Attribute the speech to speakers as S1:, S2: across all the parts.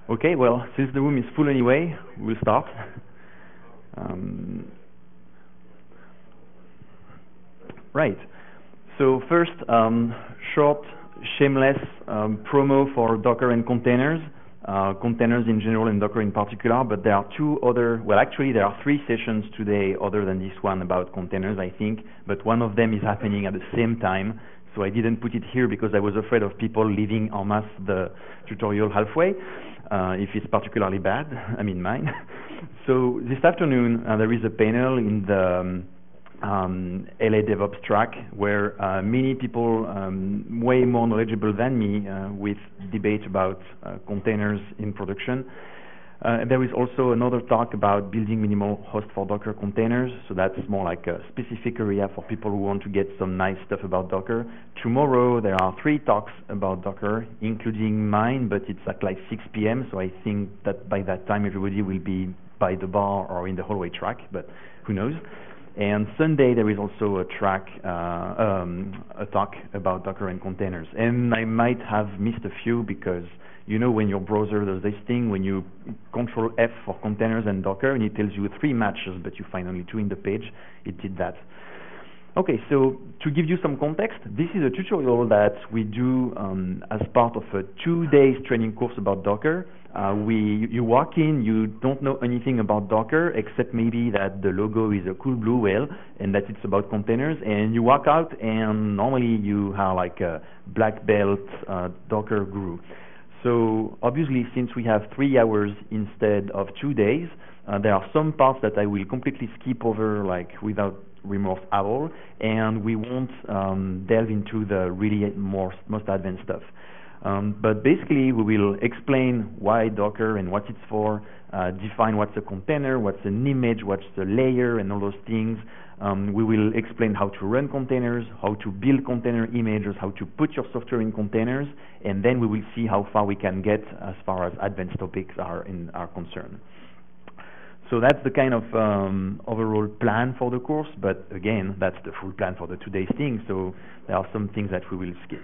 S1: Okay, well, since the room is full anyway, we'll start. Um, right. So first, short, shameless promo for Docker and containers. Containers in general and Docker in particular, but there are two other, well actually there are three sessions today other than this one about containers I think, but one of them is happening at the same time, so I didn't put it here because I was afraid of people leaving en masse the tutorial halfway, if it's particularly bad, I mean mine. So this afternoon there is a panel in the LA DevOps track where many people way more knowledgeable than me with debate about containers in production. There is also another talk about building minimal host for Docker containers, so that's more like a specific area for people who want to get some nice stuff about Docker. Tomorrow there are 3 talks about Docker, including mine, but it's at like 6 p.m., so I think that by that time everybody will be by the bar or in the hallway track, but who knows. And Sunday there is also a talk about Docker and containers. And I might have missed a few because you know when your browser does this thing, when you Control F for containers and Docker, and it tells you 3 matches, but you find only 2 in the page, it did that. Okay, so to give you some context, this is a tutorial that we do as part of a 2-day training course about Docker. You walk in, you don't know anything about Docker, except maybe that the logo is a cool blue whale, and that it's about containers, and you walk out, and normally you have like a black belt Docker guru. So obviously, since we have 3 hours instead of 2 days, there are some parts that I will completely skip over, like without remorse at all, and we won't delve into the really most advanced stuff. But basically, we will explain why Docker and what it's for, define what's a container, what's an image, what's a layer, and all those things. We will explain how to run containers, how to build container images, how to put your software in containers, and then we will see how far we can get as far as advanced topics are concerned. So that's the kind of overall plan for the course, but again, that's the full plan for the 2 days thing, so there are some things that we will skip.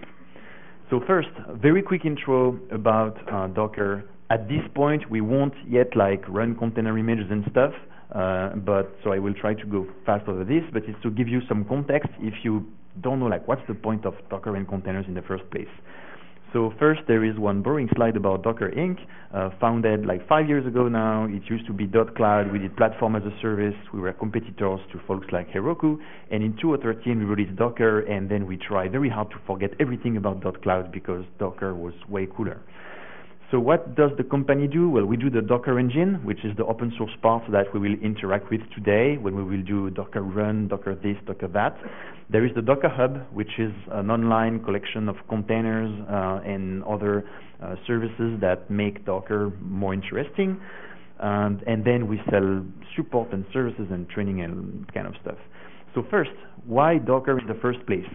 S1: So first, very quick intro about Docker. At this point, we won't yet like run container images and stuff, but so I will try to go fast over this, but it's to give you some context if you don't know like what's the point of Docker and containers in the first place. So first, there is one boring slide about Docker Inc., founded like 5 years ago now. It used to be .cloud. We did platform as a service. We were competitors to folks like Heroku. And in 2013, we released Docker, and then we tried very hard to forget everything about .cloud because Docker was way cooler. So what does the company do? Well, we do the Docker engine, which is the open source part that we will interact with today when we will do Docker run, Docker this, Docker that. There is the Docker Hub, which is an online collection of containers and other services that make Docker more interesting. And then we sell support and services and training and kind of stuff. So first, why Docker in the first place?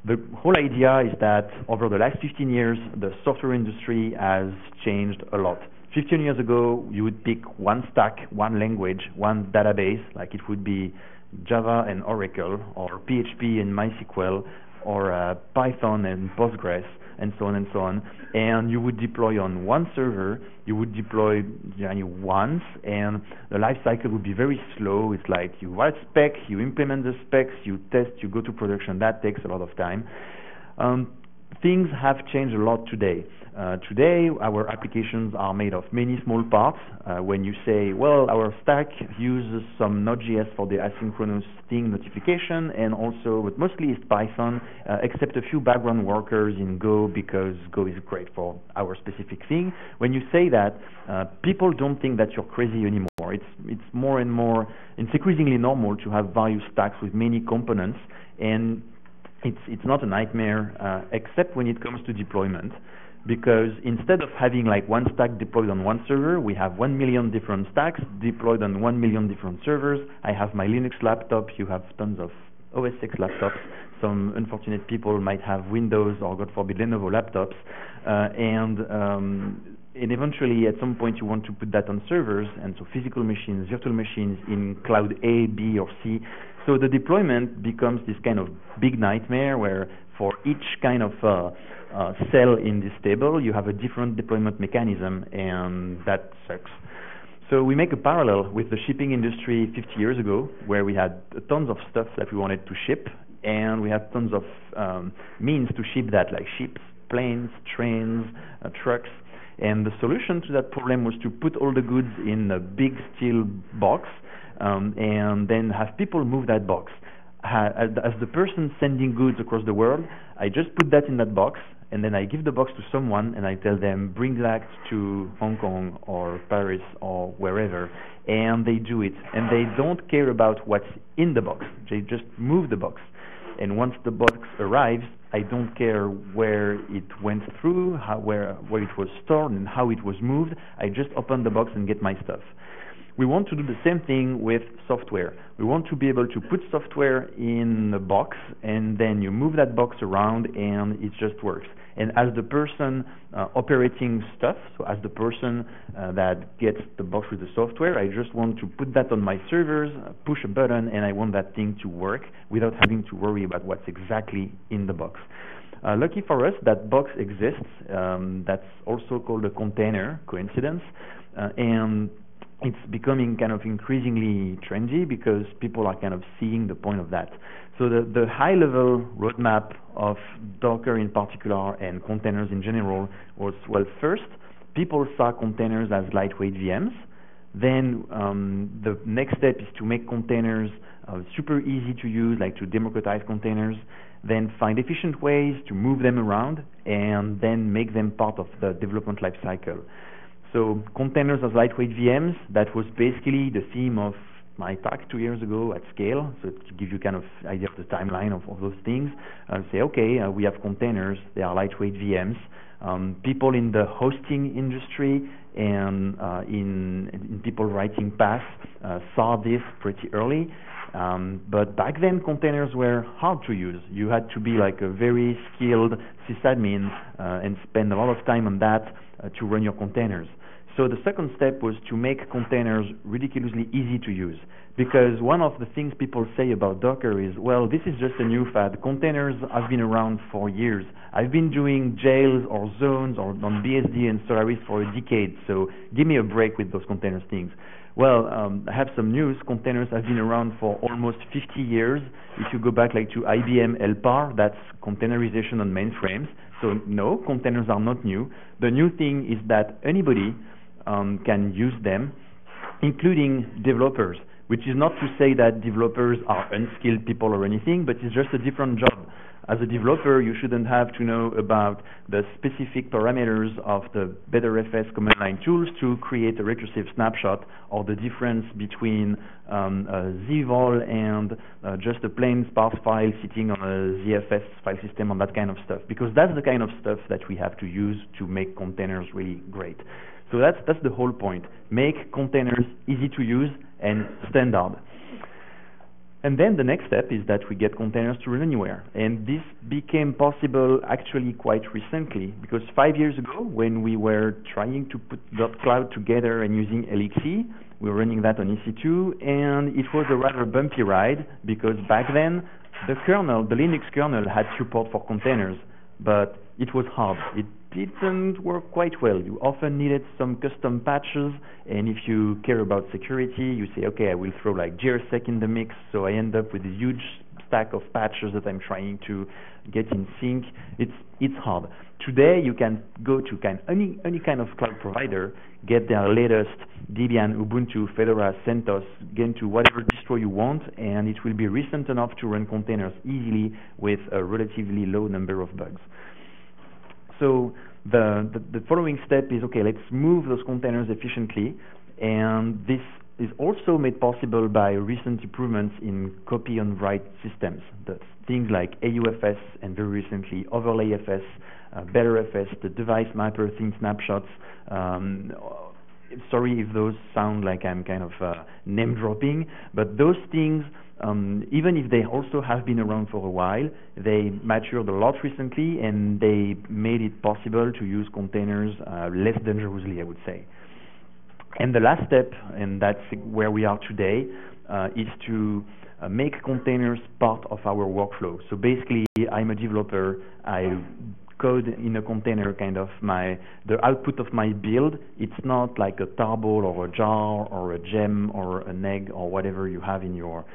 S1: The whole idea is that over the last 15 years, the software industry has changed a lot. 15 years ago, you would pick one stack, one language, one database, like it would be Java and Oracle, or PHP and MySQL, or Python and Postgres, and so on and so on. And you would deploy on one server, you would deploy once, and the life cycle would be very slow. It's like you write spec, you implement the specs, you test, you go to production. That takes a lot of time. Things have changed a lot today. Today, our applications are made of many small parts. When you say, well, our stack uses some Node.js for the asynchronous thing notification, and also, but mostly it's Python, except a few background workers in Go, because Go is great for our specific thing. When you say that, people don't think that you're crazy anymore. It's more and more, it's increasingly normal to have various stacks with many components, and it's not a nightmare, except when it comes to deployment. Because instead of having like one stack deployed on one server, we have 1 million different stacks deployed on 1 million different servers. I have my Linux laptop, you have tons of OS X laptops. Some unfortunate people might have Windows or, God forbid, Lenovo laptops. And eventually, at some point, you want to put that on servers, and so physical machines, virtual machines in cloud A, B, or C. So the deployment becomes this kind of big nightmare where for each kind of cell in this table, you have a different deployment mechanism, and that sucks. So we make a parallel with the shipping industry 50 years ago, where we had tons of stuff that we wanted to ship, and we had tons of means to ship that, like ships, planes, trains, trucks. And the solution to that problem was to put all the goods in a big steel box, and then have people move that box. As the person sending goods across the world, I just put that in that box, and then I give the box to someone, and I tell them, bring that to Hong Kong or Paris or wherever, and they do it. And they don't care about what's in the box. They just move the box. And once the box arrives, I don't care where it went through, where it was stored, and how it was moved. I just open the box and get my stuff. We want to do the same thing with software. We want to be able to put software in a box, and then you move that box around, and it just works. And as the person operating stuff, so as the person that gets the box with the software, I just want to put that on my servers, push a button, and I want that thing to work without having to worry about what's exactly in the box. Lucky for us, that box exists. That's also called a container, coincidence, and it's becoming kind of increasingly trendy because people are kind of seeing the point of that. So the high-level roadmap of Docker in particular and containers in general was, well, first, people saw containers as lightweight VMs. Then the next step is to make containers super easy to use, like to democratize containers, then find efficient ways to move them around, and then make them part of the development lifecycle. So containers as lightweight VMs, that was basically the theme of my talk 2 years ago at SCaLE. So to give you kind of idea of the timeline of those things, say, okay, we have containers, they are lightweight VMs. People in the hosting industry and in people writing PaaS saw this pretty early. But back then, containers were hard to use. You had to be like a very skilled sysadmin and spend a lot of time on that to run your containers. So the second step was to make containers ridiculously easy to use. Because one of the things people say about Docker is, well, this is just a new fad. Containers have been around for years. I've been doing jails or zones or on BSD and Solaris for a decade, so give me a break with those containers things. Well, I have some news. Containers have been around for almost 50 years. If you go back like to IBM LPAR, that's containerization on mainframes. So no, containers are not new. The new thing is that anybody can use them, including developers, which is not to say that developers are unskilled people or anything, but it's just a different job. As a developer, you shouldn't have to know about the specific parameters of the BetterFS command line tools to create a recursive snapshot, or the difference between a zvol and just a plain sparse file sitting on a ZFS file system, and that kind of stuff, because that's the kind of stuff that we have to use to make containers really great. So that's the whole point. Make containers easy to use and standard. And then the next step is that we get containers to run anywhere. And this became possible actually quite recently, because 5 years ago, when we were trying to put .cloud together and using LXC, we were running that on EC2, and it was a rather bumpy ride, because back then, the kernel, the Linux kernel, had support for containers, but it was hard. It didn't work quite well. You often needed some custom patches, and if you care about security, you say, okay, I will throw like JRSec in the mix, so I end up with a huge stack of patches that I'm trying to get in sync. It's hard. Today, you can go to any kind of cloud provider, get their latest Debian, Ubuntu, Fedora, CentOS, get into whatever distro you want, and it will be recent enough to run containers easily with a relatively low number of bugs. So the following step is, okay, let's move those containers efficiently, and this is also made possible by recent improvements in copy and write systems. That's things like AUFS and very recently OverlayFS, BetterFS, the device mapper thing snapshots. Sorry if those sound like I'm kind of name dropping, but those things, even if they also have been around for a while, they matured a lot recently, and they made it possible to use containers less dangerously, I would say. And the last step, and that's where we are today, is to make containers part of our workflow. So basically, I'm a developer. I code in a container, kind of the output of my build. It's not like a tarball or a jar or a gem or an egg or whatever you have in your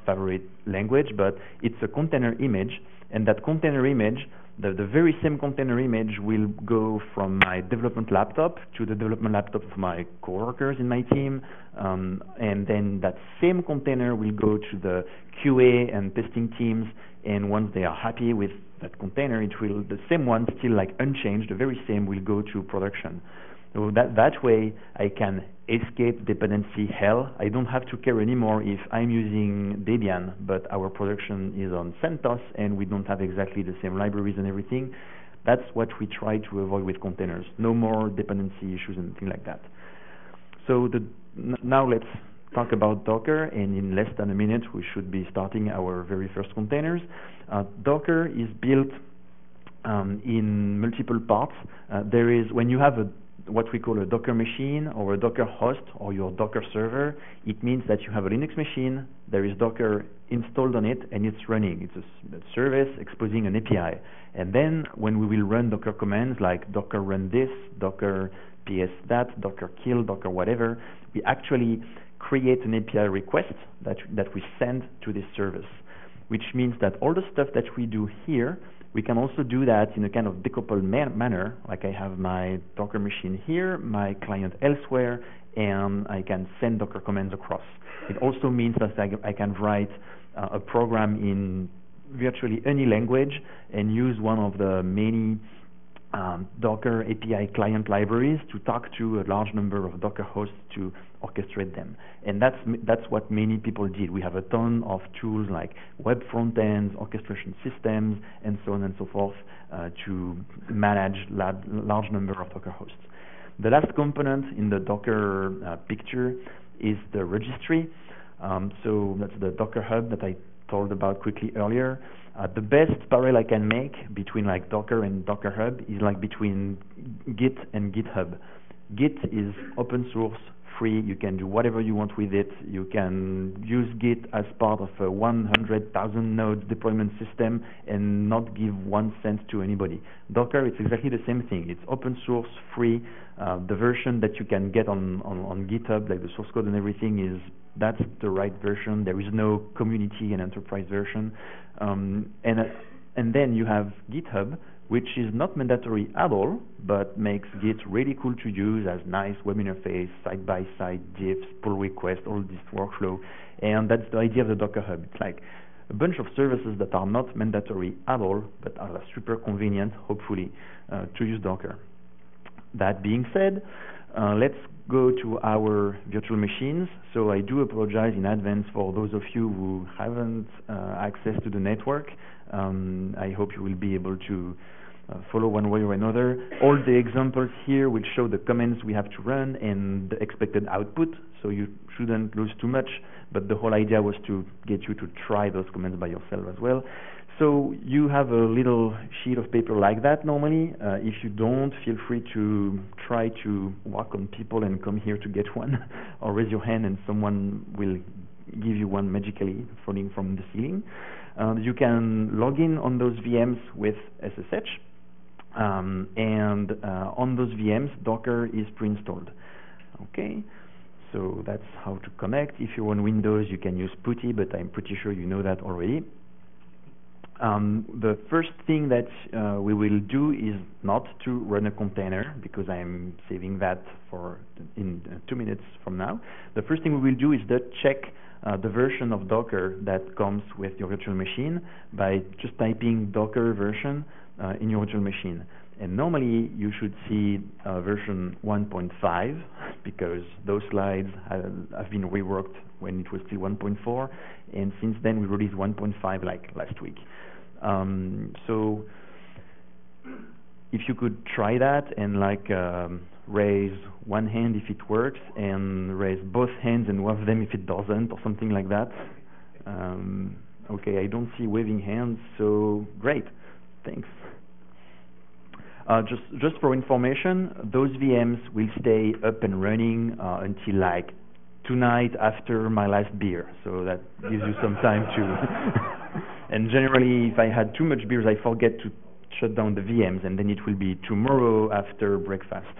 S1: favorite language, but it's a container image, and that container image, the very same container image will go from my development laptop to the development laptop of my coworkers in my team, and then that same container will go to the QA and testing teams, and once they are happy with that container, the same one, still like unchanged, the very same, will go to production. So that way I can escape dependency hell. I don't have to care anymore if I'm using Debian, but our production is on CentOS and we don't have exactly the same libraries and everything. That's what we try to avoid with containers. No more dependency issues and things like that. So now let's talk about Docker, and in less than a minute we should be starting our very first containers. Docker is built in multiple parts. There is, when you have what we call a Docker machine or a Docker host or your Docker server, it means that you have a Linux machine, there is Docker installed on it, and it's running. It's a service exposing an API. And then when we will run Docker commands like Docker run this, Docker ps that, Docker kill, Docker whatever, we actually create an API request that we send to this service, which means that all the stuff that we do here, we can also do that in a kind of decoupled manner, like I have my Docker machine here, my client elsewhere, and I can send Docker commands across. It also means that I can write a program in virtually any language and use one of the many Docker API client libraries to talk to a large number of Docker hosts to orchestrate them. And that's what many people did. We have a ton of tools like web front ends, orchestration systems, and so on and so forth to manage large number of Docker hosts. The last component in the Docker picture is the registry. So that's the Docker Hub that I told about quickly earlier. The best parallel I can make between like Docker and Docker Hub is like between Git and GitHub. Git is open source, free. You can do whatever you want with it. You can use Git as part of a 100,000 nodes deployment system and not give 1 cent to anybody. Docker, it's exactly the same thing. It's open source, free. The version that you can get on GitHub, like the source code and everything, that's the right version. There is no community and enterprise version. And then you have GitHub, which is not mandatory at all, but makes Git really cool to use as nice web interface, side-by-side diffs, pull requests, all this workflow. And that's the idea of the Docker Hub. It's like a bunch of services that are not mandatory at all, but are super convenient, hopefully, to use Docker. That being said, let's go to our virtual machines. So I do apologize in advance for those of you who haven't access to the network. I hope you will be able to follow one way or another. All the examples here will show the commands we have to run and the expected output, so you shouldn't lose too much, but the whole idea was to get you to try those commands by yourself as well. So you have a little sheet of paper like that normally. If you don't, feel free to try to walk on people and come here to get one, or raise your hand and someone will give you one magically falling from the ceiling. You can log in on those VMs with SSH, and on those VMs, Docker is pre-installed. Okay, so that's how to connect. If you're on Windows, you can use PuTTY, but I'm pretty sure you know that already. The first thing that we will do is not to run a container, because I'm saving that for in 2 minutes from now. The first thing we will do is to check the version of Docker that comes with your virtual machine by just typing Docker version in your virtual machine. And normally you should see version 1.5, because those slides have been reworked when it was still 1.4, and since then we released 1.5 like last week. So if you could try that and like raise one hand if it works and raise both hands and wave them if it doesn't, or something like that. Okay, I don't see waving hands, so great, thanks. Just for information, those VMs will stay up and running until like tonight after my last beer. So that gives you some time to. And generally, if I had too much beers, I forget to shut down the VMs, and then it will be tomorrow after breakfast.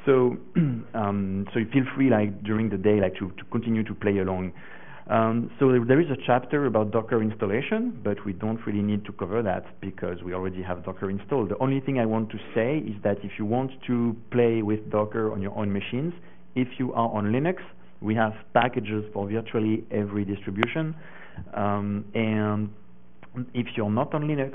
S1: So, so you feel free, like during the day, like to continue to play along. So there is a chapter about Docker installation, but we don't really need to cover that because we already have Docker installed. The only thing I want to say is that if you want to play with Docker on your own machines, if you are on Linux, we have packages for virtually every distribution. And if you're not on Linux,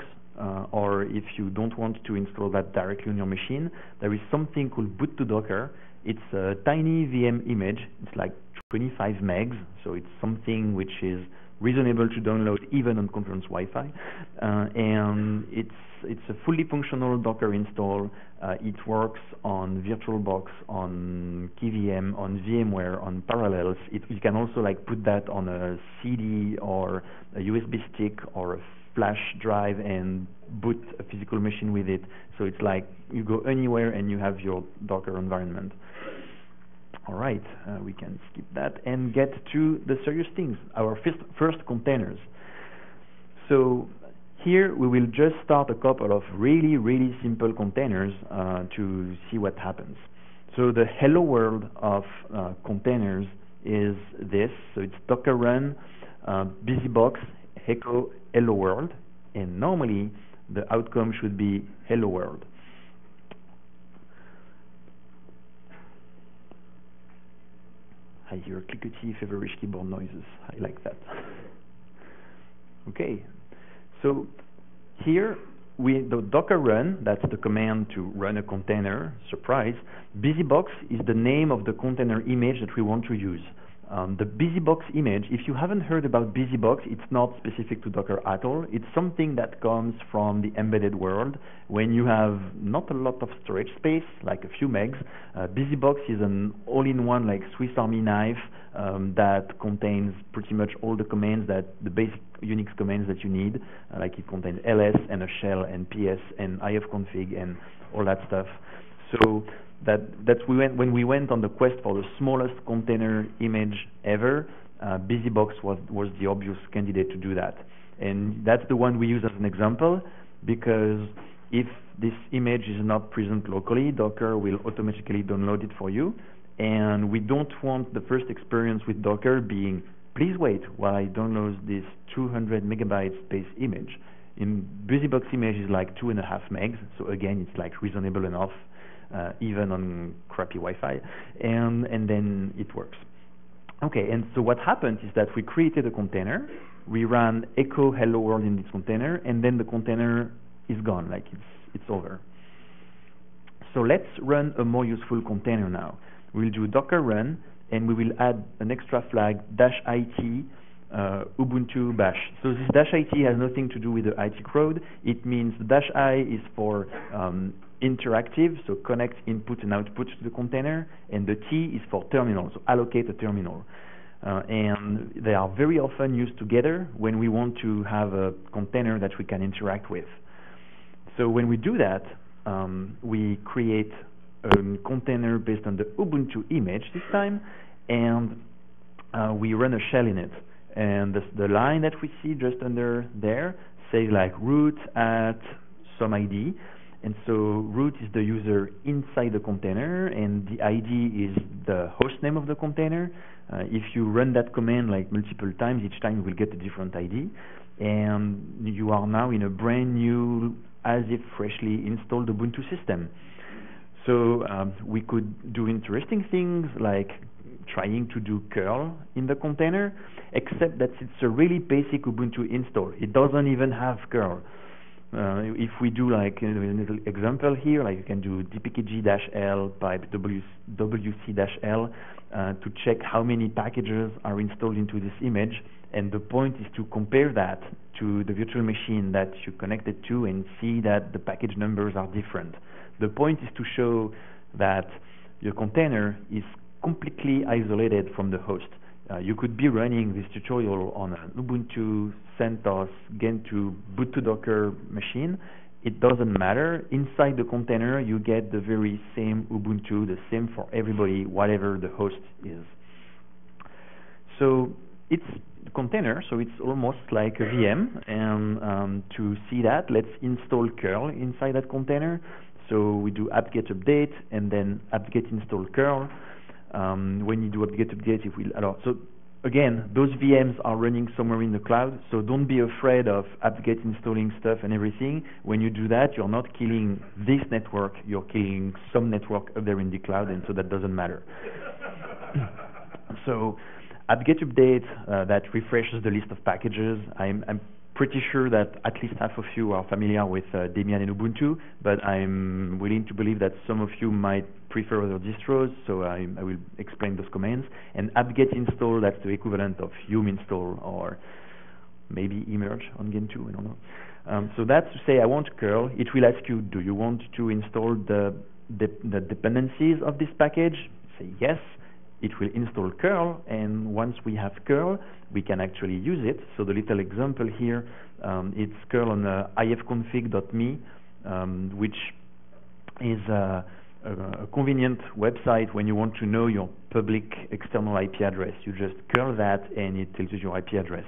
S1: or if you don't want to install that directly on your machine, there is something called boot to Docker. It's a tiny VM image. It's like 25 megs, so it's something which is reasonable to download even on conference Wi-Fi. And it's a fully functional Docker install. It works on VirtualBox, on KVM, on VMware, on Parallels. You can also like put that on a CD or a USB stick or a flash drive and boot a physical machine with it. So it's like you go anywhere and you have your Docker environment. All right, we can skip that and get to the serious things, our first containers. So here we will just start a couple of really, really simple containers to see what happens. So the hello world of containers is this. So it's Docker run, busybox, echo, hello world, and normally the outcome should be hello world. I hear clickety feverish keyboard noises. I like that. Okay, so here the Docker run, that's the command to run a container. Surprise. Busybox is the name of the container image that we want to use. The busybox image, if you haven't heard about busybox, it's not specific to Docker at all. It's something that comes from the embedded world. When you have not a lot of storage space, like a few megs, busybox is an all-in-one like Swiss Army knife that contains pretty much all the commands, that the basic Unix commands that you need. Like it contains ls and a shell and ps and ifconfig and all that stuff. So that's when we went on the quest for the smallest container image ever, busybox was the obvious candidate to do that. And that's the one we use as an example, because if this image is not present locally, Docker will automatically download it for you. And we don't want the first experience with Docker being, please wait while I download this 200 megabyte space image. In busybox image is like 2.5 megs, so again it's like reasonable enough. Even on crappy Wi-Fi, and then it works. Okay, and so what happened is that we created a container, we ran echo hello world in this container, and then the container is gone, like it's over. So let's run a more useful container now. We'll do Docker run, and we will add an extra flag -it Ubuntu bash. So this -it has nothing to do with the IT crowd. It means -i is for interactive, so connect input and output to the container, and the T is for terminal, so allocate a terminal. And they are very often used together when we want to have a container that we can interact with. So when we do that, we create a container based on the Ubuntu image this time, and we run a shell in it. And the line that we see just under there says like root at some ID. And so root is the user inside the container, and the ID is the host name of the container. If you run that command like multiple times, each time you will get a different ID. And you are now in a brand new, as if freshly installed Ubuntu system. So we could do interesting things like trying to do curl in the container, except that it's a really basic Ubuntu install. It doesn't even have curl. If we do like a little example here, like you can do dpkg-l pipe wc-l to check how many packages are installed into this image, and the point is to compare that to the virtual machine that you connected to and see that the package numbers are different. The point is to show that your container is completely isolated from the host. You could be running this tutorial on an Ubuntu, CentOS, Gentoo, boot to Docker machine. It doesn't matter. Inside the container, you get the very same Ubuntu, the same for everybody, whatever the host is. So it's a container, so it's almost like a VM. And to see that, let's install curl inside that container. So we do apt-get update and then apt-get install curl. When you do apt-get update, it will allow. So again, those VMs are running somewhere in the cloud, so don't be afraid of apt-get installing stuff and everything. When you do that, you're not killing this network, you're killing some network up there in the cloud, and so that doesn't matter. So apt-get update, that refreshes the list of packages. I'm pretty sure that at least half of you are familiar with Debian and Ubuntu, but I'm willing to believe that some of you might prefer other distros, so I will explain those commands. And apt-get install, that's the equivalent of yum install or maybe emerge on Gentoo, I don't know. So that's to say I want curl. It will ask you, do you want to install the dependencies of this package? Say yes. It will install curl, and once we have curl, we can actually use it. So the little example here, it's curl on ifconfig.me, which is a convenient website when you want to know your public external IP address. You just curl that, and it tells you your IP address.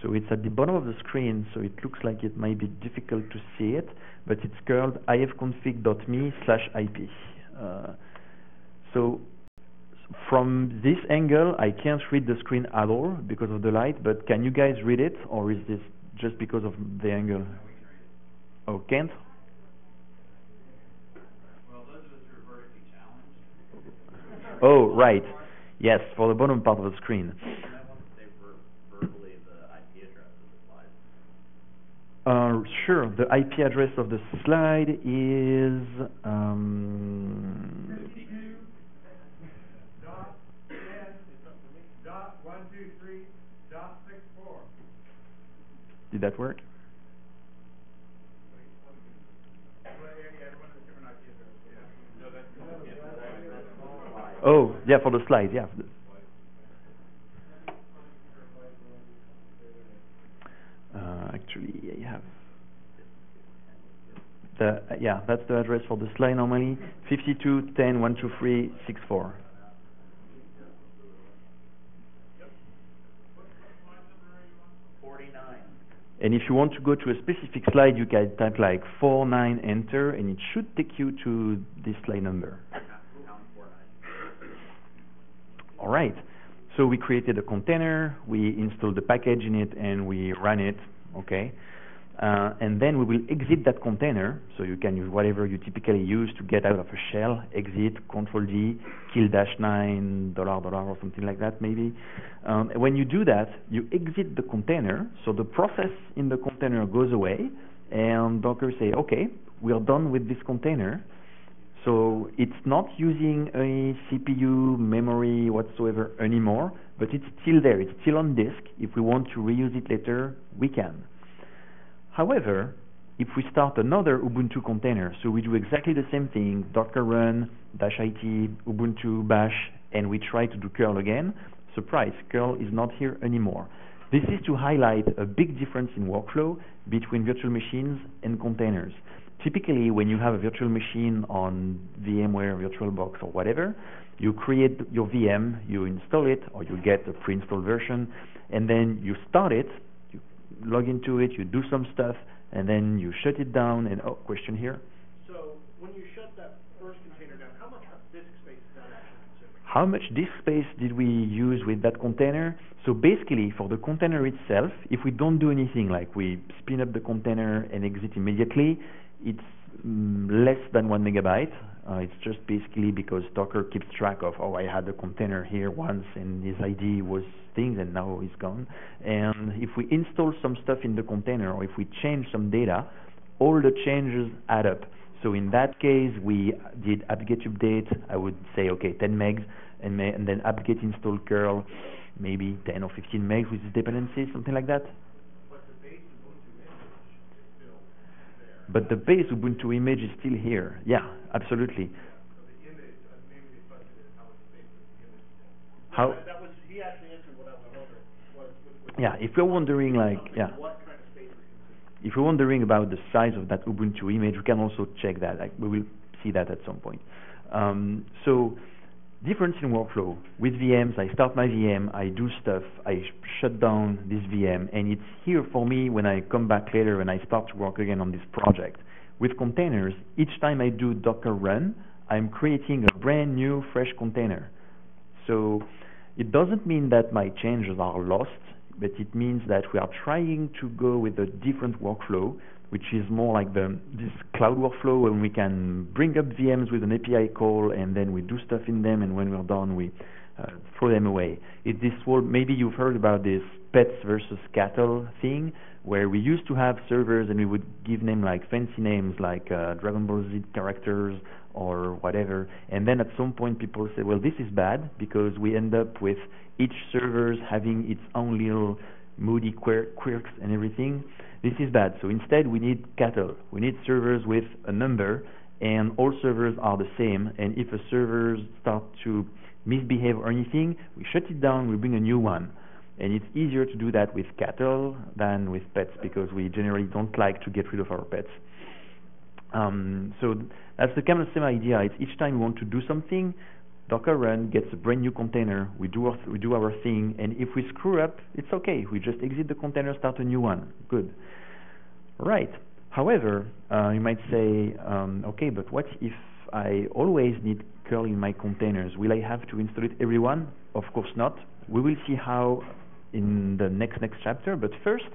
S1: So it's at the bottom of the screen, so it looks like it might be difficult to see it, but it's curled ifconfig.me/IP. So from this angle, I can't read the screen at all because of the light, but can you guys read it, or is this just because of the angle? Oh, can't?
S2: Well, those of us who are vertically challenged.
S1: Oh, right. Yes, for the bottom part of the screen.
S2: You might want to say verbally the IP address of the slide.
S1: Sure. The IP address of the slide is... Did that work? Oh, yeah, for the slide, yeah. Actually, I have the yeah, that's the address for the slide normally. 52.10.123.64. And if you want to go to a specific slide, you can type like 49 enter, and it should take you to this slide number. All right. So we created a container, we installed the package in it, and we ran it. Okay. And then we will exit that container. So you can use whatever you typically use to get out of a shell. Exit, Control-D, kill -9, $, or something like that maybe. When you do that, you exit the container. So the process in the container goes away, and Docker say, okay, we are done with this container. So it's not using any CPU, memory, whatsoever anymore, but it's still there. It's still on disk. If we want to reuse it later, we can. However, if we start another Ubuntu container, so we do exactly the same thing, docker run, -it, Ubuntu, bash, and we try to do curl again, surprise, curl is not here anymore. This is to highlight a big difference in workflow between virtual machines and containers. Typically, when you have a virtual machine on VMware, VirtualBox, or whatever, you create your VM, you install it, or you get a pre-installed version, and then you start it, you log into it, you do some stuff, and then you shut it down, and oh, question here?
S3: So when you shut that first container down, how much disk space is that actually consuming?
S1: How much disk space did we use with that container? So basically, for the container itself, if we don't do anything, like we spin up the container and exit immediately, it's less than 1 megabyte. It's just basically because Docker keeps track of, oh, I had a container here once and his ID was things and now it's gone. And if we install some stuff in the container, or if we change some data, all the changes add up. So in that case, we did apt-get update. I would say, okay, 10 megs, and then apt-get install curl, maybe 10 or 15 megs with dependencies, something like that. But the base Ubuntu image is still here. Yeah, absolutely.
S3: So the image, maybe the question is how much space does the image take?
S1: How?
S3: That was, he actually answered what I was wondering.
S1: Yeah, if you're wondering, like, yeah.
S3: What kind of space is consuming?
S1: If you're wondering about the size of that Ubuntu image, we can also check that. Like, we will see that at some point. So difference in workflow. With VMs, I start my VM, I do stuff, I shut down this VM, and it's here for me when I come back later and I start to work again on this project. With containers, each time I do Docker run, I'm creating a brand new fresh container. So it doesn't mean that my changes are lost, but it means that we are trying to go with a different workflow, which is more like this cloud workflow when we can bring up VMs with an API call and then we do stuff in them, and when we're done we throw them away. Maybe you've heard about this pets versus cattle thing, where we used to have servers and we would give them like fancy names like Dragon Ball Z characters or whatever, and then at some point people say, well, this is bad because we end up with each server having its own little moody quirks and everything. This is bad. So instead we need cattle. We need servers with a number, and all servers are the same, and if a server starts to misbehave or anything, we shut it down, we bring a new one. And it's easier to do that with cattle than with pets because we generally don't like to get rid of our pets. So that's the kind of same idea. It's each time we want to do something, Docker run gets a brand new container, we do our thing, and if we screw up, it's okay. We just exit the container, start a new one. Good. Right. However, you might say, okay, but what if I always need curl in my containers? Will I have to install it every one? Of course not. We will see how in the next chapter, but first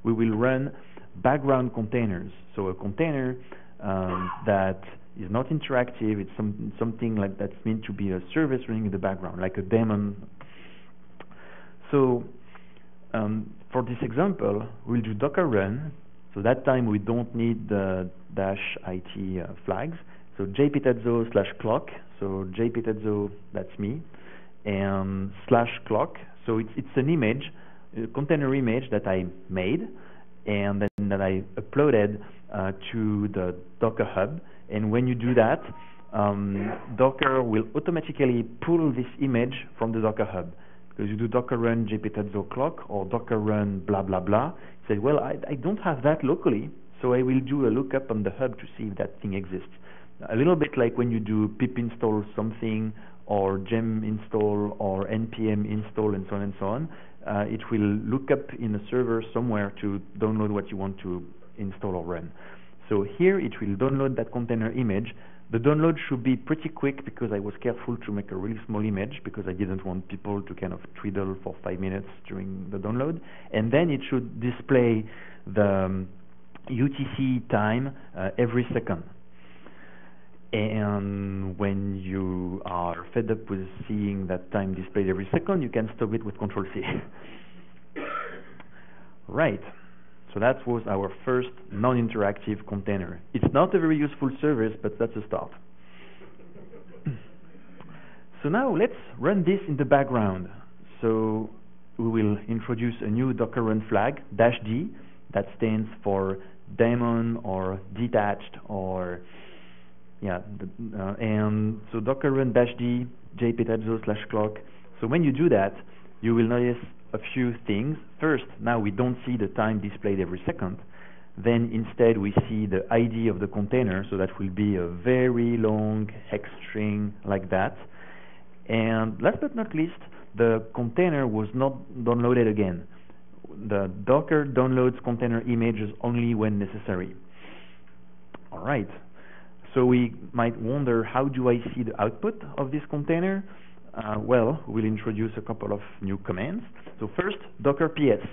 S1: we will run background containers. So a container that is not interactive, it's something like that's meant to be a service running in the background, like a daemon. So for this example, we'll do Docker run. So that time we don't need the -it flags. So jpetazzo/clock. So jpetazzo, that's me, and /clock. So it's an image, a container image that I made, and then that I uploaded to the Docker Hub. And when you do that, Docker will automatically pull this image from the Docker Hub. Because you do Docker run jpetazzo clock or Docker run blah blah blah. You say, well, I don't have that locally, so I will do a lookup on the hub to see if that thing exists. A little bit like when you do pip install something or gem install or npm install and so on and so on. It will look up in a server somewhere to download what you want to install or run. So here it will download that container image. The download should be pretty quick because I was careful to make a really small image because I didn't want people to kind of twiddle for 5 minutes during the download. And then it should display the UTC time every second. And when you are fed up with seeing that time displayed every second, you can stop it with Control-C. Right. So that was our first non-interactive container. It's not a very useful service, but that's a start. So now let's run this in the background. So we will introduce a new Docker run flag, -d, that stands for daemon or detached or and so Docker run -d jpetazzo/clock. So when you do that, you will notice a few things. First, now we don't see the time displayed every second. Then instead we see the ID of the container, so that will be a very long hex string like that. And last but not least, the container was not downloaded again. The Docker downloads container images only when necessary. All right. So we might wonder, how do I see the output of this container? Well, we'll introduce a couple of new commands. So first, Docker ps.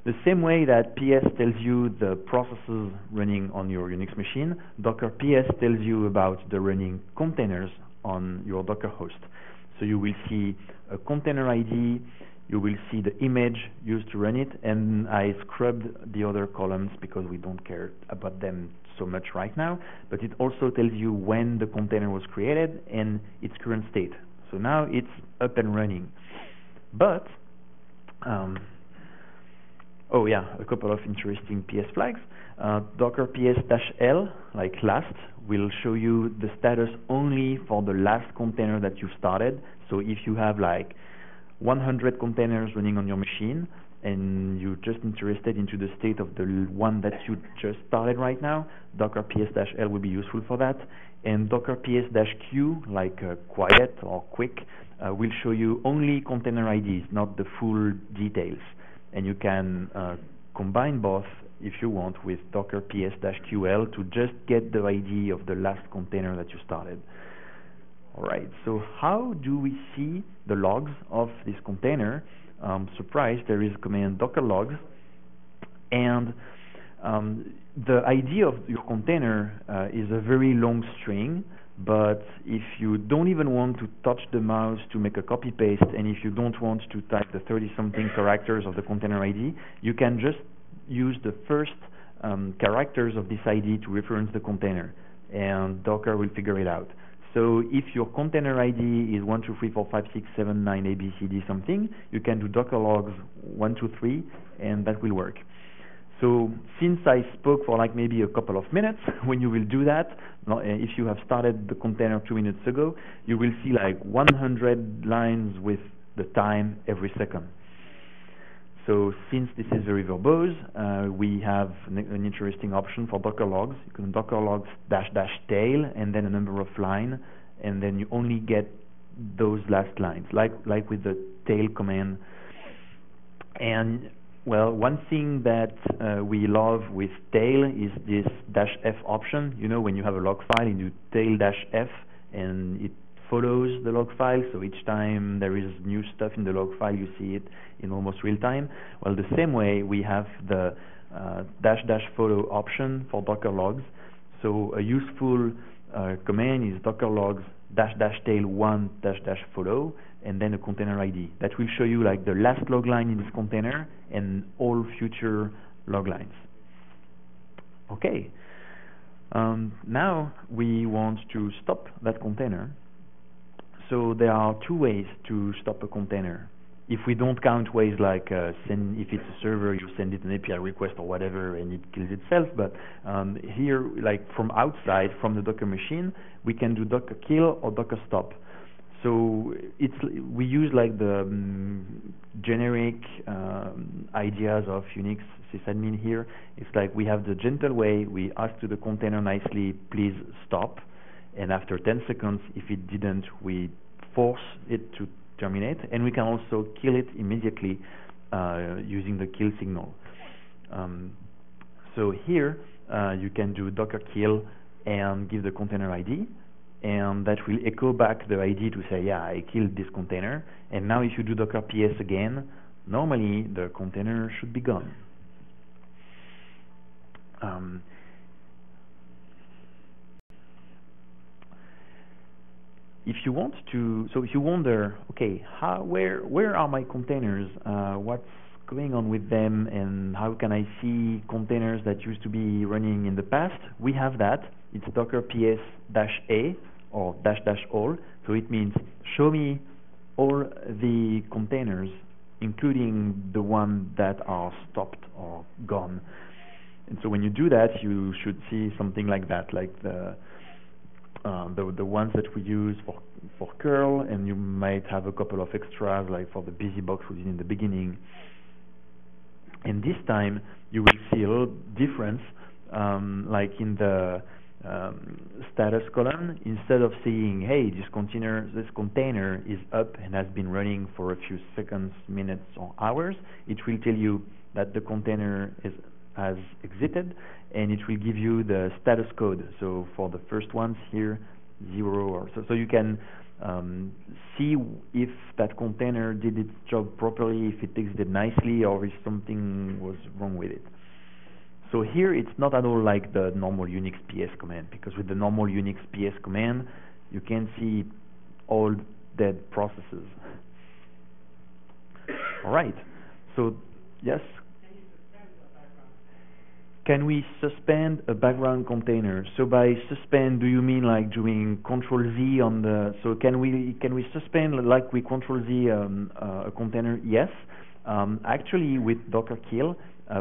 S1: The same way that ps tells you the processes running on your Unix machine, Docker ps tells you about the running containers on your Docker host. So you will see a container ID, you will see the image used to run it, and I scrubbed the other columns because we don't care about them so much right now, but it also tells you when the container was created and its current state. So now it's up and running. But, oh yeah, a couple of interesting PS flags. Docker ps-l, like last, will show you the status only for the last container that you started. So if you have like 100 containers running on your machine, and you're just interested into the state of the one that you just started right now, Docker ps-l will be useful for that. and docker ps-q, like quiet or quick, will show you only container IDs, not the full details. And you can combine both if you want with docker ps-ql to just get the ID of the last container that you started. Alright, so how do we see the logs of this container? Surprise, there is a command docker logs, and the ID of your container is a very long string, but if you don't even want to touch the mouse to make a copy paste, and if you don't want to type the 30-something characters of the container ID, you can just use the first characters of this ID to reference the container, and Docker will figure it out. So if your container ID is 1, 2, 3, 4, 5, 6, 7, 9, ABCD something, you can do docker logs 1, 2, 3, and that will work. So since I spoke for like maybe a couple of minutes, when you will do that, if you have started the container 2 minutes ago, you will see like 100 lines with the time every second. So since this is very verbose, we have an interesting option for docker logs. You can docker logs --tail and then a number of lines, and then you only get those last lines, like with the tail command. And well, one thing that we love with tail is this -f option. You know, when you have a log file, you do tail -f, and it follows the log file, so each time there is new stuff in the log file, you see it in almost real time. Well, the same way we have the --follow option for docker logs. So a useful command is docker logs --tail1 --follow, and then a container ID. That will show you like the last log line in this container and all future log lines. Okay. Now we want to stop that container. So there are two ways to stop a container. If we don't count ways like if it's a server, you send it an API request or whatever, and it kills itself. But here, like from outside, from the Docker machine, we can do docker kill or docker stop. So we use like the generic ideas of Unix sysadmin here. It's like we have the gentle way, we ask to the container nicely, please stop. And after 10 seconds, if it didn't, we force it to terminate. And we can also kill it immediately using the kill signal. So here, you can do docker kill and give the container ID. And that will echo back the ID to say, yeah, I killed this container. And now if you do docker ps again, normally the container should be gone. If you want to, so if you wonder, okay, where are my containers? What's going on with them, and how can I see containers that used to be running in the past? We have that. It's docker ps-a or --all. So it means show me all the containers, including the ones that are stopped or gone. And so when you do that, you should see something like that, like the ones that we use for curl, and you might have a couple of extras like for the busy box we did in the beginning. And this time you will see a little difference, like in the status column. Instead of saying, hey, this container is up and has been running for a few seconds, minutes, or hours, it will tell you that the container has exited, and it will give you the status code. So for the first ones here, 0 or so you can see if that container did its job properly, if it exited nicely, or if something was wrong with it. So here it's not at all like the normal Unix ps command, because with the normal Unix ps command you can see all dead processes. All right. So yes. Can we suspend a background container? So by suspend, do you mean like doing Control Z on the? So can we suspend like we Control Z a container? Yes. Actually, with docker kill,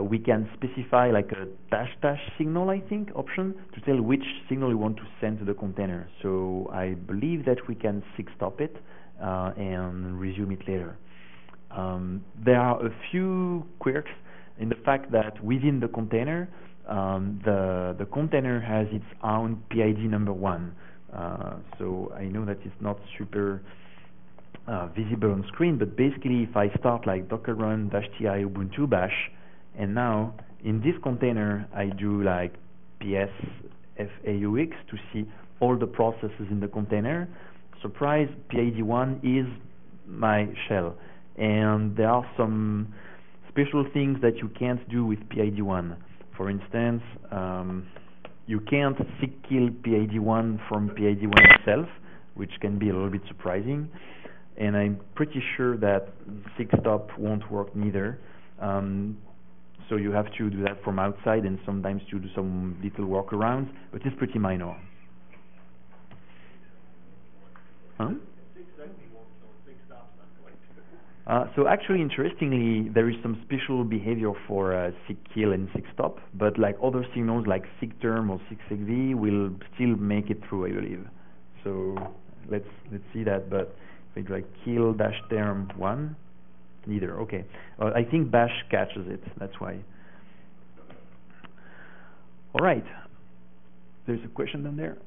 S1: we can specify like a -- signal, I think, option to tell which signal you want to send to the container. So I believe that we can stop it and resume it later. There are a few quirks in the fact that within the container, the container has its own PID number 1, So I know that it's not super visible on screen, but basically if I start like docker run -ti ubuntu bash, and now in this container I do like ps faux to see all the processes in the container. Surprise, PID1 is my shell, and there are some special things that you can't do with PID1. For instance, you can't SCaLE PID1 from PID1 itself, which can be a little bit surprising, and I'm pretty sure that SCstop won't work neither. So you have to do that from outside, and sometimes you do some little workarounds, but it's pretty minor. Huh? So actually, interestingly, there is some special behavior for SCaLE and SCstop, but like other signals like SCTerm or SCXV will still make it through, I believe. So let's see that. But if I do like kill -term1, neither. Okay, I think bash catches it. That's why. All right. There's a question down there.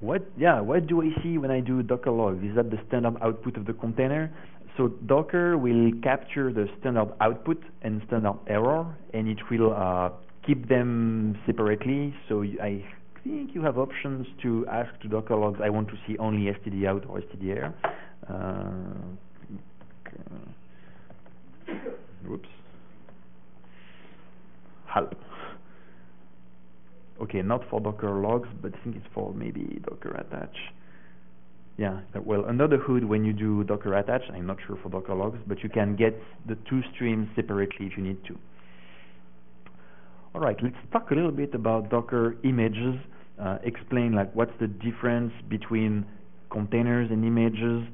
S1: What do I see when I do Docker log? Is that the standard output of the container? So Docker will capture the standard output and standard error, and it will keep them separately. So I think you have options to ask to Docker logs, I want to see only std out or std error. Whoops. Help. Okay, not for Docker logs, but I think it's for maybe Docker attach. Yeah, well, under the hood, when you do Docker attach, I'm not sure for Docker logs, but you can get the two streams separately if you need to. All right, let's talk a little bit about Docker images, explain like what's the difference between containers and images,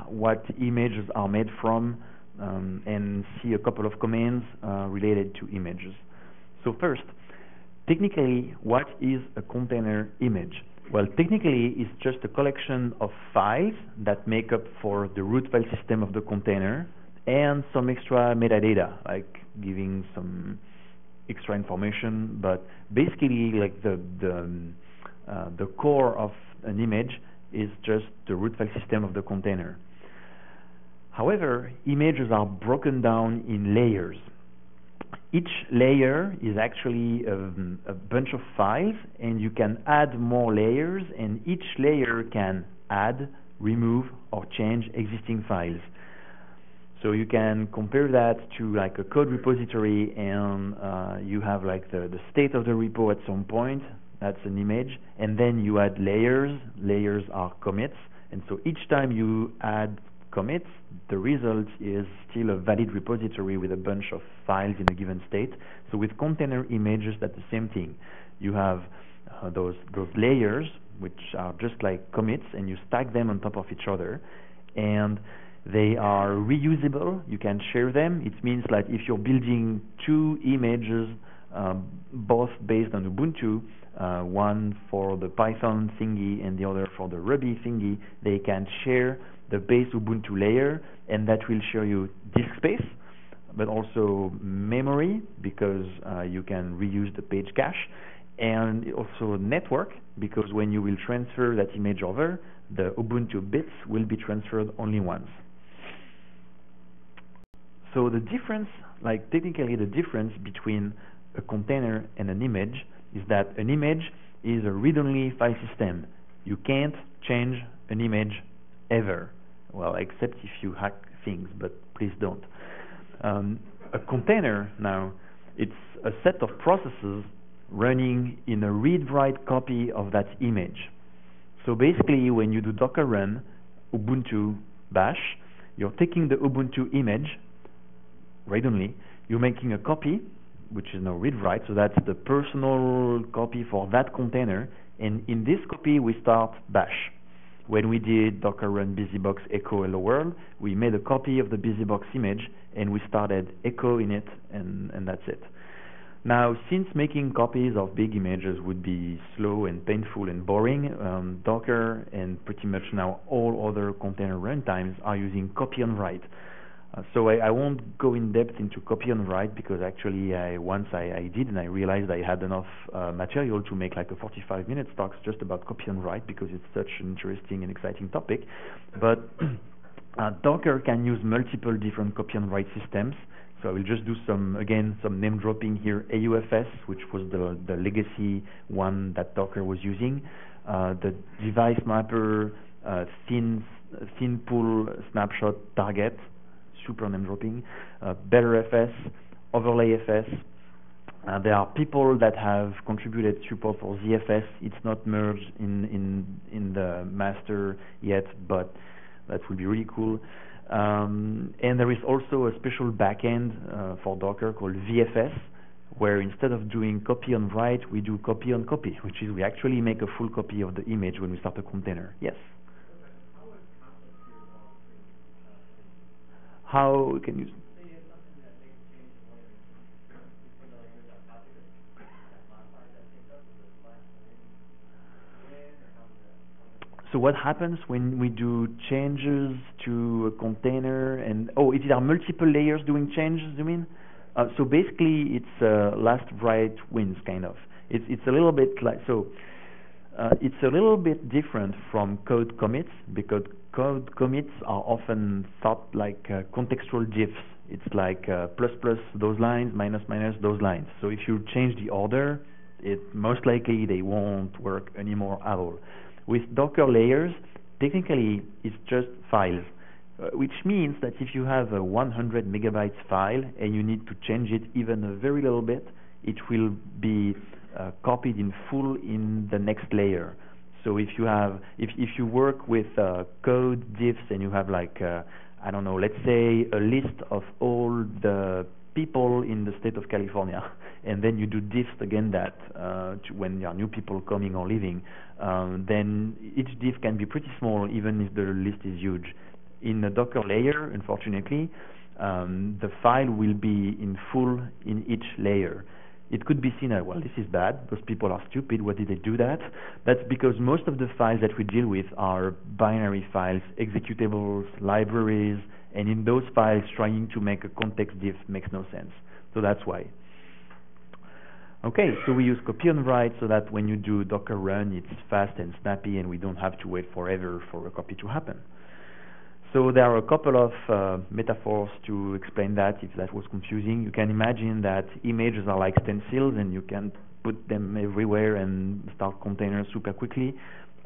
S1: what images are made from, and see a couple of commands related to images. So first, technically, what is a container image? Well, technically, it's just a collection of files that make up for the root file system of the container and some extra metadata, like giving some extra information. But basically, like the core of an image is just the root file system of the container. However, images are broken down in layers. Each layer is actually a bunch of files, and you can add more layers, and each layer can add, remove, or change existing files. So you can compare that to like a code repository, and you have like the state of the repo at some point. That's an image, and then you add layers. Layers are commits, and so each time you add commits, the result is still a valid repository with a bunch of files in a given state. So with container images, that's the same thing. You have those layers, which are just like commits, and you stack them on top of each other, and they are reusable. You can share them. It means like if you're building two images, both based on Ubuntu, one for the Python thingy and the other for the Ruby thingy, they can share the base Ubuntu layer, and that will show you disk space, but also memory, because you can reuse the page cache, and also network, because when you will transfer that image over, the Ubuntu bits will be transferred only once. So the difference, like technically the difference between a container and an image is that an image is a read-only file system. You can't change an image ever. Well, except if you hack things, but please don't. A container now, it's a set of processes running in a read-write copy of that image. So basically, when you do Docker run Ubuntu bash, you're taking the Ubuntu image, read-only, you're making a copy, which is now read-write, so that's the personal copy for that container, and in this copy we start bash. When we did Docker run busybox echo hello world, we made a copy of the busybox image, and we started echo in it, and that's it. Now, since making copies of big images would be slow and painful and boring, Docker and pretty much now all other container runtimes are using copy on write. So I won't go in depth into copy and write because actually once I did and I realized I had enough material to make like a 45-minute talks just about copy and write because it's such an interesting and exciting topic. But Docker can use multiple different copy and write systems. So I will just do some name dropping here. AUFS, which was the legacy one that Docker was using. The device mapper, thin pool snapshot target, super name dropping, BetterFS, OverlayFS. There are people that have contributed support for ZFS. It's not merged in the master yet, but that would be really cool. And there is also a special backend for Docker called VFS, where instead of doing copy and write, we do copy on copy, which is we actually make a full copy of the image when we start a container. Yes. How can you? So what happens when we do changes to a container and if there are multiple layers doing changes, you mean? So basically it's last write wins kind of. It's a little bit like it's a little bit different from code commits because code commits are often thought like contextual diffs. It's like plus those lines, minus those lines. So if you change the order, most likely they won't work anymore at all. With Docker layers, technically it's just files, which means that if you have a 100 megabytes file and you need to change it even a very little bit, it will be copied in full in the next layer. So if you work with code diffs and you have like I don't know, let's say a list of all the people in the state of California, and then you do diffs again that when there are new people coming or leaving, then each diff can be pretty small even if the list is huge. In the Docker layer, unfortunately, the file will be in full in each layer. It could be seen as, well, this is bad, those people are stupid, why did they do that? That's because most of the files that we deal with are binary files, executables, libraries, and in those files trying to make a context diff makes no sense. So that's why. Okay, so we use copy and write so that when you do Docker run, it's fast and snappy and we don't have to wait forever for a copy to happen. So there are a couple of metaphors to explain that if that was confusing. You can imagine that images are like stencils and you can put them everywhere and start containers super quickly.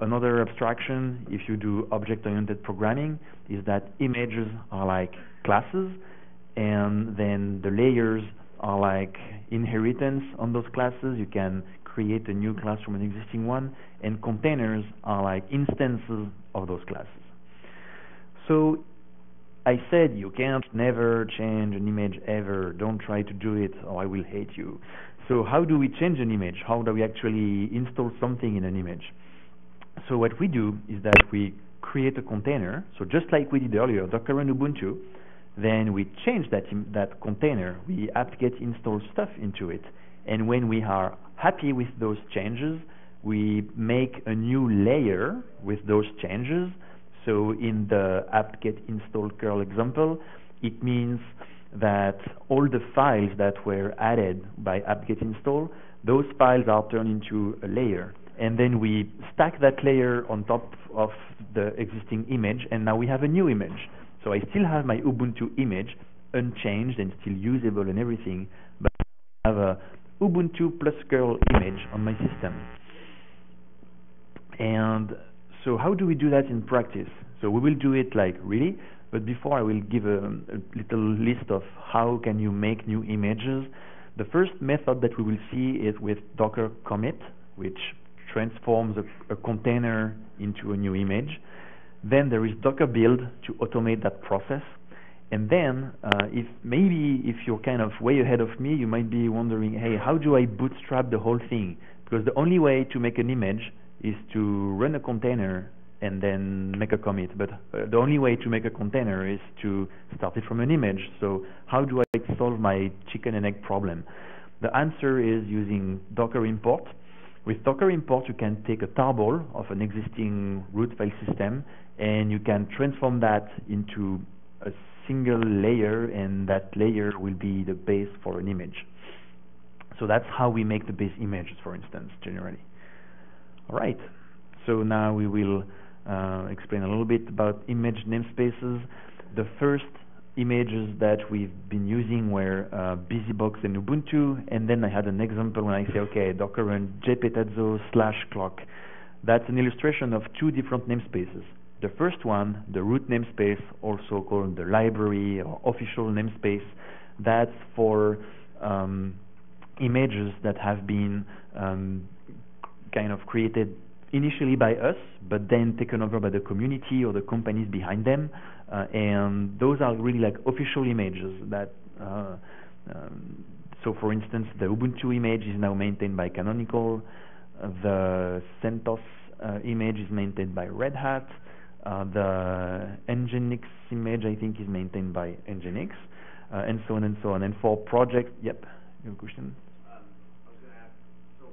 S1: Another abstraction, if you do object-oriented programming, is that images are like classes and then the layers are like inheritance on those classes. You can create a new class from an existing one, and containers are like instances of those classes. So I said you can't never change an image ever. Don't try to do it or I will hate you. So how do we change an image? How do we actually install something in an image? So what we do is that we create a container. So just like we did earlier, Docker run Ubuntu, then we change that container. We apt-get install stuff into it. And when we are happy with those changes, we make a new layer with those changes. So in the apt-get install curl example, it means that all the files that were added by apt-get install, those files are turned into a layer. And then we stack that layer on top of the existing image, and now we have a new image. So I still have my Ubuntu image unchanged and still usable and everything, but I have a Ubuntu plus curl image on my system. And so how do we do that in practice? So we will do it like really, but before I will give a little list of how can you make new images. The first method that we will see is with Docker commit, which transforms a container into a new image. Then there is Docker build to automate that process. And then if you're kind of way ahead of me, you might be wondering, hey, how do I bootstrap the whole thing? Because the only way to make an image is to run a container and then make a commit. But the only way to make a container is to start it from an image. So how do I solve my chicken and egg problem? The answer is using Docker import. With Docker import, you can take a tarball of an existing root file system, and you can transform that into a single layer, and that layer will be the base for an image. So that's how we make the base images, for instance, generally. All right. So now we will explain a little bit about image namespaces. The first images that we've been using were BusyBox and Ubuntu, and then I had an example when I say, okay, Docker run jpetazzo/clock. That's an illustration of two different namespaces. The first one, the root namespace, also called the library or official namespace, that's for images that have been kind of created initially by us, but then taken over by the community or the companies behind them, and those are really like official images that so for instance the Ubuntu image is now maintained by Canonical, the CentOS image is maintained by Red Hat, the Nginx image I think is maintained by Nginx, and so on and so on. And for projects, yep, your question?
S2: I was going to ask, so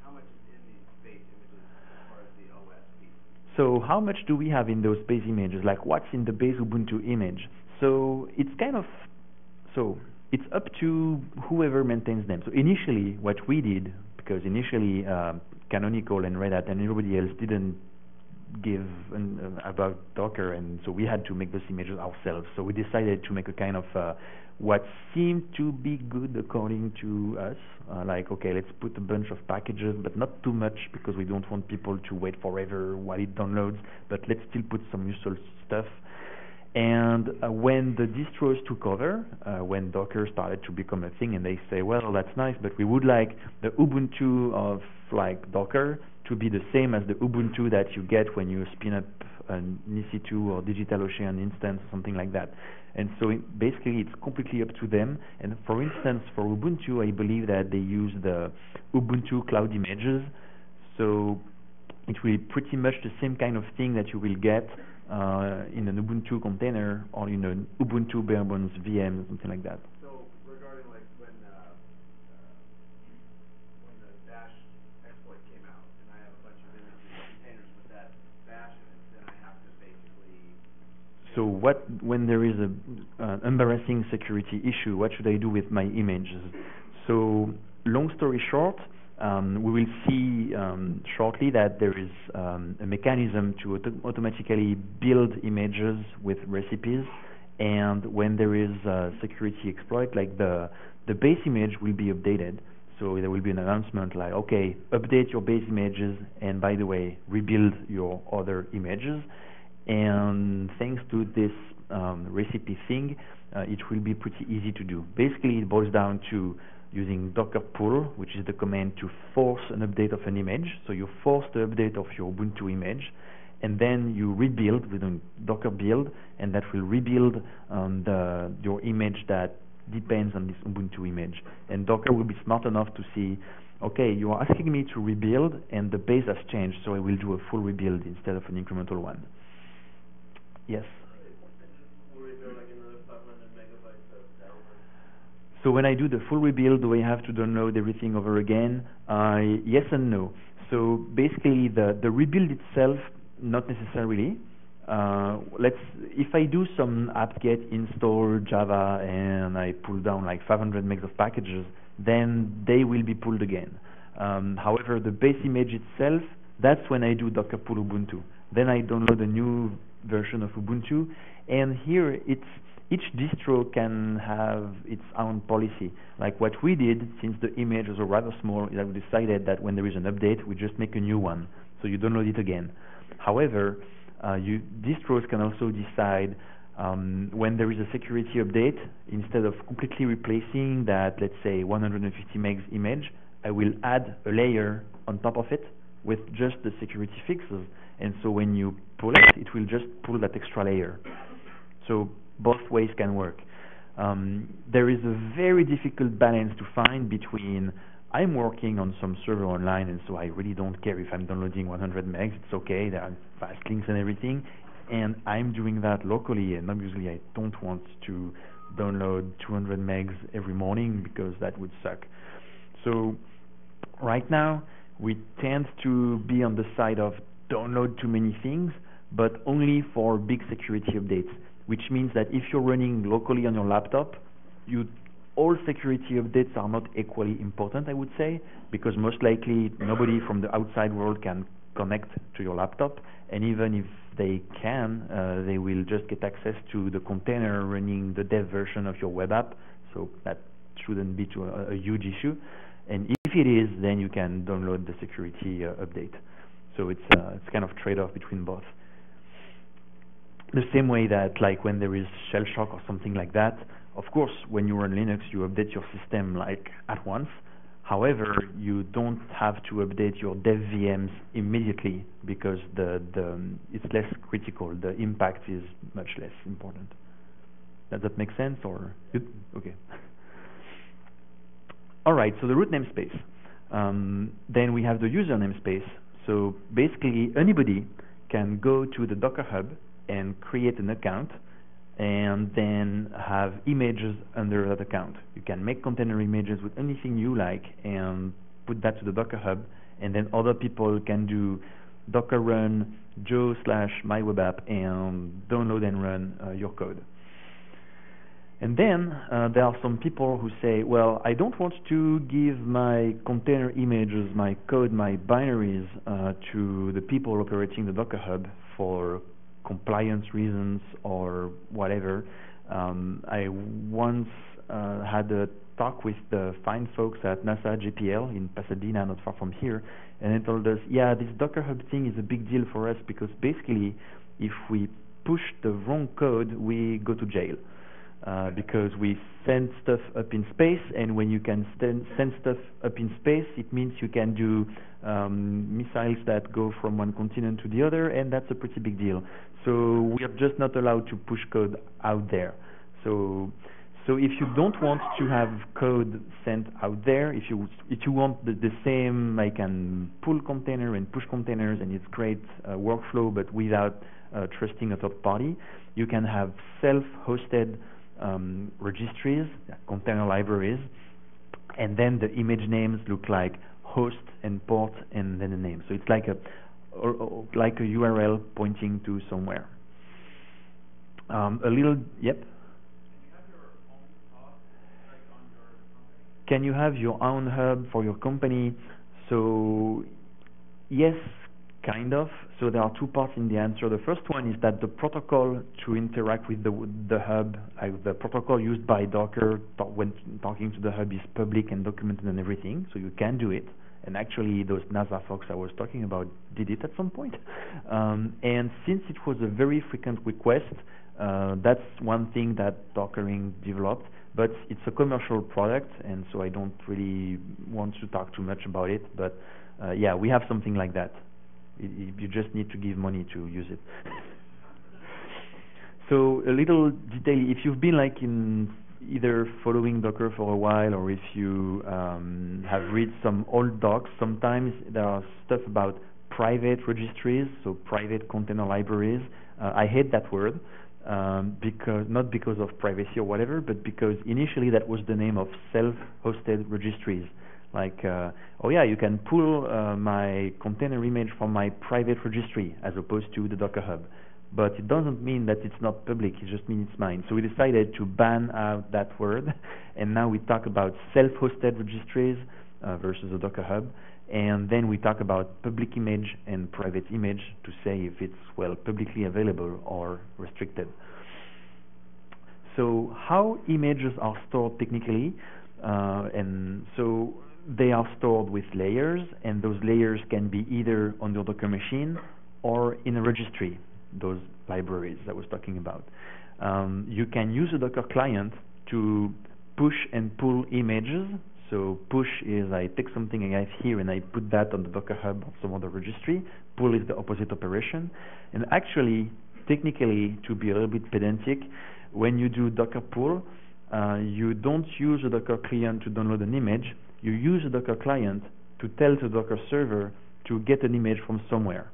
S2: how much is in these base images as far as the OS piece?
S1: So how much do we have in those base images? Like what's in the base Ubuntu image? So it's kind of, so it's up to whoever maintains them. So initially what we did, because initially Canonical and Red Hat and everybody else didn't give about Docker, and so we had to make those images ourselves. So we decided to make a kind of what seemed to be good according to us, like, okay, let's put a bunch of packages, but not too much, because we don't want people to wait forever while it downloads, but let's still put some useful stuff. And when the distros took over, when Docker started to become a thing, and they say, well, that's nice, but we would like the Ubuntu of like Docker to be the same as the Ubuntu that you get when you spin up an EC2 or DigitalOcean instance or something like that. And so basically it's completely up to them. And for instance, for Ubuntu, I believe that they use the Ubuntu Cloud Images. So it will be pretty much the same kind of thing that you will get in an Ubuntu container or in an Ubuntu bare bones VM or something like that.
S2: So regarding like when the bash exploit came out, and I have a bunch of images containers with that bash in it, then I have to basically.
S1: So when there is an embarrassing security issue, what should I do with my images? So long story short, we will see shortly that there is a mechanism to automatically build images with recipes, and when there is a security exploit, like the base image will be updated. So there will be an announcement like, okay, update your base images, and by the way, rebuild your other images. And thanks to this recipe thing, it will be pretty easy to do. Basically, it boils down to using Docker pull, which is the command to force an update of an image. So you force the update of your Ubuntu image, and then you rebuild with a Docker build, and that will rebuild your image that depends on this Ubuntu image. And Docker will be smart enough to see, okay, you are asking me to rebuild, and the base has changed, so I will do a full rebuild instead of an incremental one. Yes? So when I do the full rebuild, do I have to download everything over again? Yes and no. So basically, the rebuild itself, not necessarily. If I do some apt-get install Java and I pull down like 500 megs of packages, then they will be pulled again. However, the base image itself, that's when I do Docker pull Ubuntu. Then I download a new version of Ubuntu, and here each distro can have its own policy. Like what we did, since the image was rather small, is that we decided that when there is an update, we just make a new one, so you download it again. However, distros can also decide when there is a security update, instead of completely replacing that, let's say, 150 megs image, I will add a layer on top of it with just the security fixes. And so when you pull it, it will just pull that extra layer. So both ways can work. There is a very difficult balance to find between I'm working on some server online, and so I really don't care if I'm downloading 100 megs, it's okay, there are fast links and everything, and I'm doing that locally, and obviously I don't want to download 200 megs every morning because that would suck. So right now we tend to be on the side of download too many things, but only for big security updates. which means that if you're running locally on your laptop, all security updates are not equally important, I would say, because most likely nobody from the outside world can connect to your laptop, and even if they can, they will just get access to the container running the dev version of your web app, so that shouldn't be a huge issue. And if it is, then you can download the security update. So it's kind of trade-off between both. The same way that, like, when there is shell shock or something like that, of course, when you run Linux, you update your system like at once. However, you don't have to update your dev VMs immediately because it's less critical. The impact is much less important. Does that make sense? Or okay. All right. So the root namespace. Then we have the user namespace. So basically, anybody can go to the Docker Hub and create an account, and then have images under that account. You can make container images with anything you like and put that to the Docker Hub, and then other people can do docker run joe/mywebapp and download and run your code. And then there are some people who say, well, I don't want to give my container images, my code, my binaries to the people operating the Docker Hub for compliance reasons or whatever. I once had a talk with the fine folks at NASA JPL in Pasadena, not far from here, and they told us, yeah, this Docker Hub thing is a big deal for us because basically if we push the wrong code, we go to jail. Because we send stuff up in space, and when you can send stuff up in space, it means you can do missiles that go from one continent to the other, and that's a pretty big deal. So we are just not allowed to push code out there. So if you don't want to have code sent out there, if you want the same, I can pull container and push containers, and it's great workflow, but without trusting a third party, you can have self-hosted registries, container libraries, and then the image names look like host and port and then the name. So it's like a URL pointing to somewhere. Yep. Can you have your own hub for your company? So yes, kind of. So there are two parts in the answer. The first one is that the protocol to interact with the hub, like the protocol used by Docker when talking to the hub, is public and documented and everything, so you can do it. And actually, those NASA folks I was talking about did it at some point. And since it was a very frequent request, that's one thing that Dockering developed. But it's a commercial product, and so I don't really want to talk too much about it. But yeah, we have something like that. You just need to give money to use it. So a little detail, if you've been like in either following Docker for a while, or if you have read some old docs, sometimes there are stuff about private registries, so private container libraries. I hate that word, not because of privacy or whatever, but because initially that was the name of self-hosted registries. Like, oh yeah, you can pull my container image from my private registry as opposed to the Docker Hub. But it doesn't mean that it's not public, it just means it's mine. So we decided to ban out that word, and now we talk about self-hosted registries versus the Docker Hub, and then we talk about public image and private image to say if it's, well, publicly available or restricted. So how images are stored technically, and so they are stored with layers, and those layers can be either on your Docker machine or in a registry, those libraries I was talking about. You can use a Docker client to push and pull images. So push is I take something I have here and I put that on the Docker Hub or some other registry. Pull is the opposite operation. And actually, technically, to be a little bit pedantic, when you do Docker pull, you don't use a Docker client to download an image. You use a Docker client to tell the Docker server to get an image from somewhere.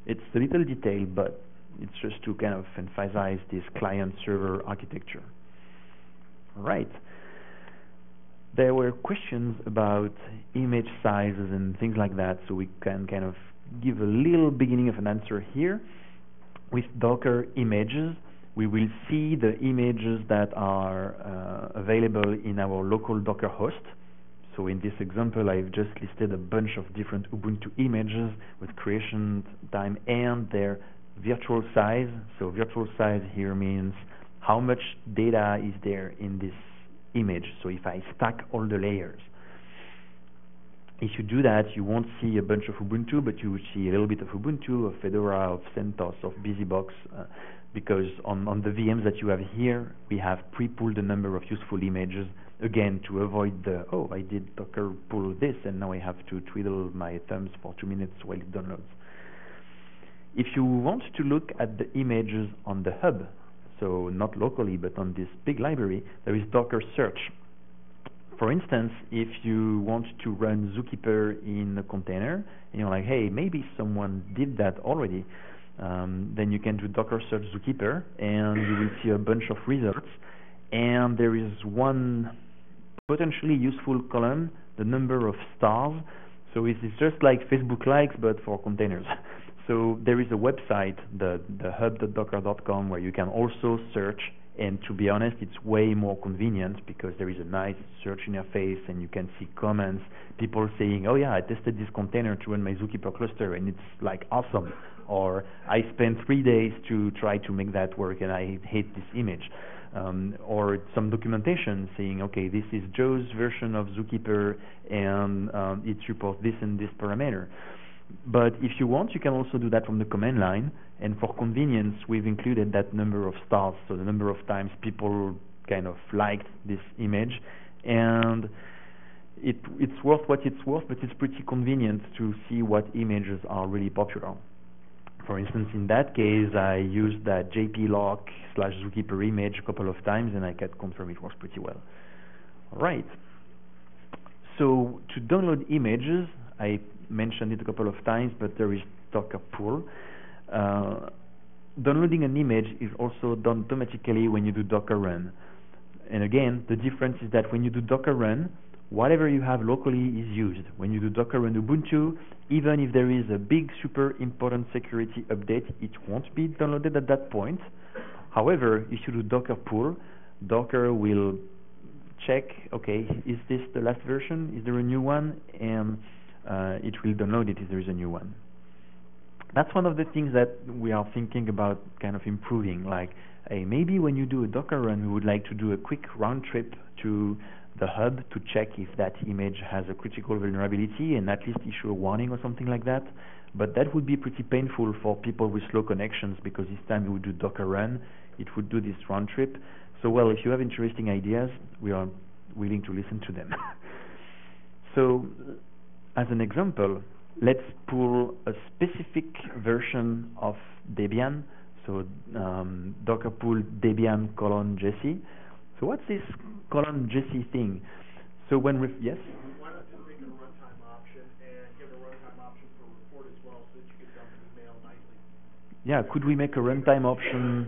S1: It's a little detail, but it's just to kind of emphasize this client-server architecture. All right. There were questions about image sizes and things like that, so we can kind of give a little beginning of an answer here. With Docker images, we will see the images that are available in our local Docker host. So in this example, I've just listed a bunch of different Ubuntu images with creation time and their virtual size. So virtual size here means how much data is there in this image. So if I stack all the layers, if you do that, you won't see a bunch of Ubuntu, but you will see a little bit of Ubuntu, of Fedora, of CentOS, of BusyBox, because on the VMs that you have here, we have pre-pulled a number of useful images, again, to avoid the, oh, I did Docker pull this, and now I have to twiddle my thumbs for 2 minutes while it downloads. If you want to look at the images on the hub, so not locally, but on this big library, there is Docker search. For instance, if you want to run Zookeeper in a container, and you're like, hey, maybe someone did that already, then you can do Docker search Zookeeper, and you will see a bunch of results. And there is one potentially useful column, the number of stars. So it's just like Facebook likes, but for containers. So there is a website, the hub.docker.com, where you can also search. And to be honest, it's way more convenient because there is a nice search interface and you can see comments, people saying, oh yeah, I tested this container to run my Zookeeper cluster and it's like awesome. Or I spent 3 days to try to make that work and I hate this image. Or some documentation saying, okay, this is Joe's version of Zookeeper and it supports this and this parameter. But if you want, you can also do that from the command line. And for convenience, we've included that number of stars, so the number of times people kind of liked this image. And it's worth what it's worth, but it's pretty convenient to see what images are really popular. For instance, in that case, I used that jplock/Zookeeper image a couple of times, and I can confirm it works pretty well. All right. So to download images, I mentioned it a couple of times, but there is Docker pull. Downloading an image is also done automatically when you do Docker run. And again, the difference is that when you do Docker run, whatever you have locally is used. When you do Docker run Ubuntu, even if there is a big, super important security update, it won't be downloaded at that point. However, if you do Docker pull, Docker will check, okay, is this the last version? Is there a new one? And it will download it if there is a new one. That's one of the things that we are thinking about kind of improving. Like, hey, maybe when you do a Docker run, we would like to do a quick round trip to the hub to check if that image has a critical vulnerability and at least issue a warning or something like that. But that would be pretty painful for people with slow connections because each time you would do Docker run, it would do this round trip. So, well, if you have interesting ideas, we are willing to listen to them. So, as an example, let's pull a specific version of Debian. So Docker pull Debian :Jessie. So what's this :Jessie thing? So when we yes.
S3: Why not just make it a runtime option and give a runtime option for report as well, so that you can dump an email nightly?
S1: Yeah, could we make a runtime option?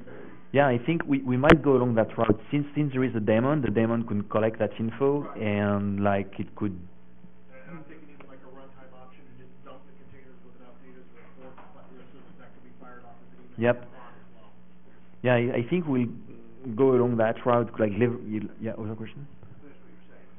S1: Yeah, I think we might go along that route. Since there is a daemon, the daemon could collect that info and like it could.
S3: And I'm thinking even like a runtime option to just dump the containers with an update as a report, so that can be fired off as an email.
S1: Yep.
S3: As well.
S1: Yeah, I think we'll go along that route. Like, yeah, other question?
S2: Finish what you're saying.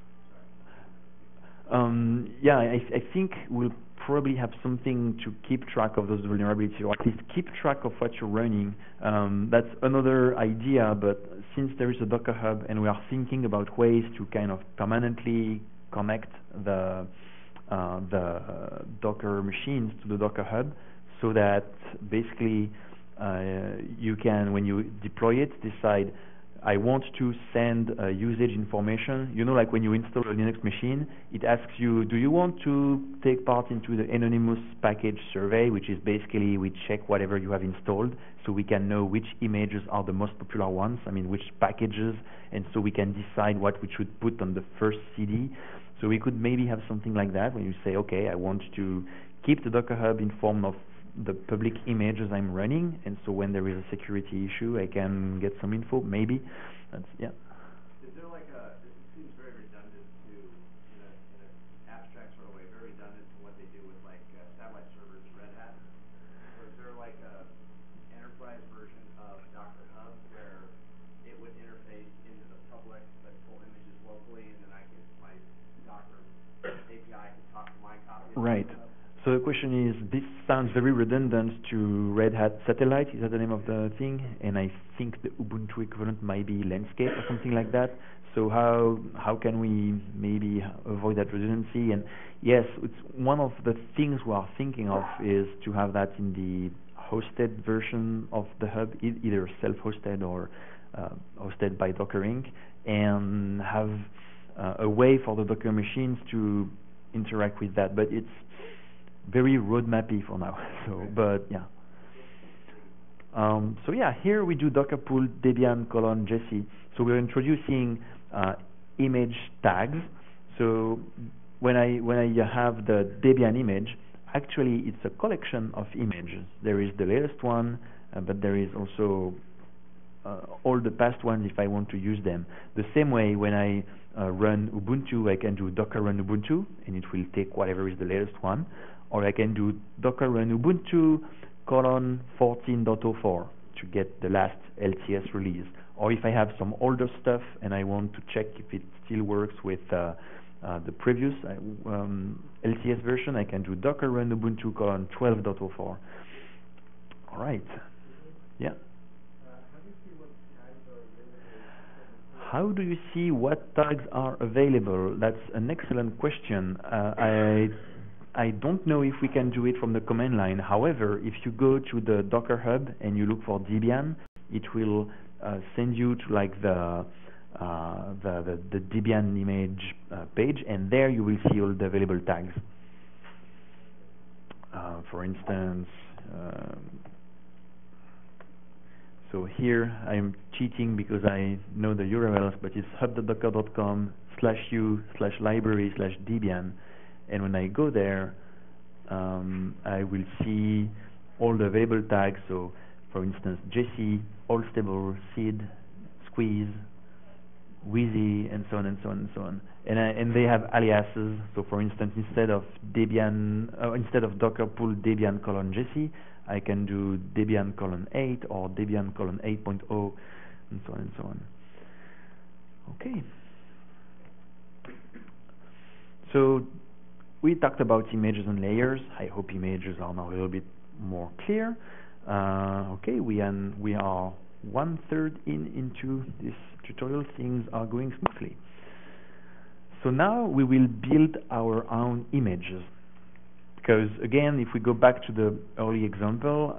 S2: Sorry.
S1: Yeah, I think we'll probably have something to keep track of those vulnerabilities, or at least keep track of what you're running. That's another idea, but since there is a Docker Hub and we are thinking about ways to kind of permanently connect the Docker machines to the Docker Hub, so that basically you can, when you deploy it, decide, I want to send usage information. You know, like when you install a Linux machine, it asks you, do you want to take part into the anonymous package survey, which is basically we check whatever you have installed so we can know which images are the most popular ones, I mean which packages, and so we can decide what we should put on the first CD. So we could maybe have something like that when you say, okay, I want to keep the Docker Hub informed of the public images I'm running, and so when there is a security issue, I can get some info, maybe. That's, yeah.
S2: Is there like a, it seems very redundant to, in an abstract sort of way, very redundant to what they do with like satellite servers, Red Hat? Or is there like a enterprise version of Docker Hub where
S1: Right. So the question is, this sounds very redundant to Red Hat Satellite, is that the name of the thing? And I think the Ubuntu equivalent might be Landscape or something like that. So how can we maybe avoid that redundancy? And yes, it's one of the things we are thinking of is to have that in the hosted version of the hub, either self-hosted or hosted by Docker Inc., and have a way for the Docker machines to interact with that. But it's very roadmappy for now. So, but yeah. So yeah, here we do Docker pull Debian Jesse. So we're introducing image tags. So when I have the Debian image, actually it's a collection of images. There is the latest one, but there is also all the past ones if I want to use them. The same way when I run Ubuntu, I can do Docker run Ubuntu, and it will take whatever is the latest one. Or I can do Docker run Ubuntu :14.04 to get the last LTS release. Or if I have some older stuff and I want to check if it still works with the previous LTS version, I can do Docker run Ubuntu :12.04. All right. Yeah. How do you see what tags are available? That's an excellent question. I don't know if we can do it from the command line. However, if you go to the Docker Hub and you look for Debian, it will send you to like the Debian image page, and there you will see all the available tags. For instance, so here I'm cheating because I know the URLs, but it's hub.docker.com/u/library/Debian. And when I go there, I will see all the available tags. So, for instance, Jesse, all stable, seed, squeeze, Wheezy, and so on and so on and so on. And they have aliases. So, for instance, instead of Docker pull Debian :Jesse, I can do Debian :8 or Debian :8.0, and so on and so on. Okay. So we talked about images and layers. I hope images are now a little bit more clear. Okay, we are 1/3 into this tutorial. Things are going smoothly. So now we will build our own images. Because again, if we go back to the early example,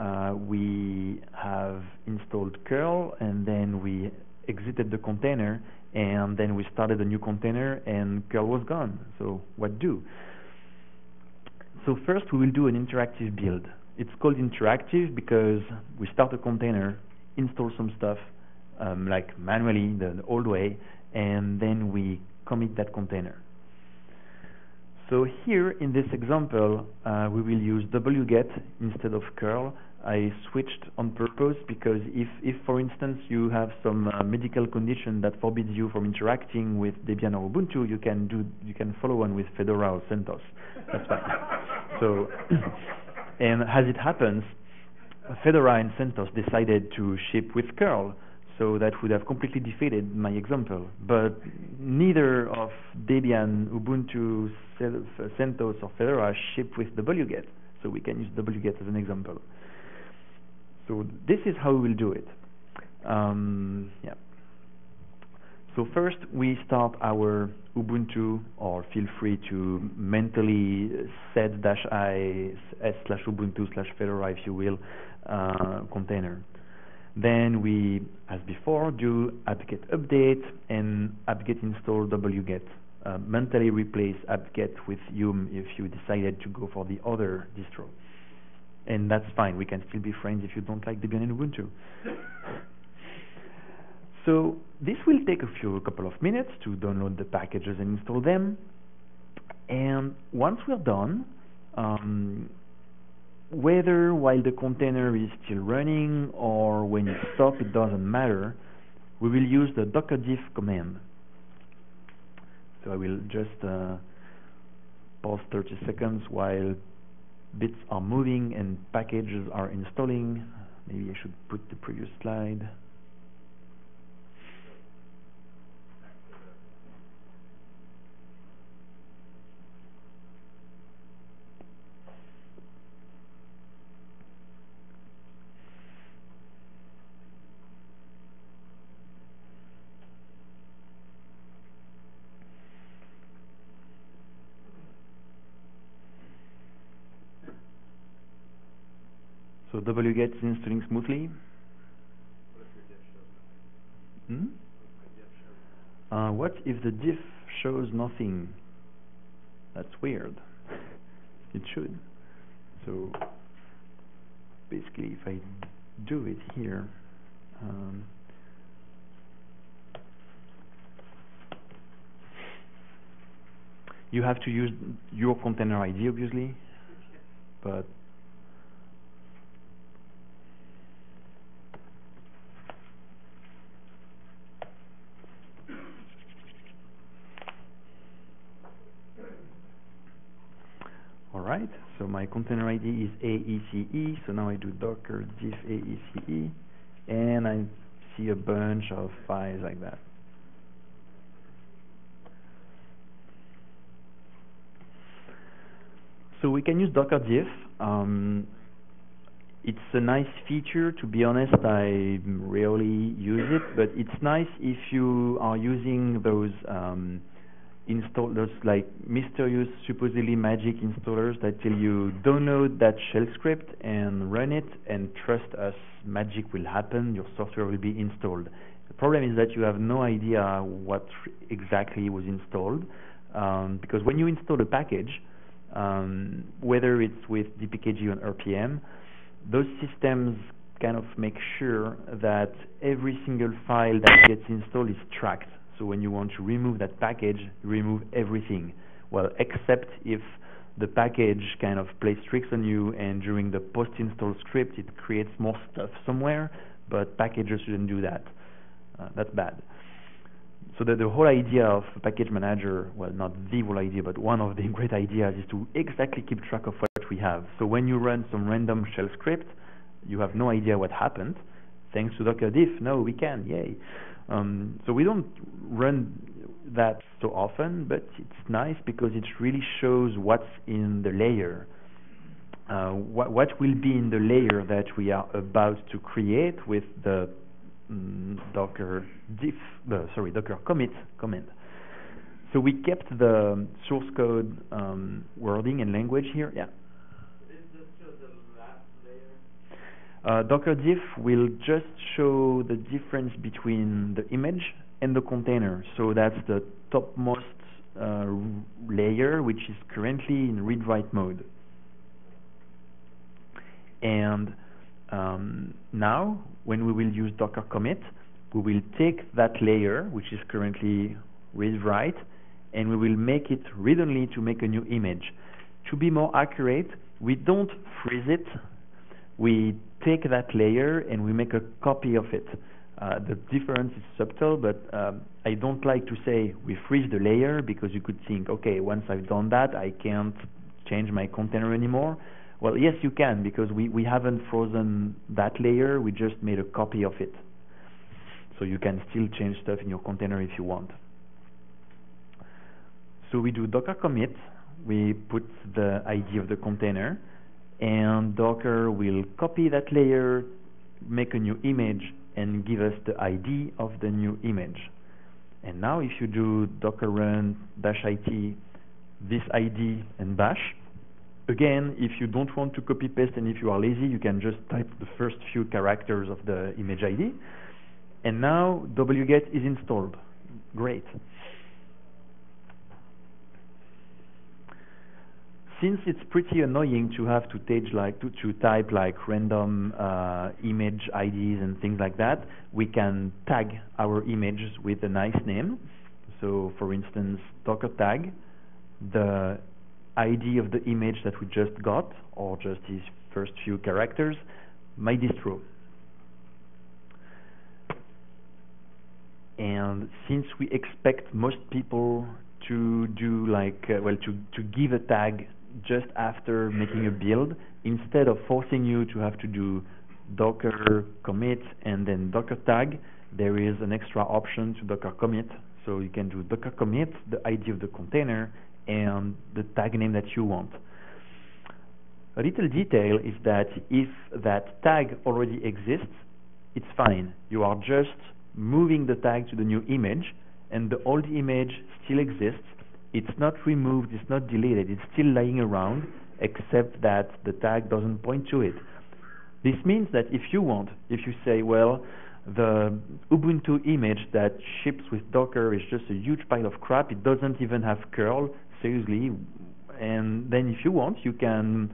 S1: we have installed curl, and then we exited the container, and then we started a new container, and curl was gone. So what do? So first we will do an interactive build. It's called interactive because we start a container, install some stuff, like manually, the old way, and then we commit that container. So here in this example, we will use wget instead of curl. I switched on purpose because if for instance you have some medical condition that forbids you from interacting with Debian or Ubuntu, you can follow one with Fedora or CentOS. That's fine. So, and as it happens, Fedora and CentOS decided to ship with curl. So that would have completely defeated my example. But neither of Debian, Ubuntu, CentOS, or Fedora ship with wget. So we can use wget as an example. So this is how we will do it. Yeah. So first we start our Ubuntu, or feel free to mentally set -i s/ubuntu/fedora if you will, container. Then we, as before, do apt-get update and apt-get install wget. Mentally replace apt-get with yum if you decided to go for the other distro. And that's fine. We can still be friends if you don't like Debian and Ubuntu. So this will take a couple of minutes to download the packages and install them. And once we're done, whether while the container is still running or when it stops, it doesn't matter. We will use the docker diff command. So I will just pause 30 seconds while bits are moving and packages are installing. Maybe I should put the previous slide. So wget is installing smoothly.
S2: What if your diff shows nothing?
S1: What if the diff shows nothing? That's weird. It should. So basically, if I do it here, you have to use your container ID, obviously, but all right. So my container ID is AECE. So now I do docker diff AECE, and I see a bunch of files like that. So we can use docker diff. It's a nice feature. To be honest, I rarely use it, but it's nice if you are using those installers, like mysterious, supposedly magic installers that tell you download that shell script and run it, and trust us, magic will happen, your software will be installed. The problem is that you have no idea what exactly was installed, because when you install a package, whether it's with dpkg or RPM, those systems kind of make sure that every single file that gets installed is tracked. So when you want to remove that package, you remove everything. Well, except if the package kind of plays tricks on you, and during the post-install script it creates more stuff somewhere, but packages shouldn't do that. That's bad. So the whole idea of a package manager, well, not the whole idea, but one of the great ideas is to exactly keep track of what we have. So when you run some random shell script, you have no idea what happened. Thanks to Docker diff, no, we can, yay. So we don't run that so often, but it's nice because it really shows what's in the layer. What will be in the layer that we are about to create with the Docker diff, Docker commit command. So we kept the source code wording and language here. Yeah.
S2: Is this show the last layer?
S1: Docker diff will just show the difference between the image and the container. So that's the topmost layer, which is currently in read-write mode. And now, when we will use Docker commit, we will take that layer, which is currently read-write, and we will make it read-only to make a new image. To be more accurate, we don't freeze it. We take that layer and we make a copy of it. The difference is subtle, but I don't like to say we freeze the layer, because you could think, okay, once I've done that, I can't change my container anymore. Well, yes, you can, because we haven't frozen that layer, we just made a copy of it. So you can still change stuff in your container if you want. So we do Docker commit, we put the ID of the container, and Docker will copy that layer, make a new image, and give us the ID of the new image. And now if you do docker run -it this ID and bash, again, if you don't want to copy paste and if you are lazy, you can just type the first few characters of the image ID. And now wget is installed. Great. Since it's pretty annoying to have to type like random image IDs and things like that, we can tag our images with a nice name. So for instance, docker tag the ID of the image that we just got, or just these first few characters, my distro. And since we expect most people to do to give a tag just after making a build, instead of forcing you to have to do docker commit and then docker tag, there is an extra option to docker commit. So you can do docker commit, the ID of the container, and the tag name that you want. A little detail is that if that tag already exists, it's fine. You are just moving the tag to the new image, and the old image still exists. It's not removed, it's not deleted, it's still lying around, except that the tag doesn't point to it. This means that if you say, well, the Ubuntu image that ships with Docker is just a huge pile of crap, it doesn't even have curl, seriously, and then if you want, you can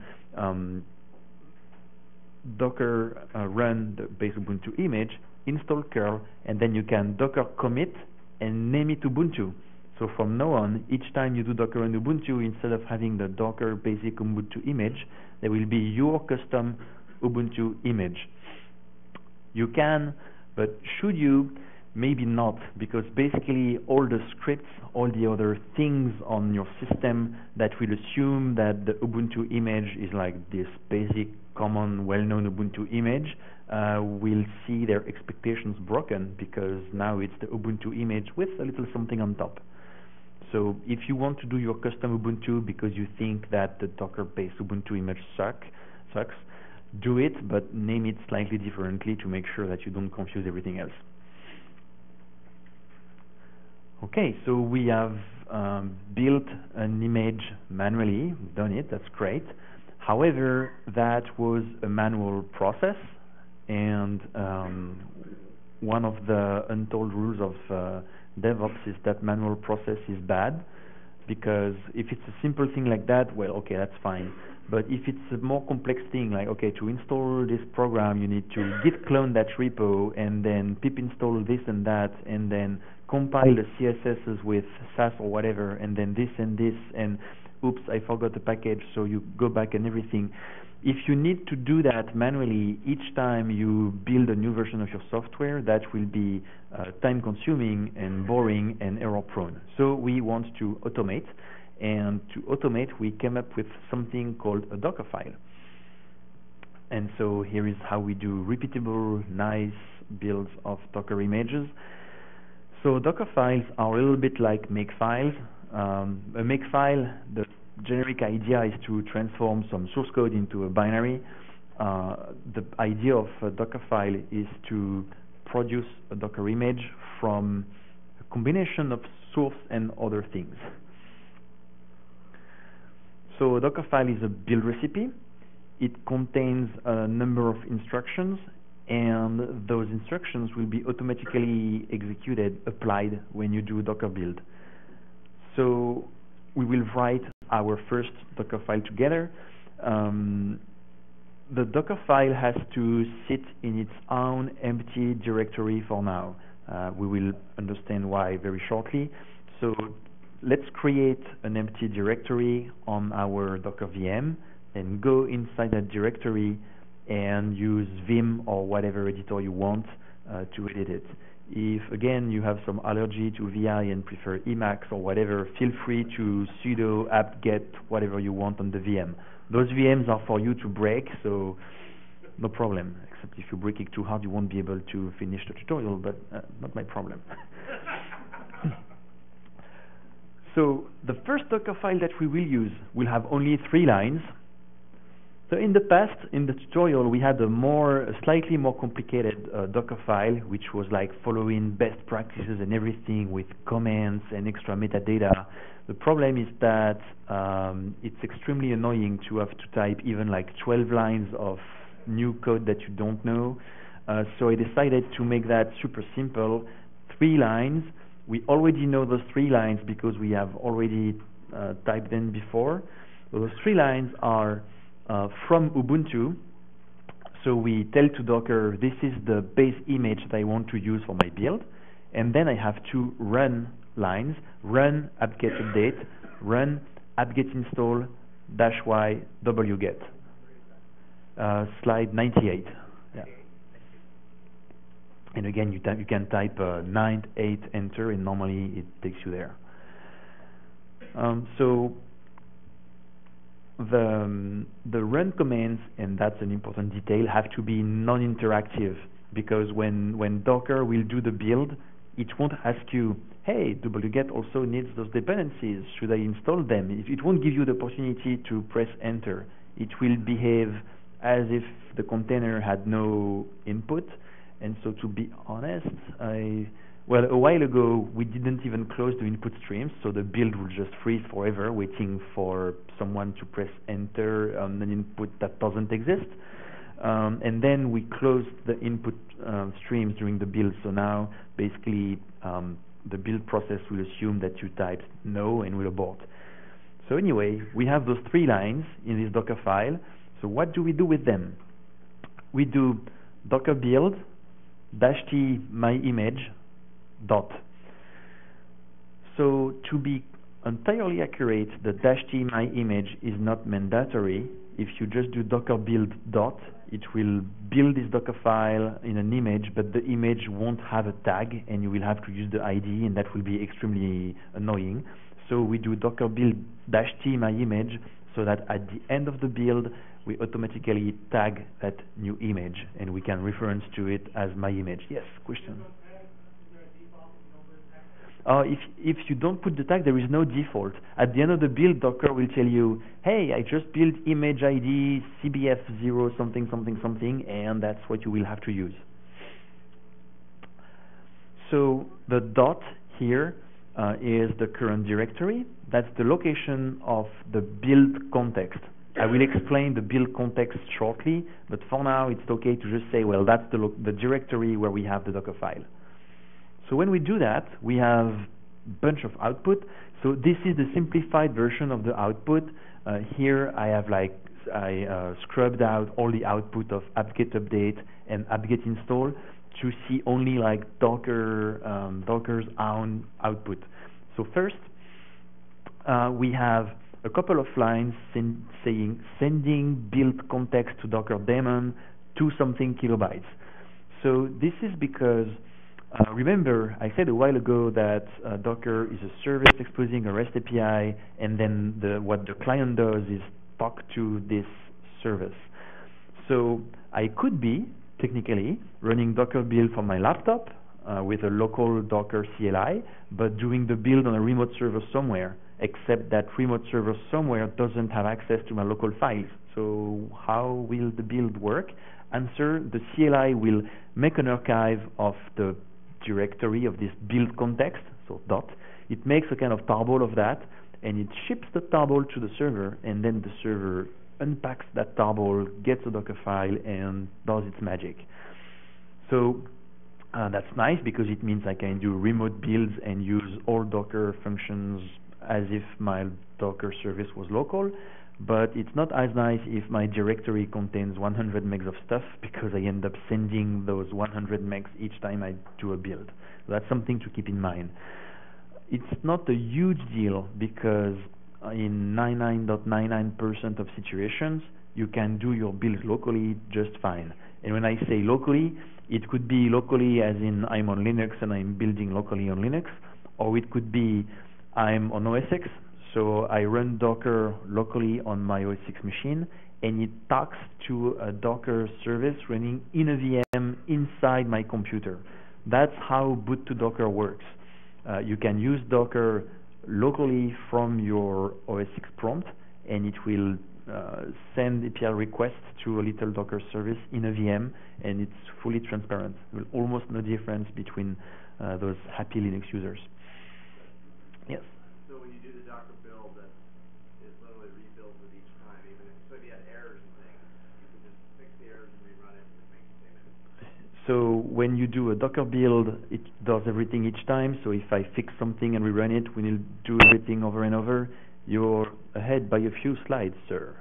S1: Docker run the base Ubuntu image, install curl, and then you can Docker commit and name it Ubuntu. So from now on, each time you do Docker run Ubuntu, instead of having the Docker basic Ubuntu image, there will be your custom Ubuntu image. You can, but should you? Maybe not, because basically all the scripts, all the other things on your system that will assume that the Ubuntu image is like this basic, common, well-known Ubuntu image, will see their expectations broken, because now it's the Ubuntu image with a little something on top. So if you want to do your custom Ubuntu because you think that the Docker-based Ubuntu image sucks, do it, but name it slightly differently to make sure that you don't confuse everything else. Okay, so we have built an image manually, done it, that's great. However, that was a manual process, and one of the untold rules of DevOps is that manual process is bad, because if it's a simple thing like that, well, okay, that's fine. But if it's a more complex thing, like, okay, to install this program, you need to git clone that repo, and then pip install this and that, and then compile the CSSs with SAS or whatever, and then this and this, and oops, I forgot the package, so you go back and everything. If you need to do that manually each time you build a new version of your software, that will be time-consuming and boring and error-prone. So we want to automate, and to automate, we came up with something called a Docker file. And so here is how we do repeatable, nice builds of Docker images. So Docker files are a little bit like makefiles. A makefile, the generic idea is to transform some source code into a binary. The idea of a Docker file is to produce a Docker image from a combination of source and other things. So a Docker file is a build recipe. It contains a number of instructions, and those instructions will be automatically executed, applied when you do a Docker build. So we will write our first Docker file together. The Docker file has to sit in its own empty directory for now. We will understand why very shortly. So let's create an empty directory on our Docker VM, and go inside that directory and use Vim or whatever editor you want to edit it. If, again, you have some allergy to VI and prefer Emacs or whatever, feel free to sudo apt-get whatever you want on the VM. Those VMs are for you to break, so no problem. Except if you break it too hard, you won't be able to finish the tutorial, but not my problem. So the first Docker file that we will use will have only 3 lines. So in the past, in the tutorial, we had a slightly more complicated Docker file, which was like following best practices and everything with comments and extra metadata. The problem is that it's extremely annoying to have to type even like 12 lines of new code that you don't know. So I decided to make that super simple, 3 lines. We already know those 3 lines because we have already typed them before. So those 3 lines are from Ubuntu. So we tell to Docker, this is the base image that I want to use for my build. And then I have 2 run lines, run apt-get update, run apt-get install -y wget. Slide 98. Yeah. And again, you can type 9, 8, enter, and normally it takes you there. So the run commands, and that's an important detail, have to be non-interactive, because when Docker will do the build, it won't ask you, hey, wget also needs those dependencies, should I install them? It won't give you the opportunity to press enter. It will behave as if the container had no input. And so, to be honest, well, a while ago, we didn't even close the input streams, so the build will just freeze forever, waiting for someone to press enter on an input that doesn't exist. And then we closed the input streams during the build. So now, basically, the build process will assume that you typed no and will abort. So anyway, we have those 3 lines in this Docker file. So what do we do with them? We do docker build -t my image dot. So to be entirely accurate, the -t my image is not mandatory. If you just do docker build dot, it will build this Docker file in an image, but the image won't have a tag, and you will have to use the ID, and that will be extremely annoying. So we do docker build -t my image, so that at the end of the build, we automatically tag that new image, and we can reference to it as my image. Yes, question? If you don't put the tag, there is no default. At the end of the build, Docker will tell you, hey, I just built image ID CBF0 something something something, and that's what you will have to use. So the dot here is the current directory. That's the location of the build context. I will explain the build context shortly, but for now it's okay to just say, well, that's the directory where we have the Docker file. So when we do that, we have a bunch of output. So this is the simplified version of the output. Here I have scrubbed out all the output of apt-get update and apt-get install to see only like Docker's own output. So first, we have a couple of lines saying sending build context to Docker daemon to something kilobytes. So this is because remember, I said a while ago that Docker is a service exposing a REST API, and then what the client does is talk to this service. So I could be, technically, running Docker build from my laptop with a local Docker CLI, but doing the build on a remote server somewhere, except that remote server somewhere doesn't have access to my local files. So how will the build work? Answer, the CLI will make an archive of the directory of this build context, so dot. It makes a kind of tarball of that, and it ships the tarball to the server, and then the server unpacks that tarball, gets a Docker file, and does its magic. So that's nice because it means I can do remote builds and use all Docker functions as if my Docker service was local, but it's not as nice if my directory contains 100 megs of stuff, because I end up sending those 100 megs each time I do a build. So that's something to keep in mind. It's not a huge deal because in 99.99% of situations, you can do your build locally just fine. And when I say locally, it could be locally as in I'm on Linux and I'm building locally on Linux, or it could be I'm on OS X, so I run Docker locally on my OS X machine, and it talks to a Docker service running in a VM inside my computer. That's how boot to Docker works. You can use Docker locally from your OS X prompt, and it will send API requests to a little Docker service in a VM, and it's fully transparent. There's almost no difference between those happy Linux users. Yes?
S2: So when you do the Docker build, that it literally rebuilds with each time, even if you had errors and things, you can just fix the errors and rerun it and make the same image.
S1: So when you do a Docker build, it does everything each time. So if I fix something and rerun it, when you do everything over and over, you're ahead by a few slides, sir.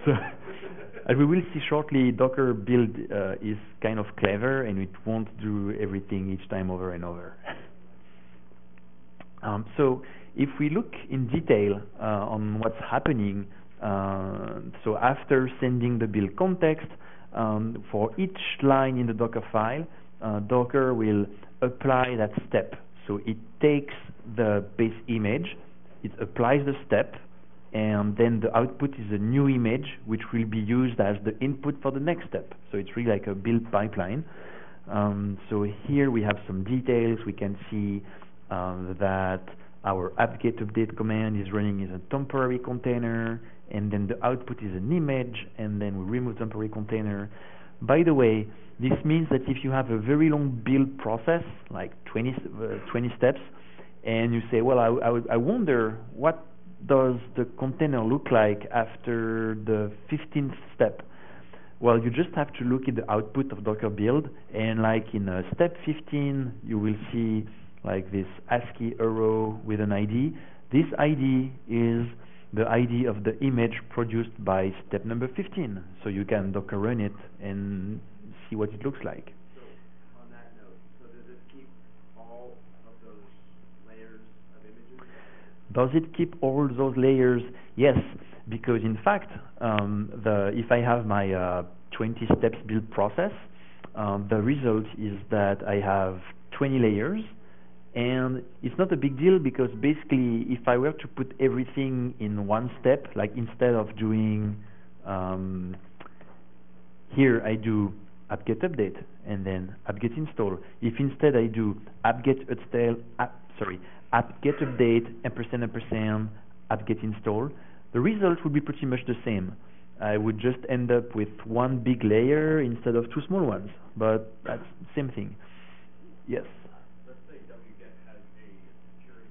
S1: So, as we will see shortly, Docker build is kind of clever, and it won't do everything each time over and over. So if we look in detail on what's happening, so after sending the build context, for each line in the Docker file, Docker will apply that step. So it takes the base image, it applies the step, and then the output is a new image which will be used as the input for the next step. So it's really like a build pipeline. So here we have some details. We can see that our apt-get update command is running as a temporary container, and then the output is an image, and then we remove temporary container. By the way, this means that if you have a very long build process, like 20 steps, and you say, well, I wonder what does the container look like after the 15th step? Well, you just have to look at the output of Docker build, and like in step 15, you will see like this ASCII arrow with an ID. This ID is the ID of the image produced by step number 15. So you can Docker run it and see what it looks like.
S2: So, on that note, so does it keep all of those layers of images?
S1: Does it keep all those layers? Yes, because in fact, if I have my 20 steps build process, the result is that I have 20 layers, and it's not a big deal because basically if I were to put everything in one step, like instead of doing here I do apt-get update and then apt-get install. If instead I do apt-get update &&, apt-get install, the result would be pretty much the same. I would just end up with one big layer instead of two small ones, but that's the same thing. Yes?
S3: Let's say wget has a security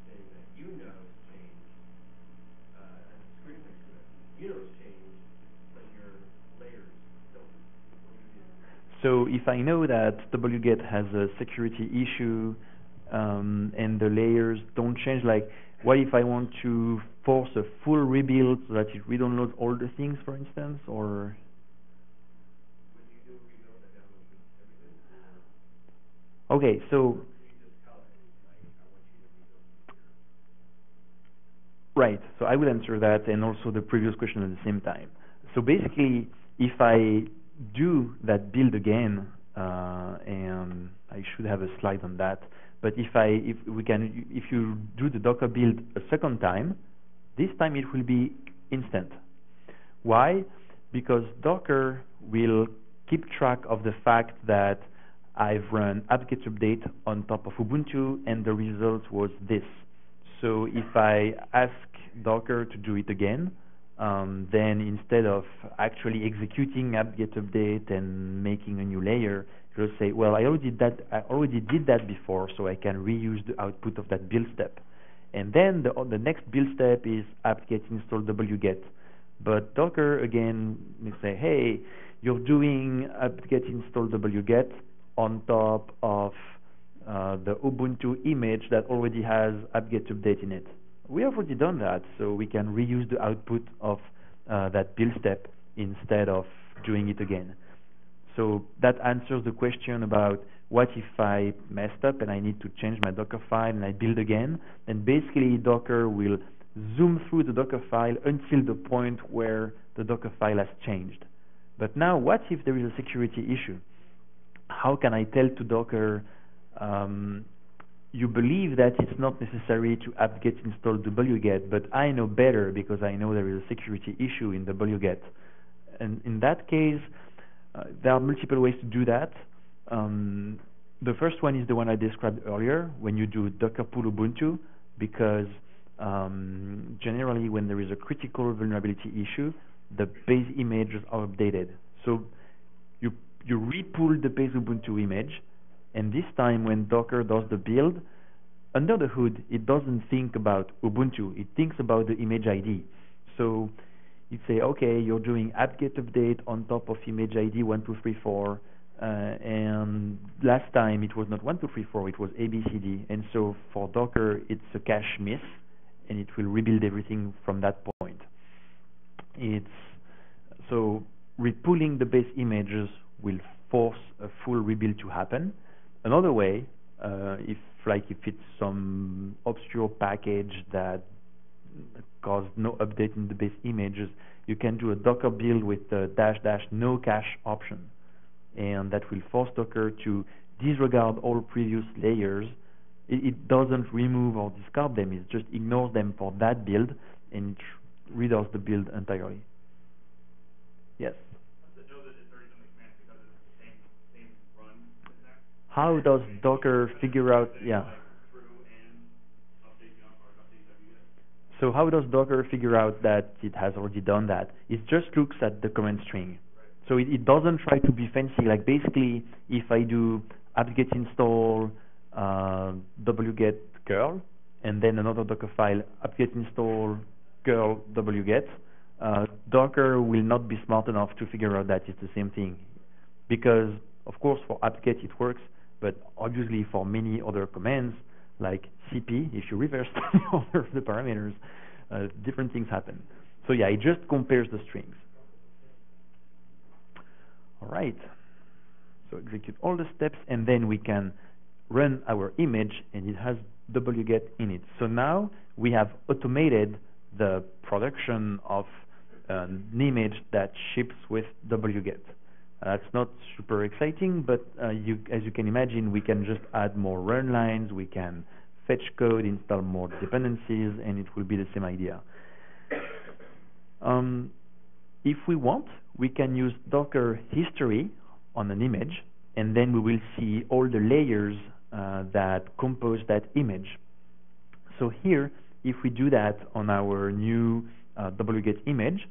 S3: thing that you know has changed, and screen next to it. You know it's changed, but your layers don't. What do you do?
S1: So if I know that wget has a security issue and the layers don't change, like what if I want to force a full rebuild so that it re-downloads all the things, for instance, or?
S3: Would you do a rebuild that downloads everything?
S1: Okay, so.
S3: Or would you just tell it, like, I want you to rebuild here?
S1: Right, so I will answer that and also the previous question at the same time. So basically, if I do that build again, and I should have a slide on that, but if you do the Docker build a second time, this time it will be instant. Why? Because Docker will keep track of the fact that I've run apt-get update on top of Ubuntu and the result was this. So if I ask Docker to do it again, then instead of actually executing apt-get update and making a new layer, it will say, well, I already did that before, so I can reuse the output of that build step. And then the next build step is apt-get install wget. But Docker again will say, hey, you're doing apt-get install wget on top of the Ubuntu image that already has apt-get update in it. We have already done that, so we can reuse the output of that build step instead of doing it again. So that answers the question about what if I messed up and I need to change my Docker file and I build again. And basically Docker will zoom through the Docker file until the point where the Docker file has changed. But now what if there is a security issue? How can I tell to Docker, you believe that it's not necessary to apt-get install wget, but I know better because I know there is a security issue in wget. And in that case, there are multiple ways to do that. The first one is the one I described earlier, when you do docker pull Ubuntu, because generally when there is a critical vulnerability issue, the base images are updated. So you re-pull the base Ubuntu image, and this time when Docker does the build, under the hood, it doesn't think about Ubuntu, it thinks about the image ID. So you say, okay, you're doing apt-get update on top of image ID 1234, and last time it was not 1234, it was ABCD, and so for Docker it's a cache miss, and it will rebuild everything from that point. So repulling the base images will force a full rebuild to happen. Another way, if it's some obscure package that caused no update in the base images, you can do a Docker build with the -- no cache option, and that will force Docker to disregard all previous layers. It doesn't remove or discard them, it just ignores them for that build and redoes the build entirely. Yes?
S3: How does it know that it's already done the command because it's the same run syntax?
S1: How does Docker figure out, yeah. So how does Docker figure out that it has already done that? It just looks at the command string. So it doesn't try to be fancy. Like basically, if I do apt-get install wget curl, and then another Docker file apt-get install curl wget, Docker will not be smart enough to figure out that it's the same thing, because of course for apt-get it works, but obviously for many other commands like cp, if you reverse the order of the parameters, different things happen. So yeah, it just compares the strings. All right. So execute all the steps, and then we can run our image, and it has wget in it. So now we have automated the production of an image that ships with wget. That's not super exciting, but as you can imagine, we can just add more run lines, we can fetch code, install more dependencies, and it will be the same idea. If we want, we can use Docker history on an image, and then we will see all the layers that compose that image. So here, if we do that on our new wget image,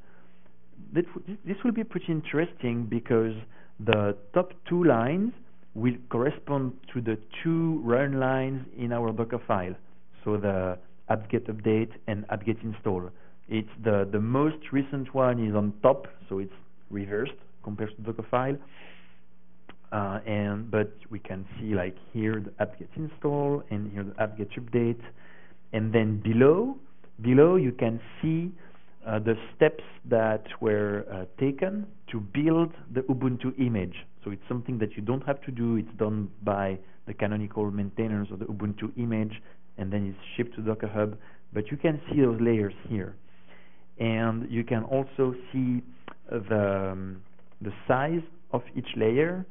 S1: this will be pretty interesting, because the top two lines will correspond to the two run lines in our Docker file. So the apt-get update and apt-get install. It's the most recent one is on top, so it's reversed compared to the Docker file. But we can see like here the apt-get install and here the apt-get update, and then below you can see the steps that were taken to build the Ubuntu image. So it's something that you don't have to do. It's done by the canonical maintainers of the Ubuntu image, and then it's shipped to Docker Hub. But you can see those layers here, and you can also see the size of each layer.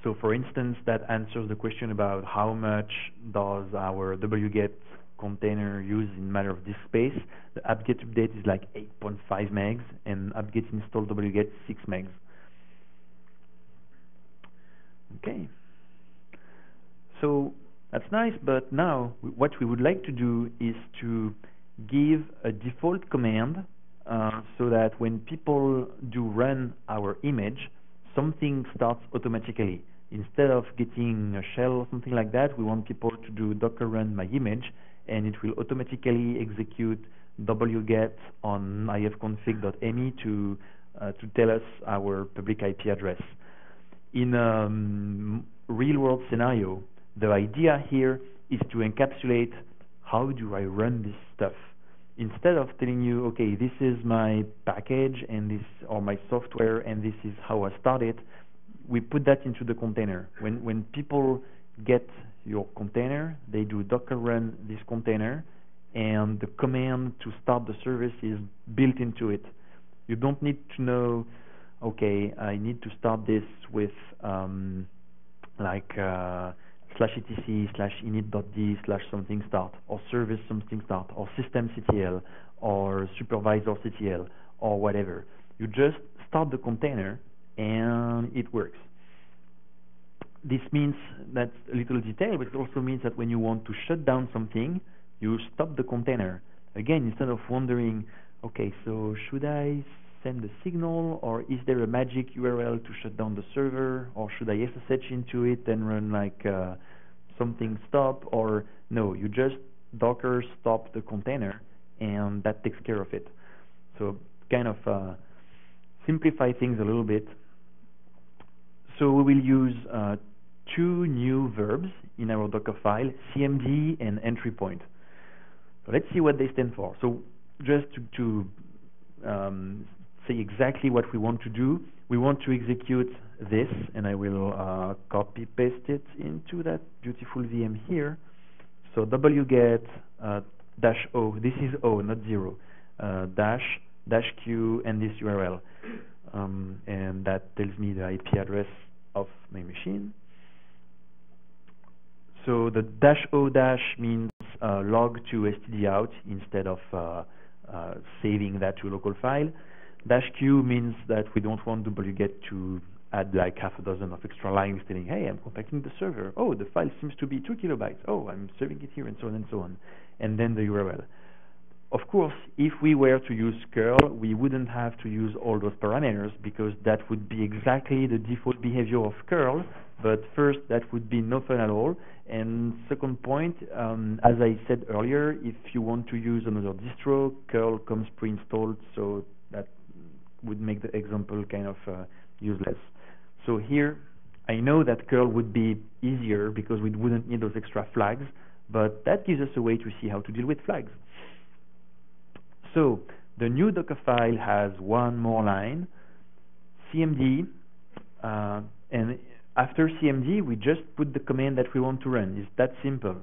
S1: So for instance, that answers the question about how much does our wget container use in matter of disk space. The apt-get update is like 8.5 megs, and apt-get install wget 6 megs. Okay. So that's nice, but now what we would like to do is to give a default command so that when people do run our image, something starts automatically. Instead of getting a shell or something like that, we want people to do docker run my image, and it will automatically execute wget on ifconfig.me to tell us our public IP address. In a real-world scenario, the idea here is to encapsulate how do I run this stuff. Instead of telling you, okay, this is my package and this, or my software, and this is how I start it, we put that into the container. When people get your container, they do docker run this container, and the command to start the service is built into it. You don't need to know, okay, I need to start this with /etc/init.d/something start, or service something start, or systemctl, or supervisorctl, or whatever. You just start the container and it works. This means, that's a little detail, but it also means that when you want to shut down something, you stop the container. Again, instead of wondering, okay, so should I send a signal, or is there a magic URL to shut down the server, or should I SSH into it and run like something stop, or no, you just docker stop the container and that takes care of it. So kind of simplify things a little bit. So we will use two new verbs in our Docker file, cmd and entry point. So let's see what they stand for. So just to say exactly what we want to do, we want to execute this, and I will copy paste it into that beautiful VM here. So wget -o, this is O, not 0, -q and this URL, and that tells me the IP address of my machine. So the -o- means log to stdout instead of saving that to a local file. -q means that we don't want wget to add like half a dozen of extra lines telling, hey, I'm contacting the server. Oh, the file seems to be 2 kilobytes. Oh, I'm serving it here, and so on and so on. And then the URL. Of course, if we were to use curl, we wouldn't have to use all those parameters because that would be exactly the default behavior of curl. But first, that would be no fun at all. And second point, as I said earlier, if you want to use another distro, curl comes pre-installed, so that would make the example kind of useless. So here, I know that curl would be easier because we wouldn't need those extra flags, but that gives us a way to see how to deal with flags. So the new Docker file has one more line, cmd, and after cmd, we just put the command that we want to run. It's that simple.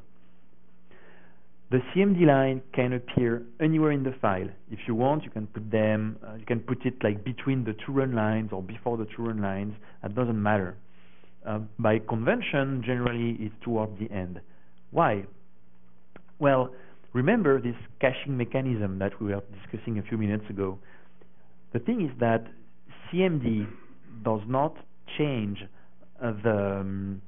S1: The cmd line can appear anywhere in the file. If you want, you can put them, you can put it like between the two run lines or before the two run lines. That doesn't matter. By convention, generally, it's towards the end. Why? Well, remember this caching mechanism that we were discussing a few minutes ago. The thing is that cmd does not change the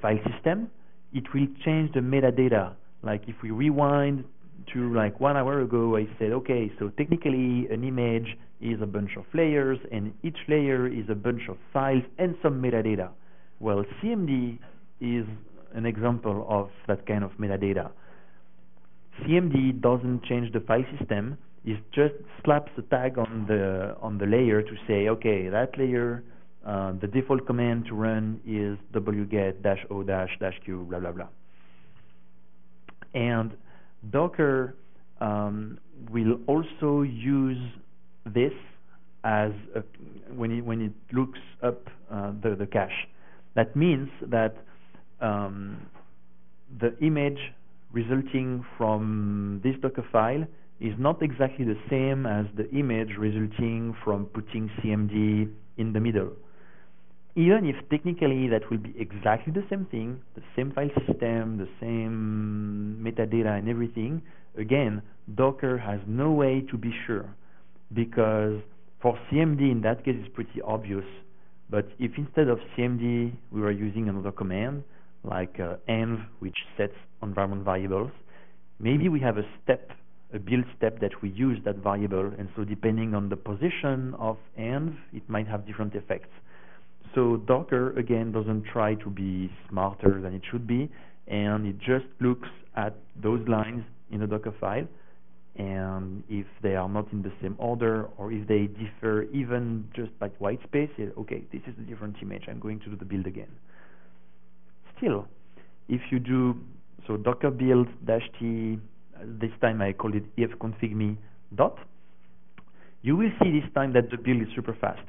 S1: file system. It will change the metadata. Like if we rewind to like 1 hour ago, I said, okay, so technically an image is a bunch of layers, and each layer is a bunch of files and some metadata. Well, cmd is an example of that kind of metadata. cmd doesn't change the file system. It just slaps a tag on the layer to say, okay, that layer, the default command to run is wget-o-q, blah, blah, blah. And Docker will also use this as when it looks up the cache. That means that the image resulting from this Docker file is not exactly the same as the image resulting from putting cmd in the middle. Even if technically that will be exactly the same thing, the same file system, the same metadata and everything, again, Docker has no way to be sure, because for cmd in that case it's pretty obvious, but if instead of cmd we were using another command, like env, which sets environment variables, maybe we have a build step that we use that variable, and so depending on the position of env, it might have different effects. So Docker, again, doesn't try to be smarter than it should be, and it just looks at those lines in the Docker file, and if they are not in the same order, or if they differ even just by white space, okay, this is a different image, I'm going to do the build again. Still, if you do, so docker build -t, this time I called it ifconfig.me dot, you will see this time that the build is super fast.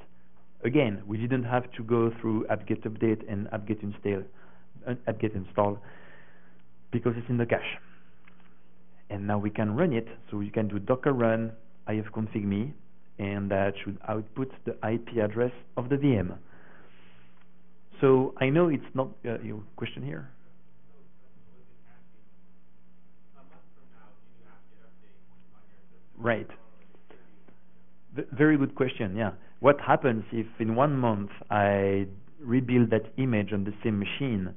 S1: Again, we didn't have to go through apt-get update and apt-get install because it's in the cache. And now we can run it, so you can do docker run ifconfig.me, and that should output the IP address of the VM. So I know it's not your question here. Right. Very good question, yeah. What happens if in 1 month I rebuild that image on the same machine?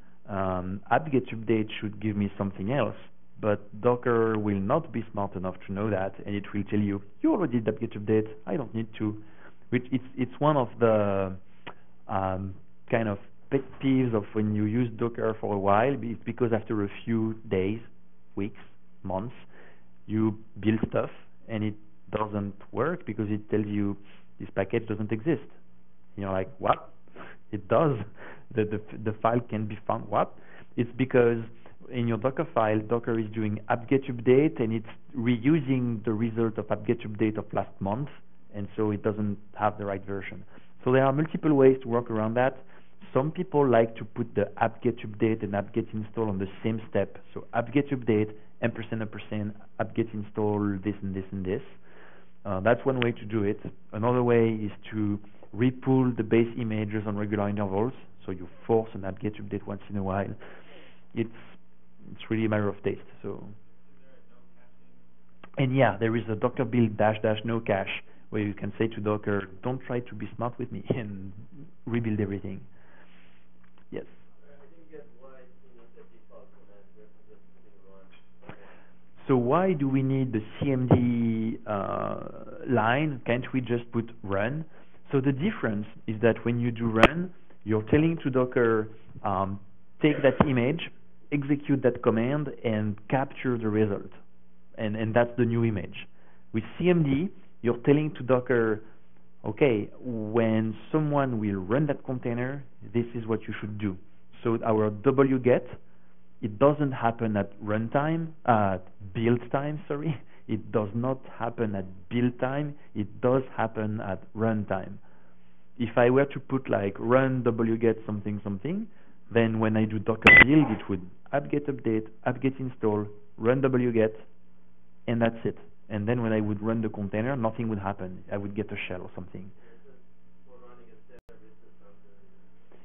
S1: Apt-get update should give me something else, but Docker will not be smart enough to know that, and it will tell you, you already did apt-get update, I don't need to. Which it's one of the kind of pet peeves of when you use Docker for a while. It's because after a few days, weeks, months, you build stuff, and it doesn't work because it tells you this package doesn't exist. You're like, what? It does. The file can be found. What? It's because in your Docker file, Docker is doing apt-get update, and it's reusing the result of apt-get update of last month, and so it doesn't have the right version. So there are multiple ways to work around that. Some people like to put the apt-get update and apt-get install on the same step. So apt-get update, &, apt-get install, this and this and this. That's one way to do it. Another way is to repull the base images on regular intervals. So you force an apt-get update once in a while. It's really a matter of taste. So, and yeah, there is a docker build --no cache where you can say to Docker, don't try to be smart with me and rebuild everything. Yes. So why do we need the CMD line? Can't we just put run? So the difference is that when you do run, you're telling to Docker, take that image, execute that command, and capture the result. And that's the new image. With CMD, you're telling to Docker, okay, when someone will run that container, this is what you should do. So our wget, it doesn't happen at runtime, build time, sorry. It does not happen at build time. It does happen at runtime. If I were to put like run wget something something, then when I do docker build, it would apt-get update, apt-get install, run wget, and that's it. And then when I would run the container, nothing would happen. I would get a shell or something.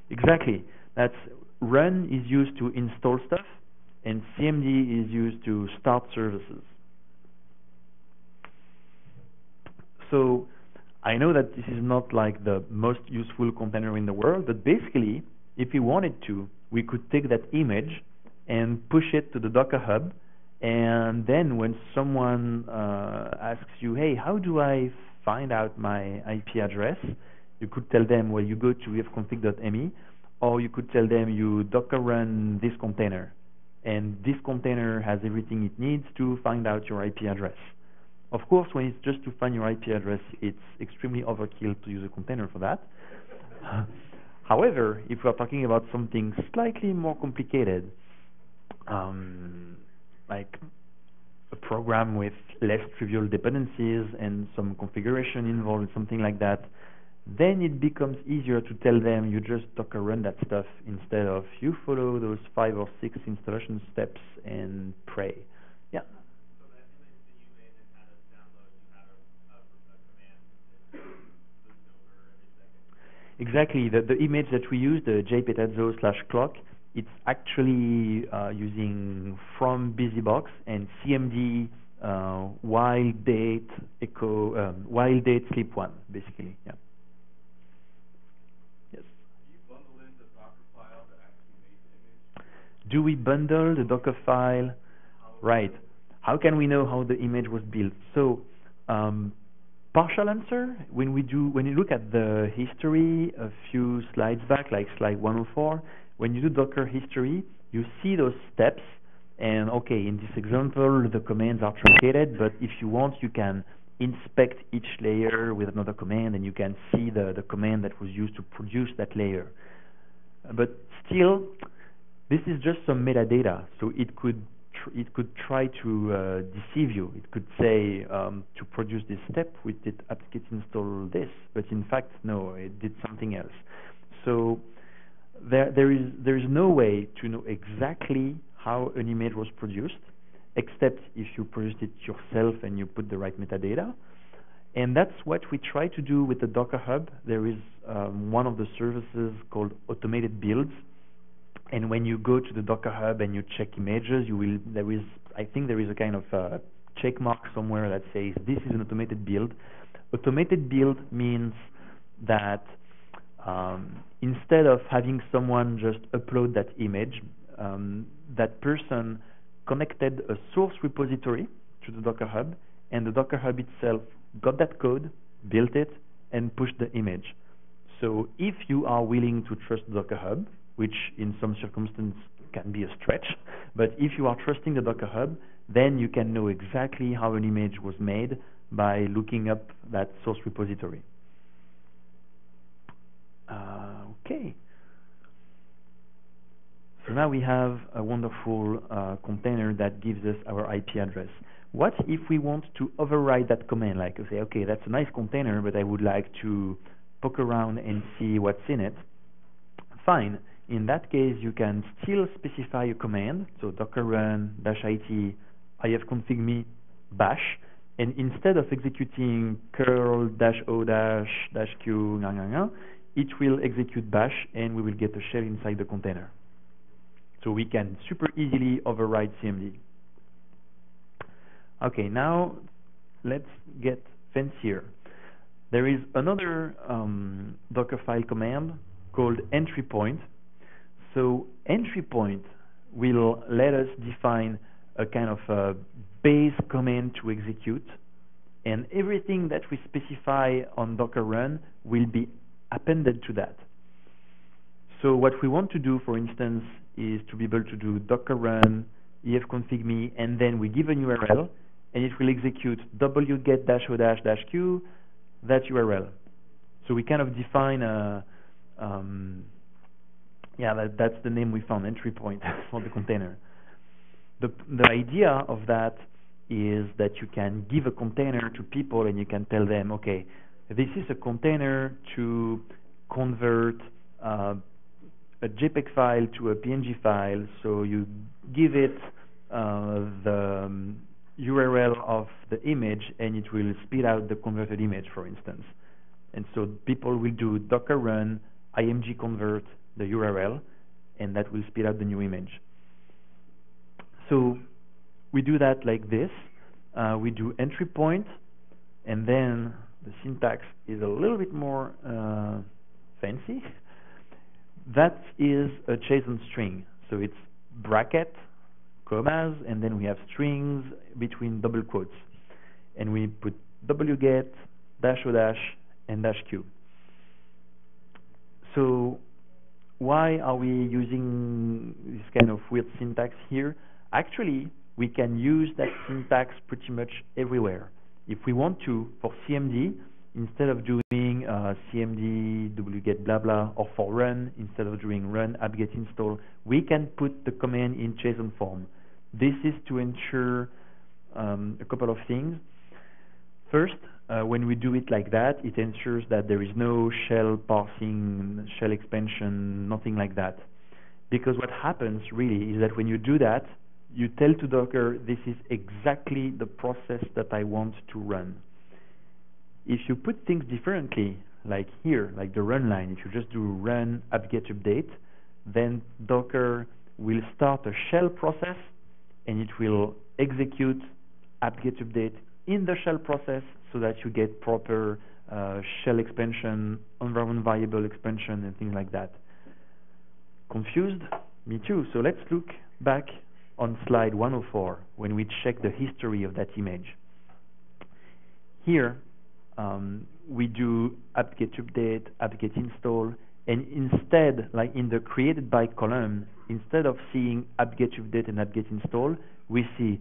S1: Exactly. That's run is used to install stuff, and CMD is used to start services. So I know that this is not like the most useful container in the world, but basically, if we wanted to, we could take that image and push it to the Docker Hub, and then when someone asks you, hey, how do I find out my IP address? You could tell them, well, you go to ifconfig.me, or you could tell them you Docker run this container, and this container has everything it needs to find out your IP address. Of course, when it's just to find your IP address, it's extremely overkill to use a container for that. However, if we're talking about something slightly more complicated, like a program with less trivial dependencies and some configuration involved, something like that, then it becomes easier to tell them you just Docker run that stuff instead of you follow those 5 or 6 installation steps and pray. Yeah.
S2: So that image that you made that had us download, you had a command that moves over every second.
S1: Exactly. The image that we use, the jpetazzo/clock, it's actually using from BusyBox and CMD while date echo while date sleep 1 basically. Yeah. Yes.
S2: Do you bundle in the Docker file that actually made the image?
S1: Do we bundle the Docker file? Right. How can we know how the image was built? So partial answer, when you look at the history a few slides back, like slide 104, when you do Docker history, you see those steps, and okay, in this example, the commands are truncated, but if you want, you can inspect each layer with another command, and you can see the command that was used to produce that layer. But still, this is just some metadata, so it could try to deceive you. It could say to produce this step, we did apt-get install this, but in fact, no, it did something else. So there is no way to know exactly how an image was produced, except if you produced it yourself and you put the right metadata. And that's what we try to do with the Docker Hub. There is one of the services called automated builds. And when you go to the Docker Hub and you check images, I think there is a kind of check mark somewhere that says this is an automated build. Automated build means that instead of having someone just upload that image, that person connected a source repository to the Docker Hub, and the Docker Hub itself got that code, built it, and pushed the image. So if you are willing to trust the Docker Hub, which in some circumstances can be a stretch, but if you are trusting the Docker Hub, then you can know exactly how an image was made by looking up that source repository. Okay. So now we have a wonderful container that gives us our IP address. What if we want to override that command? Like say, okay, that's a nice container, but I would like to poke around and see what's in it. Fine. In that case, you can still specify a command, so docker run -it ifconfig-me bash, and instead of executing curl -o-q, it will execute bash, and we will get a shell inside the container. So we can super easily override CMD. Okay, now let's get fancier. There is another Dockerfile command called entry point. So entry point will let us define a kind of a base command to execute, and everything that we specify on Docker run will be appended to that. So what we want to do, for instance, is to be able to do Docker run ifconfig me, and then we give an URL, and it will execute wget -o-q that URL. So we kind of define a that's the name we found, entry point for the container. The idea of that is that you can give a container to people and you can tell them, okay, this is a container to convert a JPEG file to a PNG file. So you give it the URL of the image and it will spit out the converted image, for instance. And so people will do Docker run img convert the URL, and that will spit out the new image. So we do that like this. We do entry point, and then the syntax is a little bit more fancy. That is a JSON string. So it's bracket, commas, and then we have strings between double quotes. And we put wget, -o- and -q. So why are we using this kind of weird syntax here? Actually, we can use that syntax pretty much everywhere. If we want to, for CMD, instead of doing cmd wget blah blah, or for run, instead of doing run apt-get install, we can put the command in JSON form. This is to ensure a couple of things. First, when we do it like that, it ensures that there is no shell parsing, shell expansion, nothing like that. Because what happens really is that when you do that, you tell to Docker, this is exactly the process that I want to run. If you put things differently, like here, like the run line, if you just do run apt-get update, then Docker will start a shell process and it will execute apt-get update in the shell process so that you get proper shell expansion, environment variable expansion, and things like that. Confused? Me too. So let's look back on slide 104 when we check the history of that image. Here, we do apt-get update, apt-get install, and instead, like in the created by column, instead of seeing apt-get update and apt-get install, we see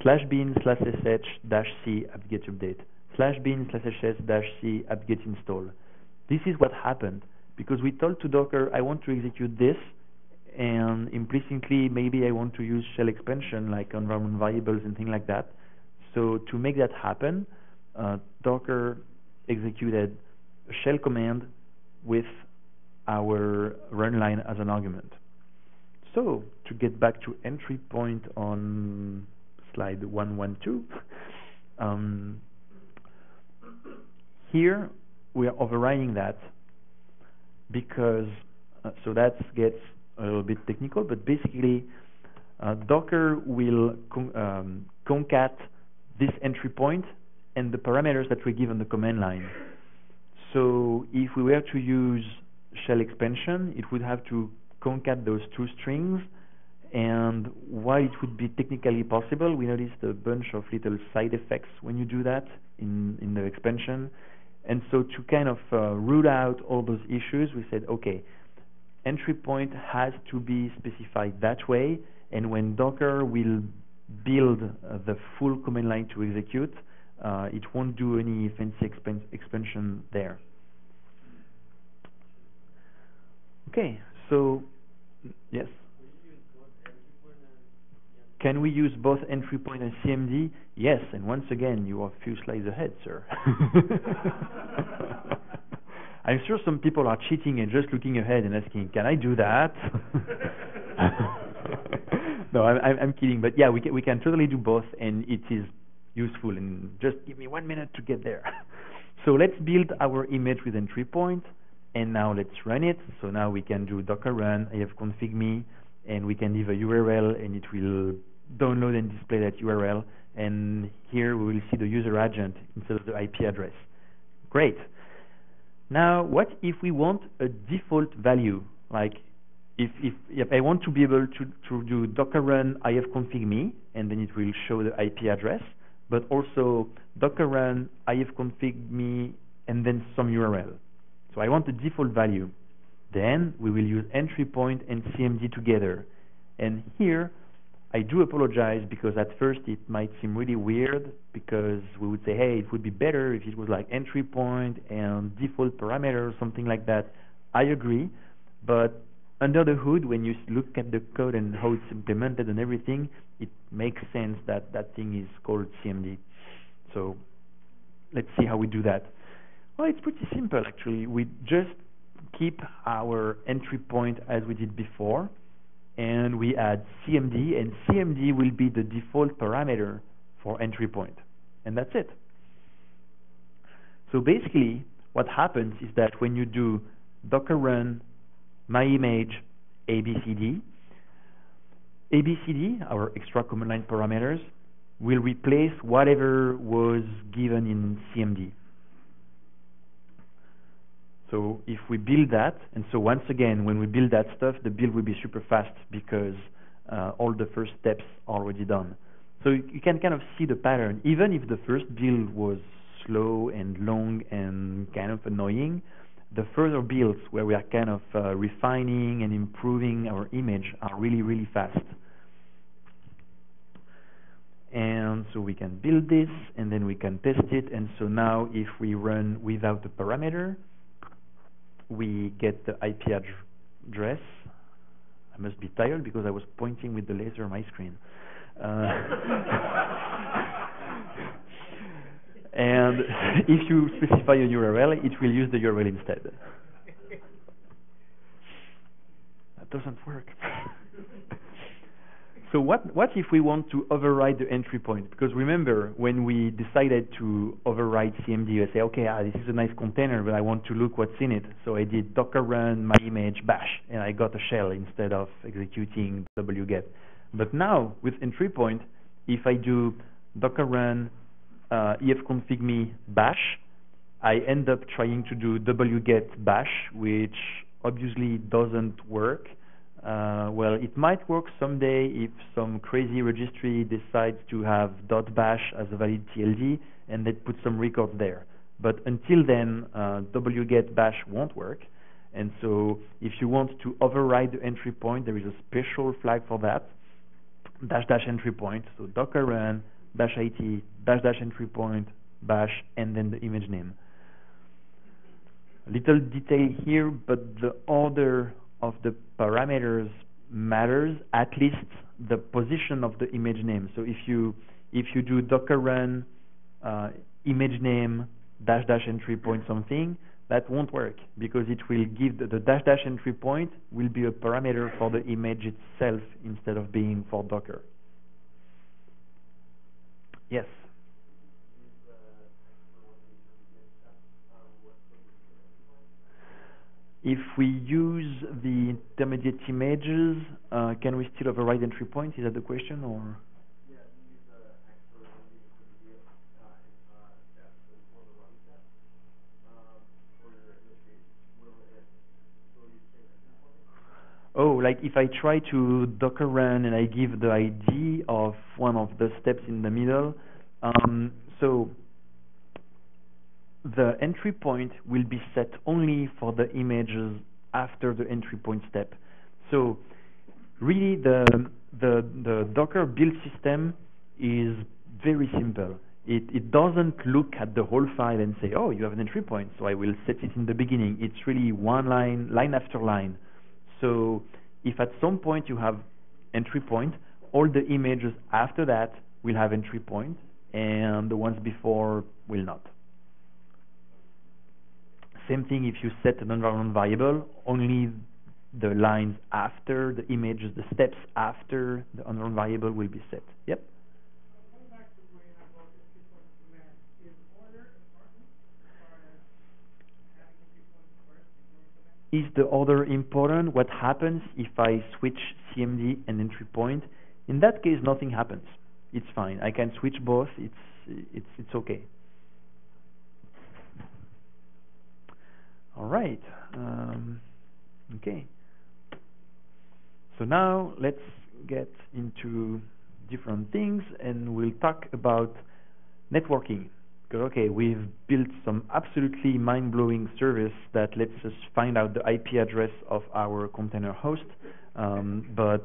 S1: /bin/sh-c apt-get update, /bin/sh-c apt-get install. This is what happened because we told to Docker, I want to execute this, and implicitly maybe I want to use shell expansion like environment variables and things like that. So to make that happen, Docker executed a shell command with our run line as an argument. So to get back to entry point on slide 112, here we are overriding that because, so that gets a little bit technical, but basically Docker will concat this entry point and the parameters that we give on the command line. So if we were to use shell expansion, it would have to concat those two strings, and while it would be technically possible, we noticed a bunch of little side effects when you do that in the expansion. And so to kind of rule out all those issues, we said, okay, entry point has to be specified that way, and when Docker will build the full command line to execute, it won't do any fancy expansion there. Okay, so yes. Can we use both entry point and CMD? Yes, and once again, you are a few slides ahead, sir. I'm sure some people are cheating and just looking ahead and asking, can I do that? No, I'm kidding, but yeah, we can totally do both, and it is useful, and just give me 1 minute to get there. So let's build our image with entry point, and now let's run it. So now we can do Docker run ifconfig me, and we can leave a URL, and it will download and display that URL, and here we will see the user agent instead of the IP address. Great. Now, what if we want a default value? Like, if I want to be able to do docker run ifconfig me, and then it will show the IP address, but also docker run ifconfig me and then some URL. So I want the default value. Then we will use entry point and CMD together. And here I do apologize because at first it might seem really weird, because we would say, hey, it would be better if it was like entry point and default parameter or something like that. I agree, but under the hood, when you look at the code and how it's implemented and everything, it makes sense that that thing is called CMD. So let's see how we do that. Well, it's pretty simple actually. We just keep our entry point as we did before, and we add CMD, and CMD will be the default parameter for entry point, and that's it. So basically what happens is that when you do docker run my image ABCD, our extra command line parameters, will replace whatever was given in CMD. So if we build that, and so once again, when we build that stuff, the build will be super fast because all the first steps are already done. So you can kind of see the pattern. Even if the first build was slow and long and kind of annoying, the further builds where we are kind of refining and improving our image are really, really fast. And so we can build this, and then we can test it. And so now if we run without the parameter, we get the IP address. I must be tired because I was pointing with the laser on my screen. And if you specify a URL, it will use the URL instead. That doesn't work. So what if we want to override the entry point? Because remember, when we decided to override CMD, I say, okay, this is a nice container, but I want to look what's in it. So I did docker run my image bash, and I got a shell instead of executing wget. But now with entry point, if I do docker run ifconfig me bash, I end up trying to do wget bash, which obviously doesn't work. Well, it might work someday if some crazy registry decides to have .bash as a valid TLD and they put some records there. But until then, wget bash won't work. And so if you want to override the entry point, there is a special flag for that, -- entry point. So docker run -it -- entry point bash and then the image name. Little detail here, but the order of the parameters matters, at least the position of the image name. So if you do docker run image name -- entry point something, that won't work because it will give the -- entry point will be a parameter for the image itself instead of being for Docker. Yes. If we use the intermediate images, can we still override entry point? Is that the question, or?
S2: Yeah, you use extra intermediate steps for the run step. For in this case, will you say entry point?
S1: Oh, like if I try to docker run and I give the ID of one of the steps in the middle, so the entry point will be set only for the images after the entry point step. So really the Docker build system is very simple. It doesn't look at the whole file and say, oh, you have an entry point, so I will set it in the beginning. It's really one line after line. So if at some point you have entry point, all the images after that will have entry point, and the ones before will not. Same thing if you set an environment variable, only the lines after the images, the steps after the environment variable will be set. Yep? Is the order important? What happens if I switch CMD and entry point? In that case, nothing happens. It's fine. I can switch both. It's okay. All right. Okay. So now let's get into different things, and we'll talk about networking. Because, okay, we've built some absolutely mind-blowing service that lets us find out the IP address of our container host, but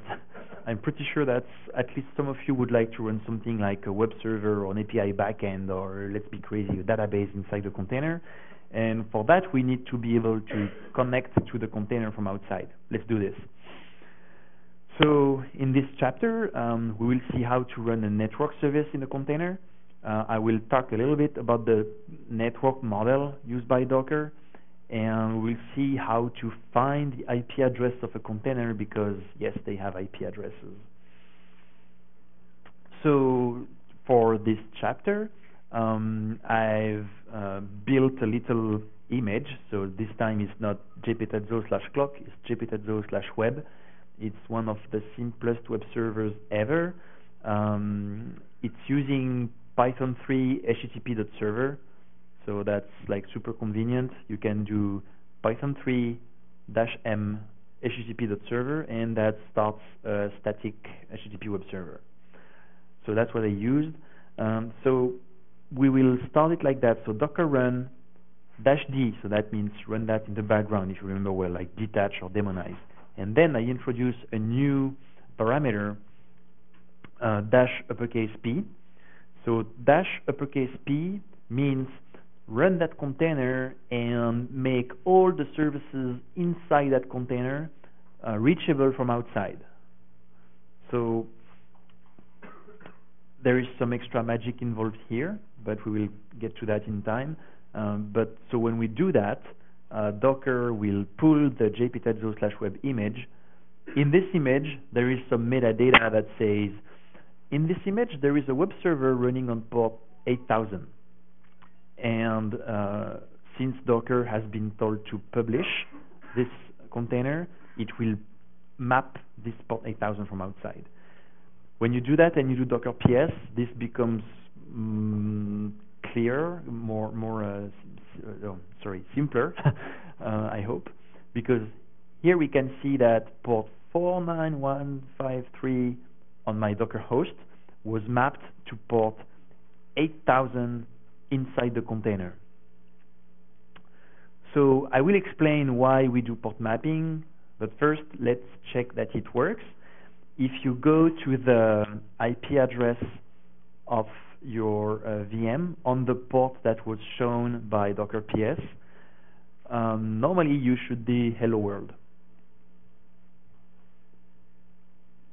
S1: I'm pretty sure that at least some of you would like to run something like a web server or an API backend, or let's be crazy, a database inside the container. And for that, we need to be able to connect to the container from outside. Let's do this. So in this chapter, we will see how to run a network service in a container. I will talk a little bit about the network model used by Docker, and we'll see how to find the IP address of a container because, yes, they have IP addresses. So for this chapter, I've built a little image. So this time it's not jpetazzo/clock, it's jpetazzo/web. It's one of the simplest web servers ever. It's using Python 3 http.server, so that's like super convenient. You can do Python 3 -m http.server, and that starts a static HTTP web server. So that's what I used. So we will start it like that. So Docker run -d, so that means run that in the background, if you remember well, like detach or demonize. And then I introduce a new parameter, -p. So -p means run that container and make all the services inside that container reachable from outside. So there is some extra magic involved here, but we will get to that in time. But so when we do that, Docker will pull the jpetazzo/web image. In this image, there is some metadata that says, in this image, there is a web server running on port 8000. And since Docker has been told to publish this container, it will map this port 8000 from outside. When you do that and you do Docker PS, this becomes clear, simpler, I hope, because here we can see that port 49153 on my Docker host was mapped to port 8000 inside the container. So I will explain why we do port mapping, but first let's check that it works. If you go to the IP address of your VM on the port that was shown by Docker PS, normally you should be hello world.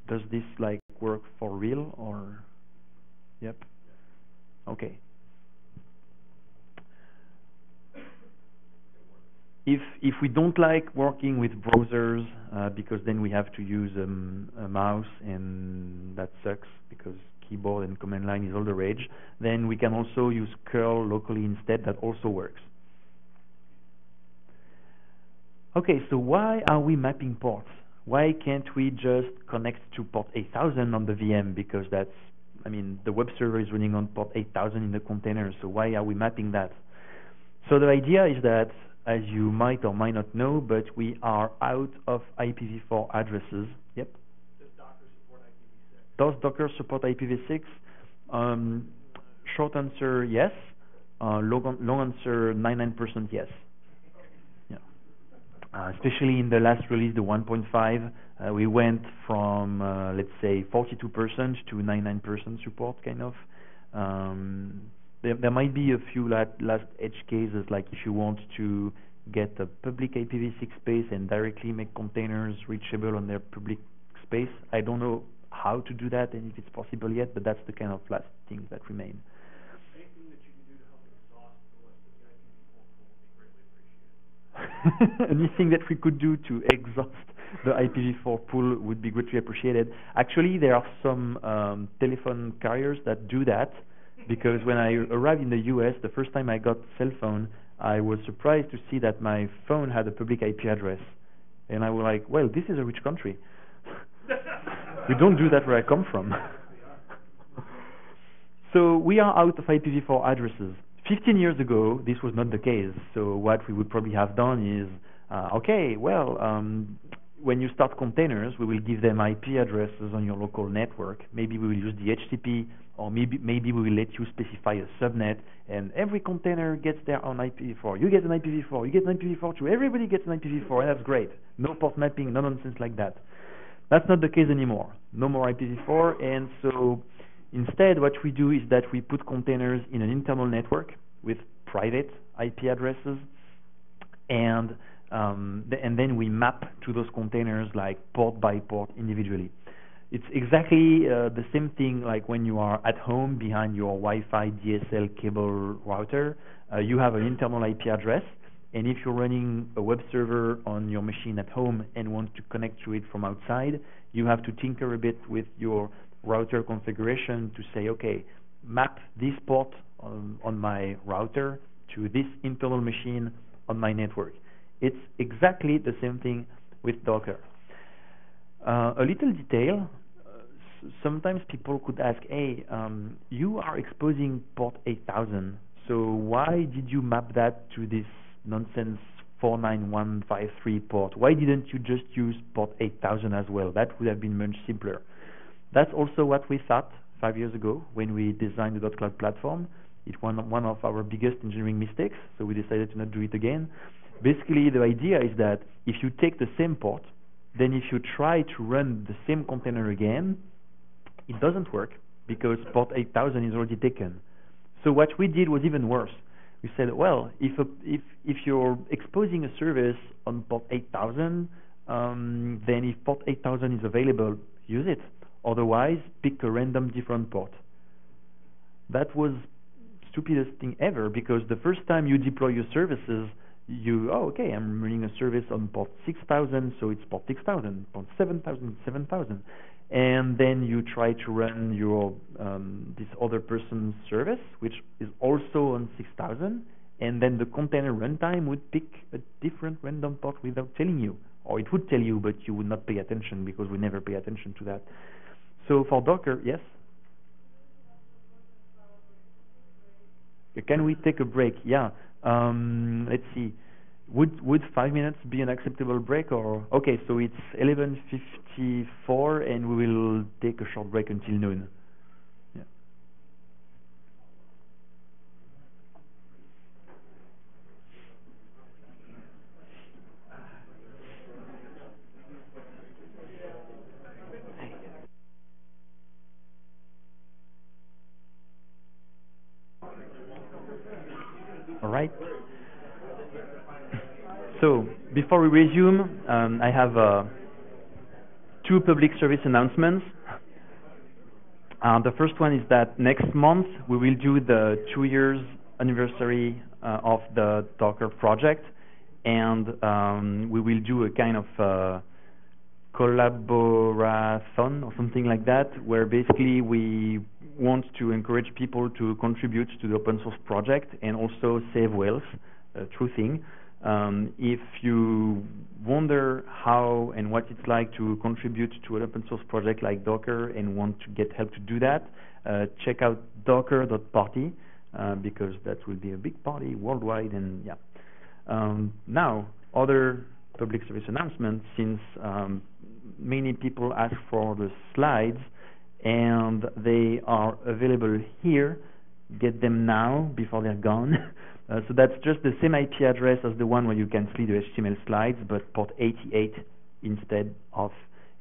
S1: Does this like work for real or? Yep. Okay. If we don't like working with browsers because then we have to use a mouse and that sucks because keyboard and command line is all the rage, then we can also use curl locally instead. That also works. Okay, so why are we mapping ports? Why can't we just connect to port 8000 on the VM? Because that's, I mean, the web server is running on port 8000 in the container, so why are we mapping that? So the idea is that, as you might or might not know, but we are out of IPv4 addresses. Yep. Does Docker support IPv6? Short answer, yes. Long answer, 99% yes. Yeah. Especially in the last release, the 1.5, we went from, let's say, 42% to 99% support, kind of. There might be a few last edge cases, like if you want to get a public IPv6 space and directly make containers reachable on their public space. I don't know how to do that and if it's possible yet, but that's the kind of last things that remain.
S2: Anything that you can do to help exhaust the rest of the IPv4 pool would be greatly appreciated.
S1: Anything that we could do to exhaust the IPv4 pool would be greatly appreciated. Actually, there are some telephone carriers that do that. Because when I arrived in the US, the first time I got a cell phone, I was surprised to see that my phone had a public IP address. And I was like, well, this is a rich country. We don't do that where I come from. So we are out of IPv4 addresses. 15 years ago, this was not the case. So what we would probably have done is, okay, well, when you start containers, we will give them IP addresses on your local network. Maybe we will use the HTTP, or maybe we will let you specify a subnet, and every container gets their own IPv4. You get an IPv4, you get an IPv4 too. Everybody gets an IPv4, and that's great. No port mapping, no nonsense like that. That's not the case anymore. No more IPv4, and so instead what we do is that we put containers in an internal network with private IP addresses, and then we map to those containers like port by port individually. It's exactly the same thing like when you are at home behind your Wi-Fi DSL cable router. You have an internal IP address, and if you're running a web server on your machine at home and want to connect to it from outside, you have to tinker a bit with your router configuration to say, okay, map this port on my router to this internal machine on my network. It's exactly the same thing with Docker. A little detail, sometimes people could ask, hey, you are exposing port 8000, so why did you map that to this nonsense 49153 port? Why didn't you just use port 8000 as well? That would have been much simpler. That's also what we thought 5 years ago when we designed the .cloud platform. It was one of our biggest engineering mistakes, so we decided to not do it again. Basically, the idea is that if you take the same port, then if you try to run the same container again, it doesn't work because port 8000 is already taken. So what we did was even worse. We said, well, if you're exposing a service on port 8000, then if port 8000 is available, use it. Otherwise, pick a random different port. That was stupidest thing ever, because the first time you deploy your services, okay, I'm running a service on port 6000, so it's port 6000, port 7000, 7000. And then you try to run your this other person's service, which is also on 6000, and then the container runtime would pick a different random port without telling you. Or it would tell you, but you would not pay attention, because we never pay attention to that. So for Docker, yes? Can we take a break? Yeah. Let's see. Would 5 minutes be an acceptable break, or okay? So it's 11:54, and we will take a short break until noon. Yeah. All right. So before we resume, I have two public service announcements. The first one is that next month we will do the 2 years anniversary of the Docker project, and we will do a kind of collaborathon or something like that, where basically we want to encourage people to contribute to the open source project and also save whales, true thing. If you wonder how and what it's like to contribute to an open source project like Docker and want to get help to do that, check out docker.party, because that will be a big party worldwide. And yeah. Now, other public service announcements, since many people ask for the slides and they are available here, get them now before they're gone. So that's just the same IP address as the one where you can see the HTML slides, but port 88 instead of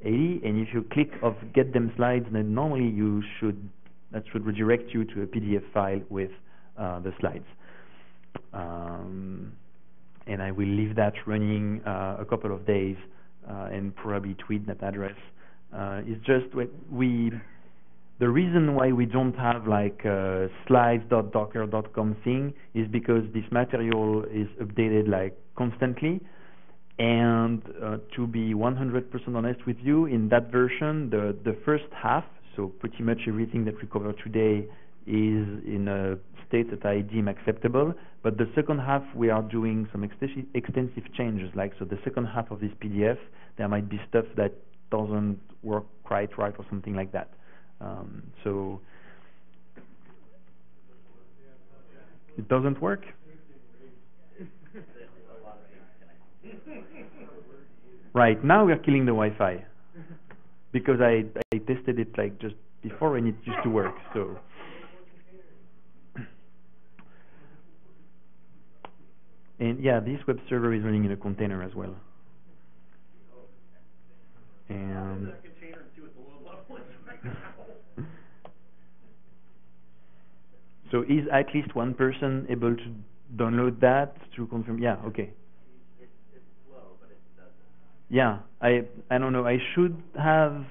S1: 80. And if you click of get them slides, then normally that should redirect you to a PDF file with the slides. And I will leave that running a couple of days and probably tweet that address. It's just the reason why we don't have like slides.docker.com thing is because this material is updated like constantly. And to be 100% honest with you, in that version, the first half, so pretty much everything that we cover today, is in a state that I deem acceptable. But the second half, we are doing some extensive changes. Like, so the second half of this PDF, there might be stuff that doesn't work quite right or something like that. So it doesn't work? Right, now we're killing the Wi-Fi because I tested it like just before and it used to work. So, and yeah, this web server is running in a container as well. And
S3: that container and see what the load level is right now.
S1: so is at least one person able to download that to confirm? Yeah, okay.
S2: It's slow, but it does it.
S1: Yeah, I don't know. I should have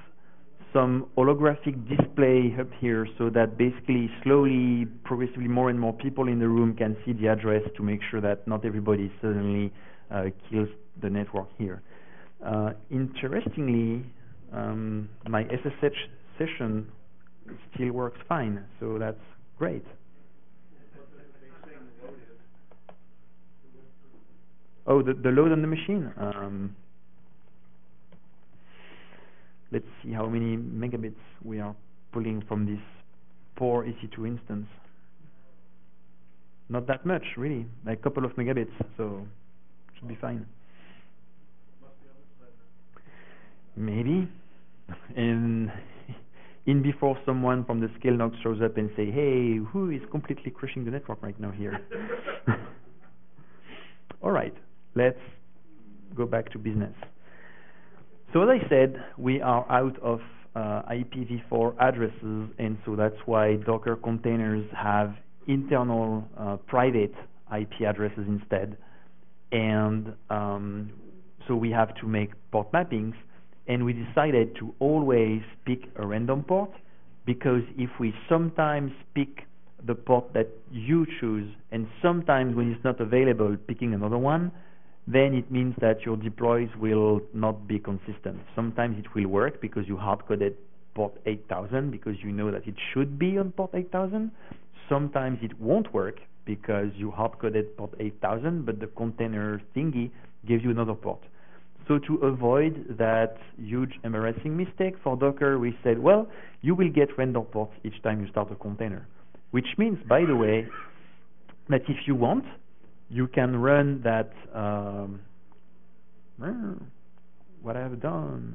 S1: some holographic display up here so that basically slowly, progressively more and more people in the room can see the address to make sure that not everybody suddenly kills the network here. Interestingly, my SSH session still works fine, so that's great. Oh, the load on the machine. Let's see how many megabits we are pulling from this poor EC2 instance. Not that much, really. Like a couple of megabits, so should be fine. Maybe. And in before someone from the SCaLE NOC shows up and say, hey, who is completely crushing the network right now here? All right, let's go back to business. So as I said, we are out of IPv4 addresses, and so that's why Docker containers have internal private IP addresses instead. And so we have to make port mappings, and we decided to always pick a random port, because if we sometimes pick the port that you choose, and sometimes when it's not available, picking another one, then it means that your deploys will not be consistent. Sometimes it will work because you hard-coded port 8000 because you know that it should be on port 8000. Sometimes it won't work because you hard-coded port 8000, but the container thingy gives you another port. So to avoid that huge embarrassing mistake for Docker, we said, well, you will get random ports each time you start a container. Which means, by the way, that if you want, you can run that, what I have done,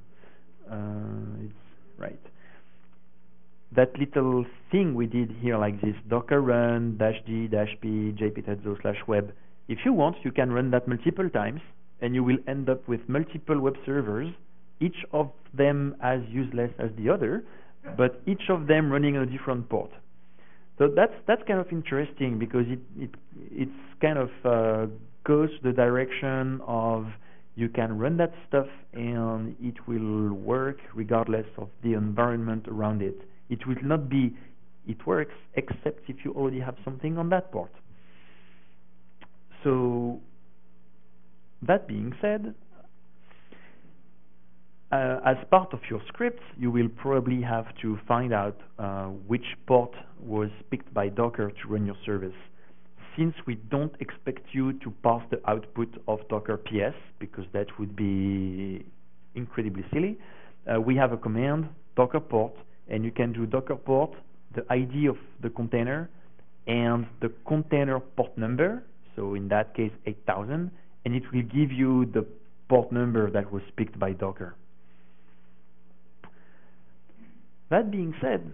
S1: it's right. That little thing we did here like this, docker run -d -p jpetazzo/web. If you want, you can run that multiple times, and you will end up with multiple web servers, each of them as useless as the other, but each of them running on a different port. So that's kind of interesting because it's kind of goes the direction of you can run that stuff and it will work regardless of the environment around it. It will not be it works except if you already have something on that port. So that being said, as part of your script, you will probably have to find out which port was picked by Docker to run your service. Since we don't expect you to pass the output of Docker PS, because that would be incredibly silly, we have a command, Docker port, and you can do Docker port, the ID of the container, and the container port number, so in that case 8000, and it will give you the port number that was picked by Docker. That being said,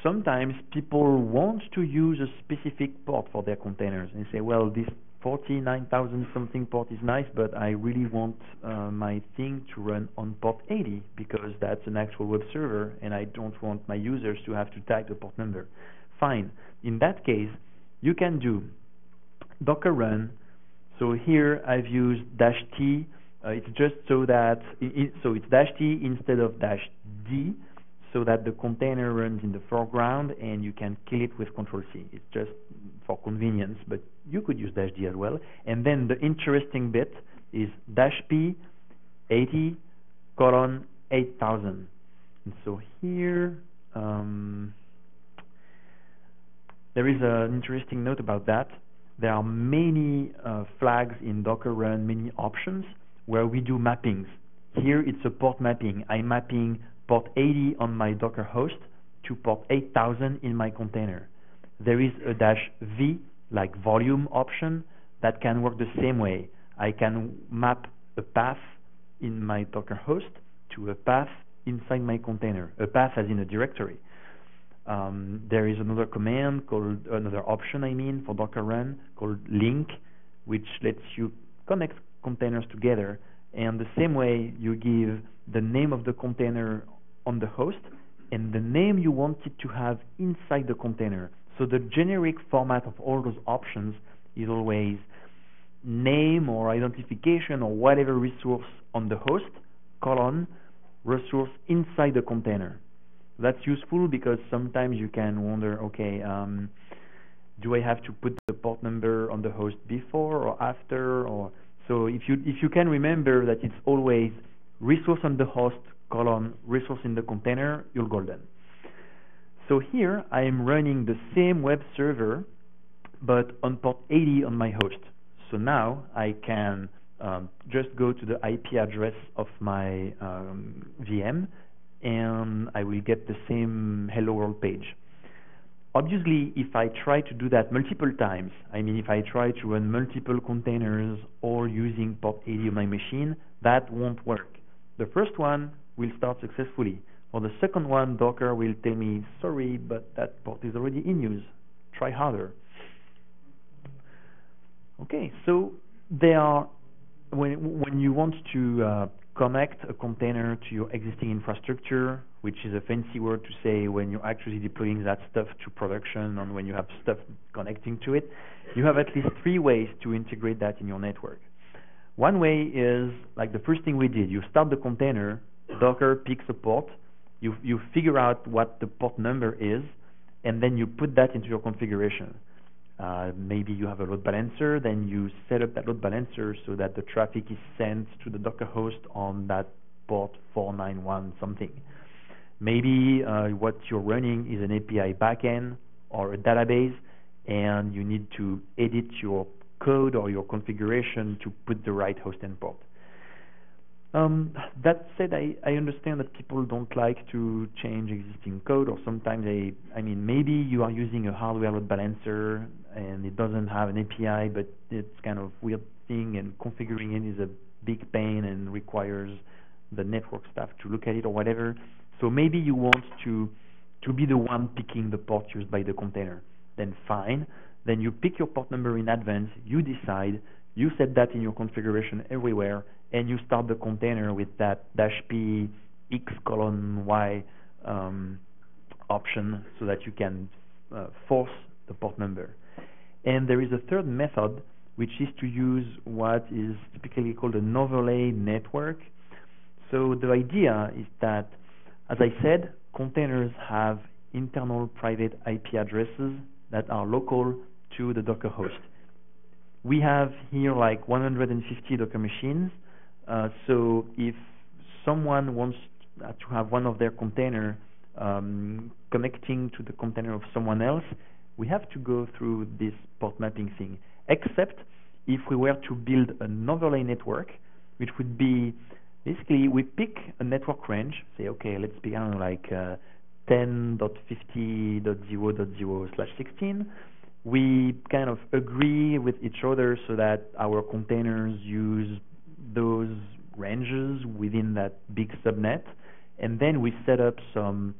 S1: sometimes people want to use a specific port for their containers and say, well, this 49,000 something port is nice, but I really want my thing to run on port 80 because that's an actual web server and I don't want my users to have to type the port number. Fine. In that case, you can do docker run. So here I've used -t. It's just so that so it's -t instead of -d, so that the container runs in the foreground and you can kill it with Control-C. It's just for convenience, but you could use -d as well. And then the interesting bit is -p 80:8000. And so here there is an interesting note about that. There are many flags in Docker run, many options where we do mappings. Here it's a port mapping. I'm mapping port 80 on my Docker host to port 8000 in my container. There is a -v, like volume option, that can work the same way. I can map a path in my Docker host to a path inside my container, a path as in a directory. There is another command called, another option I mean, for Docker run called link, which lets you connect containers together, and the same way you give the name of the container on the host and the name you want it to have inside the container. So the generic format of all those options is always name or identification or whatever resource on the host, colon, resource inside the container. That's useful because sometimes you can wonder, okay, do I have to put the port number on the host before or after? Or so if you can remember that it's always resource on the host, colon, resource in the container, you're golden. So here I am running the same web server, but on port 80 on my host. So now I can just go to the IP address of my VM, and I will get the same hello world page. Obviously, if I try to do that multiple times, I mean if I try to run multiple containers or using port 80 on my machine, that won't work. The first one will start successfully. For the second one, Docker will tell me, sorry, but that port is already in use. Try harder. Okay, so there are, when you want to connect a container to your existing infrastructure, which is a fancy word to say when you're actually deploying that stuff to production and when you have stuff connecting to it, you have at least 3 ways to integrate that in your network. One way is like the first thing we did. You start the container, Docker picks a port, you figure out what the port number is, and then you put that into your configuration. Maybe you have a load balancer, then you set up that load balancer so that the traffic is sent to the Docker host on that port 491 something. Maybe what you're running is an API backend or a database, and you need to edit your code or your configuration to put the right host and port. That said, I understand that people don't like to change existing code, or sometimes I mean, maybe you are using a hardware load balancer and it doesn't have an API, but it's kind of weird thing, and configuring it is a big pain and requires the network staff to look at it or whatever. So maybe you want to be the one picking the port used by the container. Then fine. Then you pick your port number in advance, you decide, you set that in your configuration everywhere, and you start the container with that -p x:y option so that you can force the port number. And there is a third method, which is to use what is typically called an overlay network. So the idea is that, as I said, containers have internal private IP addresses that are local to the Docker host. We have here like 150 Docker machines. So if someone wants to have one of their container connecting to the container of someone else, we have to go through this port mapping thing, except if we were to build an overlay network, which would be basically we pick a network range, say, okay, let's begin like 10.50.0.0/16. We kind of agree with each other so that our containers use those ranges within that big subnet, and then we set up some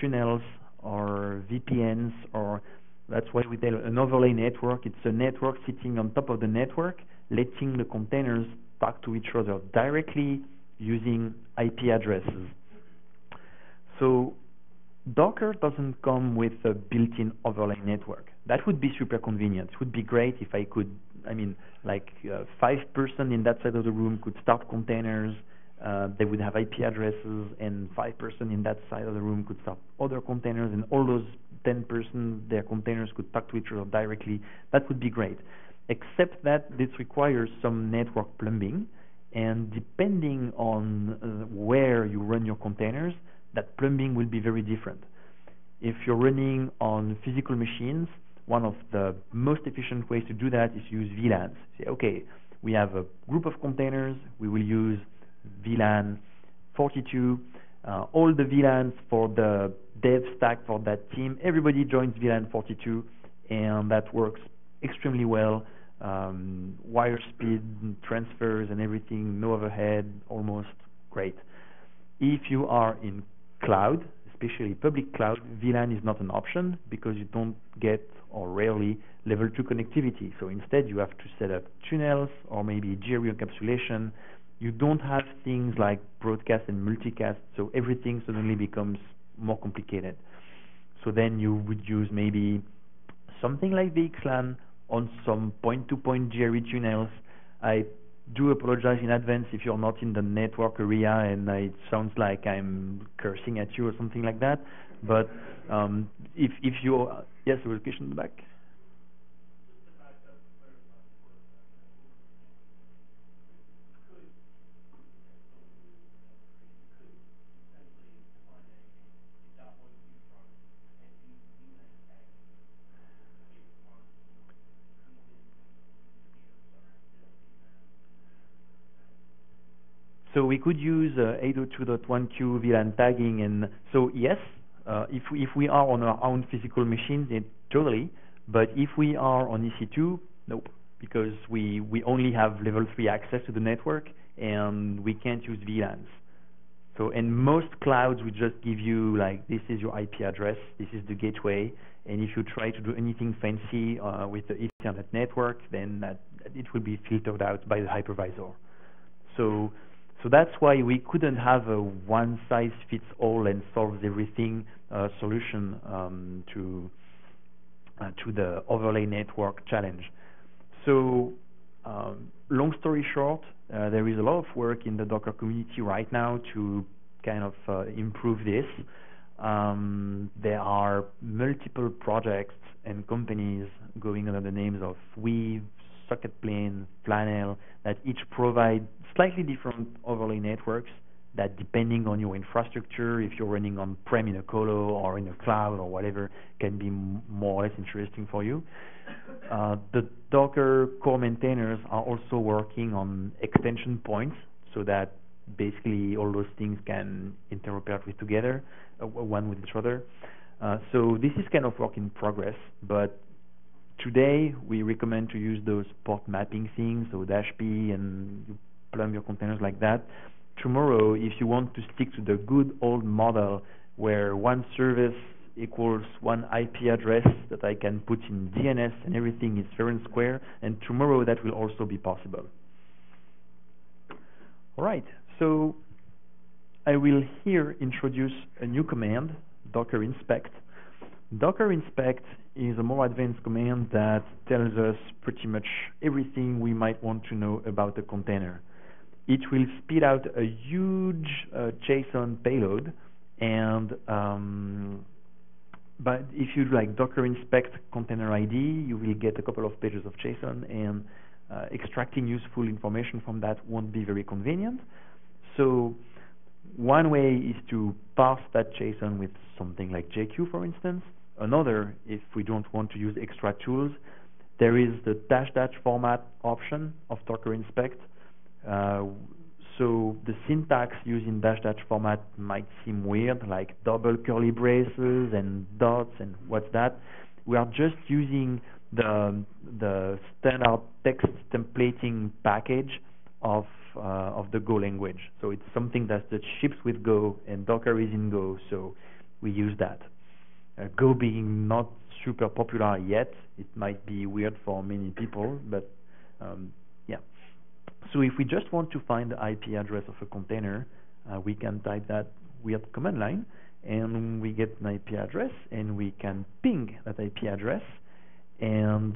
S1: tunnels or VPNs, or that's why we tell an overlay network. It's a network sitting on top of the network, letting the containers talk to each other directly using IP addresses. So Docker doesn't come with a built-in overlay network. That would be super convenient. It would be great if I could, I mean, like 5 person in that side of the room could start containers. They would have IP addresses, and 5 person in that side of the room could start other containers, and all those 10 persons, their containers could talk to each other directly. That would be great. Except that this requires some network plumbing, and depending on where you run your containers, that plumbing will be very different. If you're running on physical machines, one of the most efficient ways to do that is use VLANs. Say, okay, we have a group of containers, we will use VLAN 42, all the VLANs for the dev stack for that team, everybody joins VLAN 42, and that works extremely well. wire speed transfers and everything, no overhead, almost great. If you are in cloud, especially public cloud, VLAN is not an option because you don't get, or rarely, level 2 connectivity. So instead you have to set up tunnels or maybe GRE encapsulation. You don't have things like broadcast and multicast, so everything suddenly becomes more complicated. So then you would use maybe something like VXLAN on some point-to-point GRE tunnels. I do apologize in advance if you're not in the network area and it sounds like I'm cursing at you or something like that. But if you, yes, there was a question in the back. So we could use 802.1q VLAN tagging, and so yes, if we are on our own physical machines, then totally. But if we are on EC2, nope, because we only have level 3 access to the network, and we can't use VLANs. So, and most clouds will just give you like, this is your IP address, this is the gateway, and if you try to do anything fancy with the Ethernet network, then it will be filtered out by the hypervisor. So that's why we couldn't have a one-size-fits-all and solves everything solution to the overlay network challenge. So long story short, there is a lot of work in the Docker community right now to kind of improve this. There are multiple projects and companies going under the names of Weave, Socketplane, Flannel, that each provide slightly different overlay networks that, depending on your infrastructure, if you're running on-prem in a colo or in a cloud or whatever, can be more or less interesting for you. The Docker core maintainers are also working on extension points so that basically all those things can interoperate with together, one with each other. So this is kind of work in progress, but today we recommend to use those port mapping things, so -p, and you plumb your containers like that. Tomorrow, if you want to stick to the good old model where one service equals one IP address that I can put in DNS and everything is fair and square, and tomorrow that will also be possible. All right, so I will here introduce a new command, docker inspect. Docker inspect is a more advanced command that tells us pretty much everything we might want to know about a container. It will spit out a huge JSON payload, and but if you like docker inspect container ID, you will get a couple of pages of JSON, and extracting useful information from that won't be very convenient. So one way is to parse that JSON with something like JQ, for instance. Another, if we don't want to use extra tools, there is the -- format option of docker inspect. So the syntax using -- format might seem weird, like double curly braces and dots and what's that. We are just using the standard text templating package of the Go language. So it's something that ships with Go, and Docker is in Go, so we use that. Go being not super popular yet, it might be weird for many people, but yeah. So if we just want to find the IP address of a container, we can type that weird command line, and we get an IP address, and we can ping that IP address, and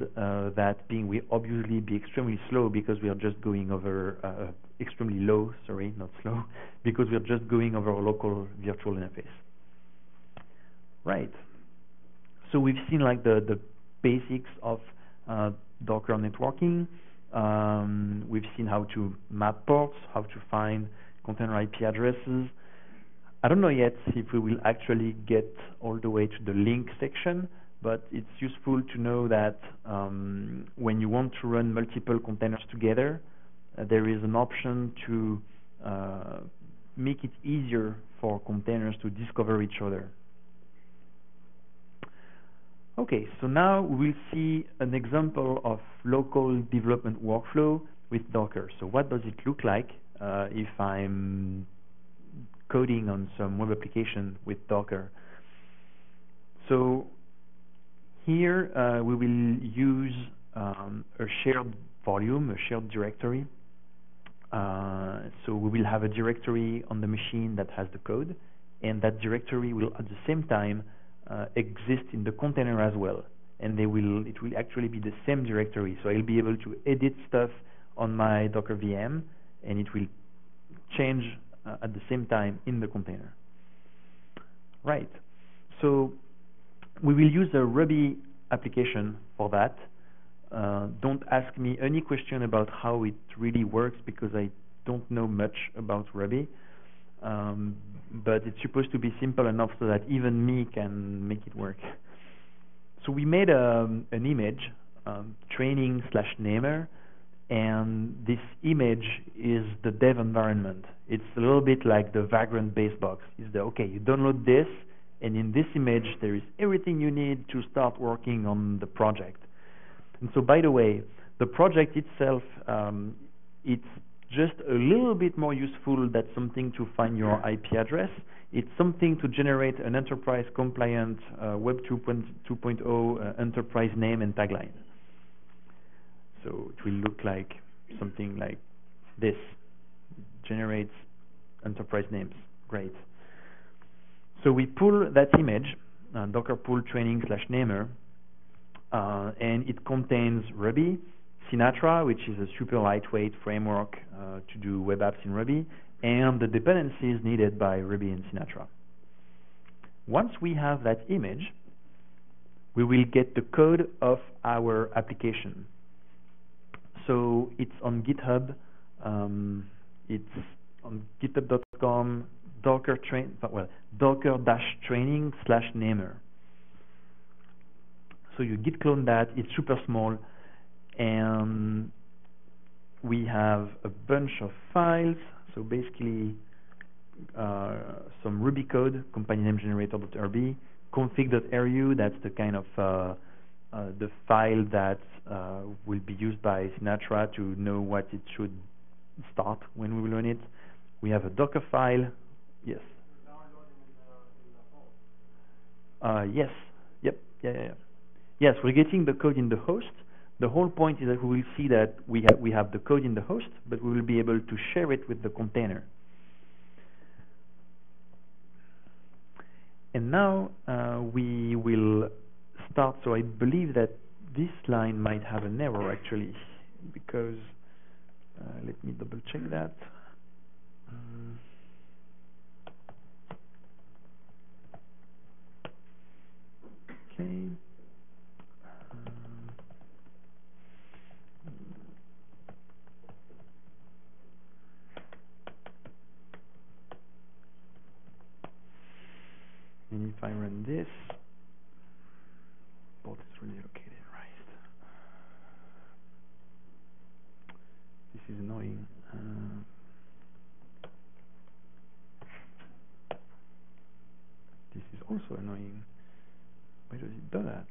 S1: that ping will obviously be extremely slow because we are just going over extremely low, sorry, not slow, because we are just going over a local virtual interface. Right. So we've seen like the basics of Docker networking. We've seen how to map ports, how to find container IP addresses. I don't know yet if we will actually get all the way to the link section, but it's useful to know that when you want to run multiple containers together, there is an option to make it easier for containers to discover each other. Okay, so now we will see an example of local development workflow with Docker. So what does it look like if I'm coding on some web application with Docker? So here we will use a shared volume, a shared directory. So we will have a directory on the machine that has the code, and that directory will at the same time exist in the container as well. And it will actually be the same directory. So I'll be able to edit stuff on my Docker VM, and it will change at the same time in the container. Right. So we will use a Ruby application for that. Don't ask me any question about how it really works, because I don't know much about Ruby. But it's supposed to be simple enough so that even me can make it work. So we made an image, training/namer, and this image is the dev environment. It's a little bit like the Vagrant base box. It's okay, you download this, and in this image there is everything you need to start working on the project. And so, by the way, the project itself, it's just a little bit more useful than something to find your IP address. It's something to generate an enterprise compliant Web 2.0 enterprise name and tagline. So it will look like something like this. Generates enterprise names. Great. So we pull that image, Docker pull training/namer, and it contains Ruby, Sinatra, which is a super lightweight framework to do web apps in Ruby, and the dependencies needed by Ruby and Sinatra. Once we have that image, we will get the code of our application. So it's on GitHub. It's on github.com docker-training/namer. So you git clone that. It's super small, and we have a bunch of files. So basically, some Ruby code, company name generator.rb, config.ru. That's the kind of the file that will be used by Sinatra to know what it should start when we will run it. We have a Docker file. Yes. Yes. Yep. Yeah. Yes, we're getting the code in the host. The whole point is that we will see that we have the code in the host, but we will be able to share it with the container. And now we will start. So I believe that this line might have an error actually, because let me double check that. Okay. And if I run this, both is really located right. This is annoying. This is also annoying. Why does it do that?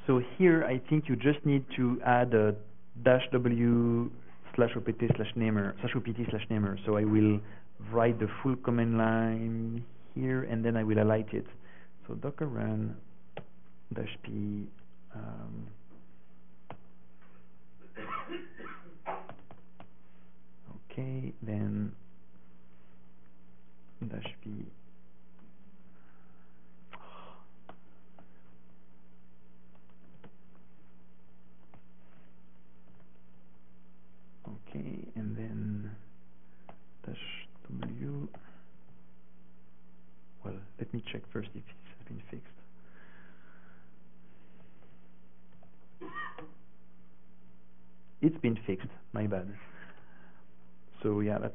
S1: So here I think you just need to add a -w/opt/namer. So I will write the full command line here, and then I will highlight it. So docker run -p okay, then -p okay, and then -w. Well, let me check first if it has been fixed. It's been fixed, my bad. So yeah, that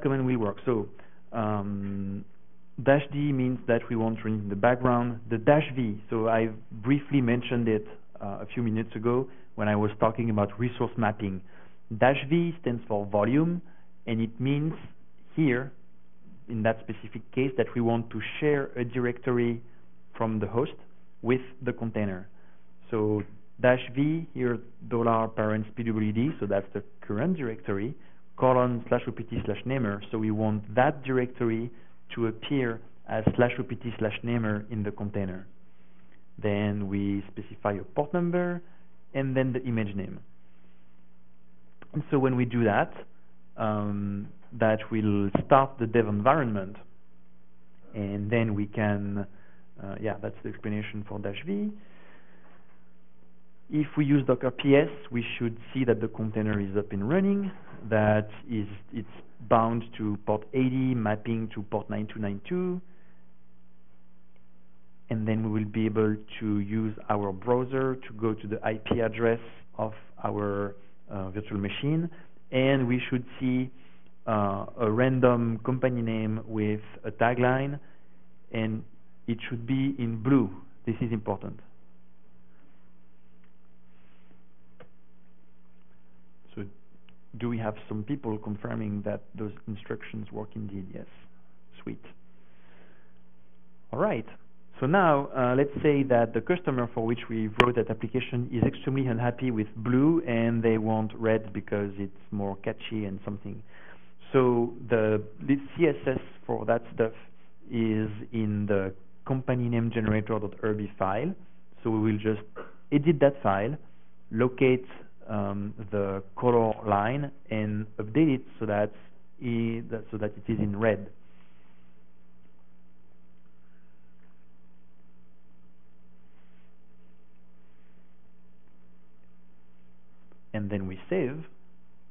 S1: command will work. So -d means that we want to run in the background. The -v, so I briefly mentioned it a few minutes ago when I was talking about resource mapping. -v stands for volume, And it means here, in that specific case, that we want to share a directory from the host with the container. So -v here $parents pwd, so that's the current directory, :/opt/namer. So we want that directory to appear as /opt/namer in the container. Then we specify a port number and then the image name. And so when we do that, that will start the dev environment, and then we can, yeah, that's the explanation for -v. If we use Docker PS, we should see that the container is up and running, that it's bound to port 80, mapping to port 9292, and then we will be able to use our browser to go to the IP address of our virtual machine, and we should see a random company name with a tagline, and it should be in blue. This is important. So do we have some people confirming that those instructions work indeed? Yes. Sweet. All right. So now let's say that the customer for which we wrote that application is extremely unhappy with blue, and they want red because it's more catchy and something. So the CSS for that stuff is in the company name generator.rb file. So we will just edit that file, locate the color line, and update it so that it is in red. And then we save,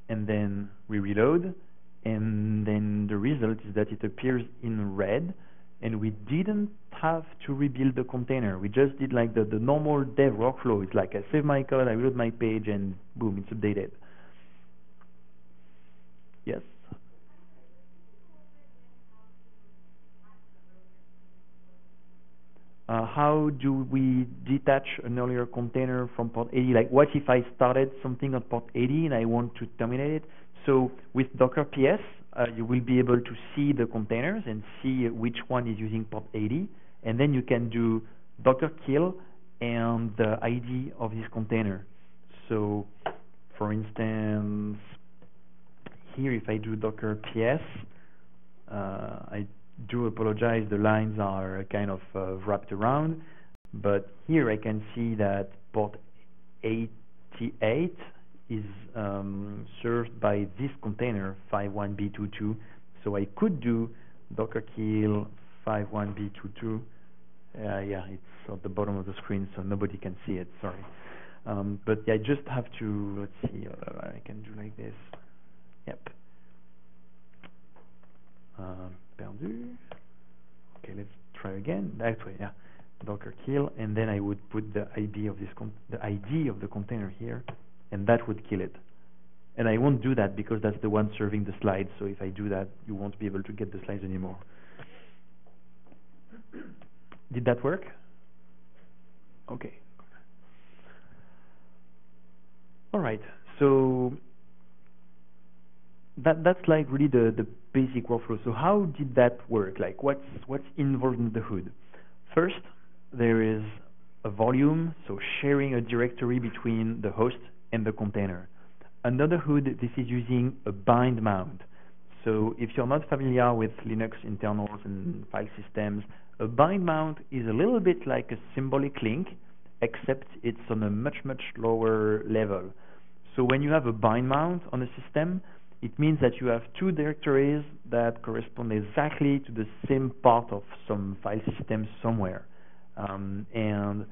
S1: and then we reload, and then the result is that it appears in red, and we didn't have to rebuild the container. We just did like the normal dev workflow. It's like I save my code, I reload my page, and boom, it's updated. Yes? How do we detach an earlier container from port 80? Like, what if I started something on port 80 and I want to terminate it? So with Docker PS, you will be able to see the containers and see which one is using port 80, and then you can do Docker kill and the ID of this container. So, for instance, here if I do Docker PS, I do apologize, the lines are kind of wrapped around, but here I can see that port 88 is served by this container 51b22. So I could do docker kill 51b22. Yeah, it's at the bottom of the screen, so nobody can see it. Sorry, but I just have to, let's see. I can do like this. Yep. Perdu. Okay, let's try again. That way, yeah. Docker kill, and then I would put the ID of the container here, and that would kill it. And I won't do that because that's the one serving the slides. So if I do that, you won't be able to get the slides anymore. Did that work? Okay. All right. So that's like really the basic workflow. So how did that work? Like what's involved in the hood? First, there is a volume, so sharing a directory between the host and the container. Under the hood, this is using a bind mount. So if you're not familiar with Linux internals and file systems, a bind mount is a little bit like a symbolic link, except it's on a much lower level. So when you have a bind mount on a system, it means that you have two directories that correspond exactly to the same part of some file system somewhere. And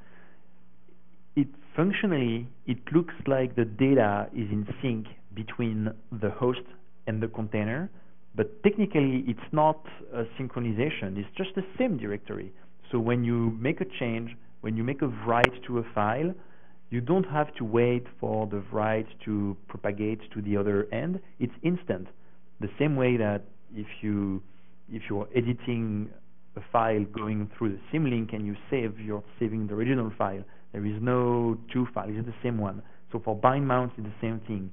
S1: functionally, it looks like the data is in sync between the host and the container, but technically it's not a synchronization, it's just the same directory. So when you make a change, when you make a write to a file, you don't have to wait for the write to propagate to the other end. It's instant. The same way that if you're editing a file going through the symlink and you save, you're saving the original file. There is no two files, it's the same one. So for bind mounts, it's the same thing.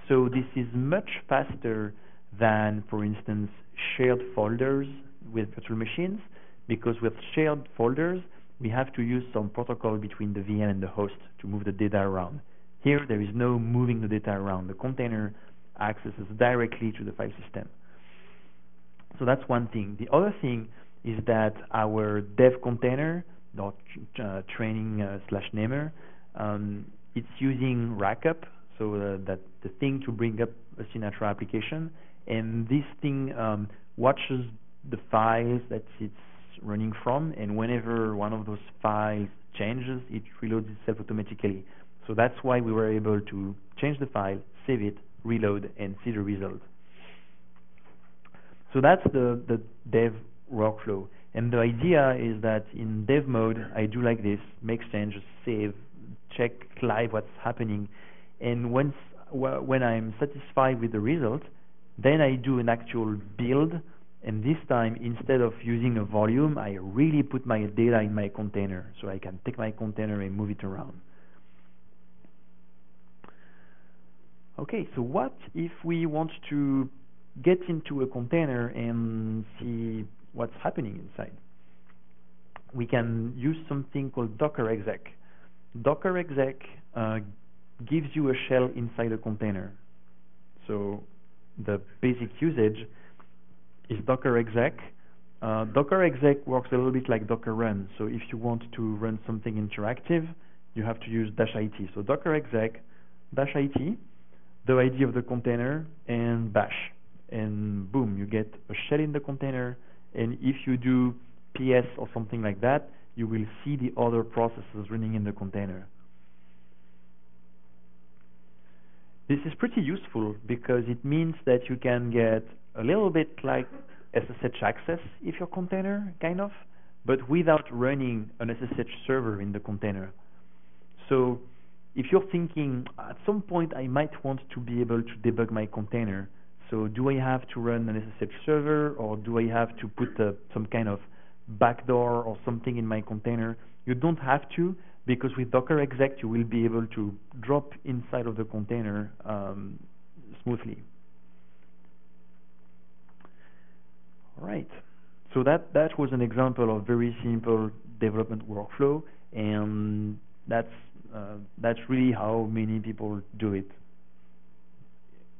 S1: So this is much faster than, for instance, shared folders with virtual machines, because with shared folders, we have to use some protocol between the VM and the host to move the data around. Here, there is no moving the data around. The container accesses directly to the file system. So that's one thing. The other thing is that our dev container, training slash namer, it's using rackup, so that the thing to bring up a Sinatra application, and this thing watches the files that it's running from, and whenever one of those files changes, it reloads itself automatically. So that's why we were able to change the file, save it, reload, and see the result. So that's the dev workflow. And the idea is that in dev mode, I do like this: make changes, save, check live what's happening, and when I'm satisfied with the result, then I do an actual build. And this time, instead of using a volume, I really put my data in my container, so I can take my container and move it around. Okay, so what if we want to get into a container and see what's happening inside? We can use something called Docker exec. Docker exec gives you a shell inside a container. So the basic usage is Docker exec. Docker exec works a little bit like Docker run. So if you want to run something interactive, you have to use -it. So Docker exec, -it, the ID of the container, and bash. And boom, you get a shell in the container. And if you do PS or something like that, you will see the other processes running in the container. This is pretty useful because it means that you can get a little bit like SSH access if your container, kind of, but without running an SSH server in the container. So if you're thinking, at some point I might want to be able to debug my container, so do I have to run an SSH server, or do I have to put some kind of backdoor or something in my container? You don't have to, because with Docker exec you will be able to drop inside of the container smoothly. All right, so that was an example of very simple development workflow, and that's really how many people do it.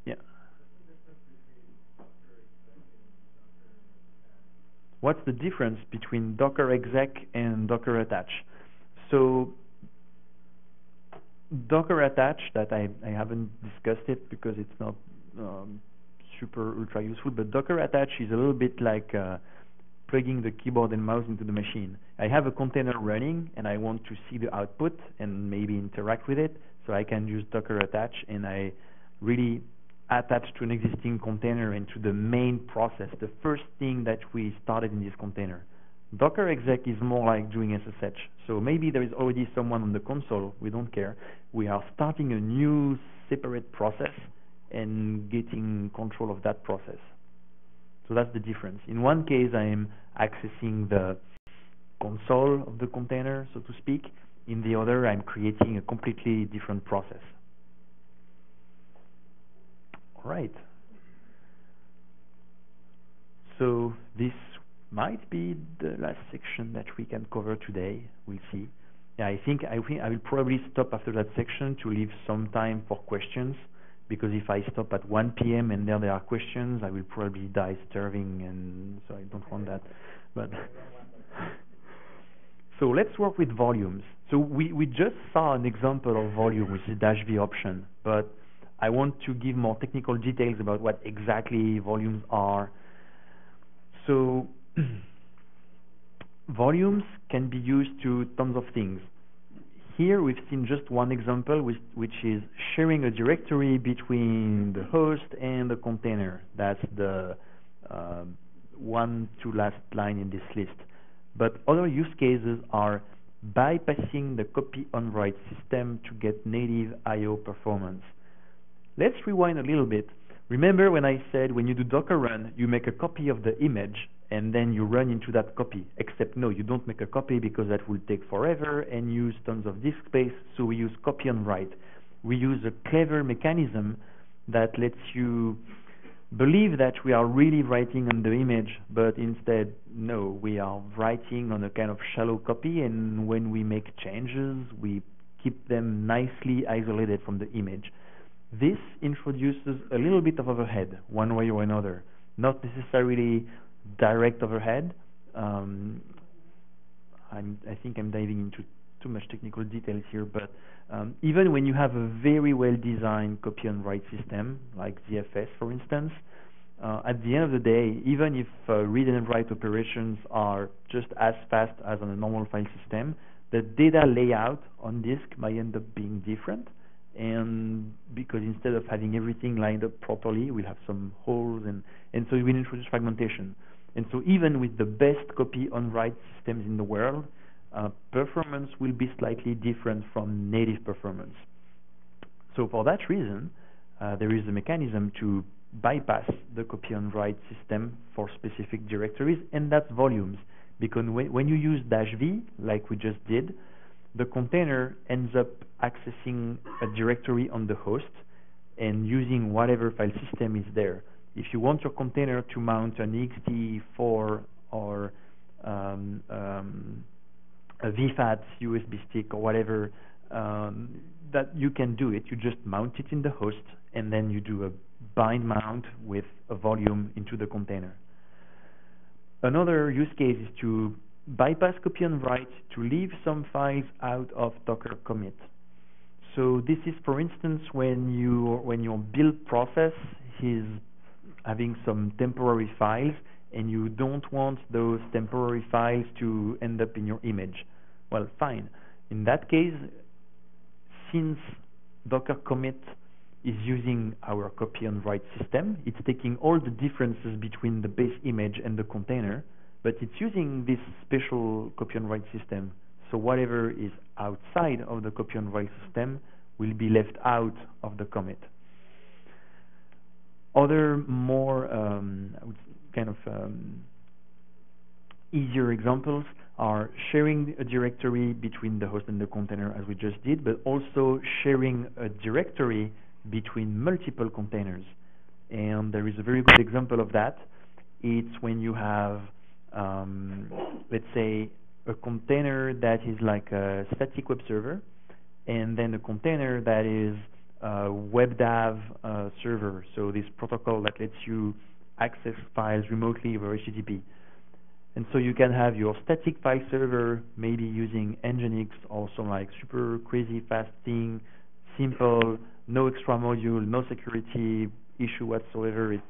S1: Yeah. What's the difference between Docker exec and Docker attach? So Docker attach, that I haven't discussed it because it's not super ultra useful, but Docker attach is a little bit like plugging the keyboard and mouse into the machine. I have a container running and I want to see the output and maybe interact with it, so I can use Docker attach, and I really attach to an existing container and to the main process, the first thing that we started in this container. Docker exec is more like doing SSH. So maybe there is already someone on the console, we don't care. We are starting a new separate process and getting control of that process. So that's the difference. In one case, I am accessing the console of the container, so to speak. In the other, I'm creating a completely different process. All right. So this might be the last section that we can cover today. We'll see. Yeah, I think I will probably stop after that section to leave some time for questions, because if I stop at 1 p.m. and there are questions, I will probably die starving, and so I don't want that. But so let's work with volumes. So we just saw an example of volume with the -v option, but I want to give more technical details about what exactly volumes are. So volumes can be used to tons of things. Here we've seen just one example, which is sharing a directory between the host and the container. That's the one to last line in this list. But other use cases are bypassing the copy on write system to get native I/O performance. Let's rewind a little bit. Remember when I said when you do Docker run, you make a copy of the image and then you run into that copy, except no, you don't make a copy because that will take forever and use tons of disk space, so we use copy on write. We use a clever mechanism that lets you believe that we are really writing on the image, but instead, no, we are writing on a kind of shallow copy, and when we make changes, we keep them nicely isolated from the image. This introduces a little bit of overhead, one way or another. Not necessarily direct overhead. I think I'm diving into too much technical details here, but even when you have a very well-designed copy and write system, like ZFS, for instance, at the end of the day, even if read and write operations are just as fast as on a normal file system, the data layout on disk might end up being different, and because instead of having everything lined up properly, we'll have some holes, and so we introduce fragmentation. And so even with the best copy on write systems in the world, performance will be slightly different from native performance. So for that reason, there is a mechanism to bypass the copy on write system for specific directories, and that's volumes. Because when you use -v, like we just did, the container ends up accessing a directory on the host and using whatever file system is there. If you want your container to mount an ext4 or a VFAT USB stick or whatever, that you can do it. You just mount it in the host, and then you do a bind mount with a volume into the container. Another use case is to bypass copy and write to leave some files out of Docker commit. So this is, for instance, when your build process is having some temporary files, and you don't want those temporary files to end up in your image. Well, fine. In that case, since Docker commit is using our copy and write system, it's taking all the differences between the base image and the container, but it's using this special copy and write system. So whatever is outside of the copy and write system will be left out of the commit. Other more easier examples are sharing a directory between the host and the container, as we just did, but also sharing a directory between multiple containers. And there is a very good example of that. It's when you have, let's say, a container that is like a static web server, and then a container that is WebDAV server, so this protocol that lets you access files remotely over HTTP. And so you can have your static file server maybe using Nginx or some like super crazy fast thing, simple, no extra module, no security issue whatsoever. It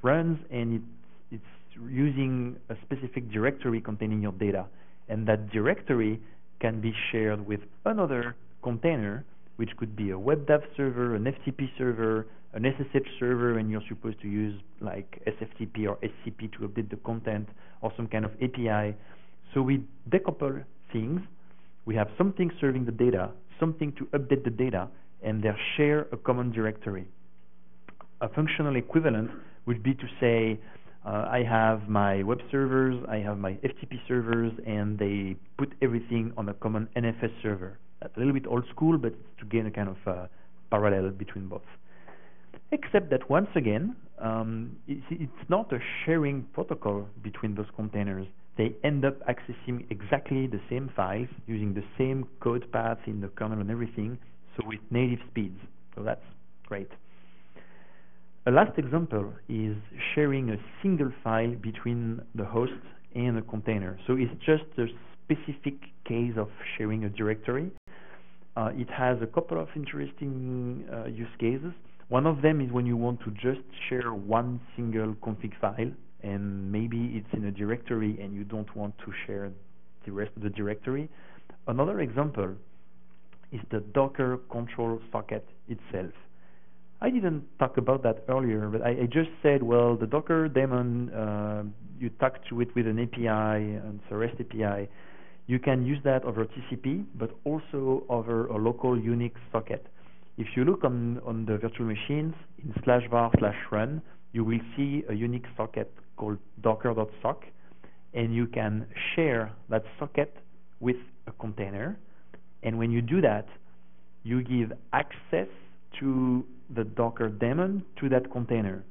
S1: runs, and it's using a specific directory containing your data, and that directory can be shared with another container, which could be a WebDAV server, an FTP server, an SSH server, and you're supposed to use like SFTP or SCP to update the content, or some kind of API. So we decouple things. We have something serving the data, something to update the data, and they share a common directory. A functional equivalent would be to say, I have my web servers, I have my FTP servers, and they put everything on a common NFS server. That's a little bit old school, but to gain a kind of parallel between both. Except that once again, it's not a sharing protocol between those containers. They end up accessing exactly the same files, using the same code paths in the kernel and everything, so with native speeds. So that's great. A last example is sharing a single file between the host and a container. So it's just a specific case of sharing a directory. It has a couple of interesting use cases. One of them is when you want to just share one single config file, and maybe it's in a directory and you don't want to share the rest of the directory. Another example is the Docker control socket itself. I didn't talk about that earlier, but I just said, well, the Docker daemon, you talk to it with an API, and it's a REST API. You can use that over TCP, but also over a local Unix socket. If you look on the virtual machines in /var/run, you will see a Unix socket called docker.sock, and you can share that socket with a container. And when you do that, you give access to the Docker daemon to that container.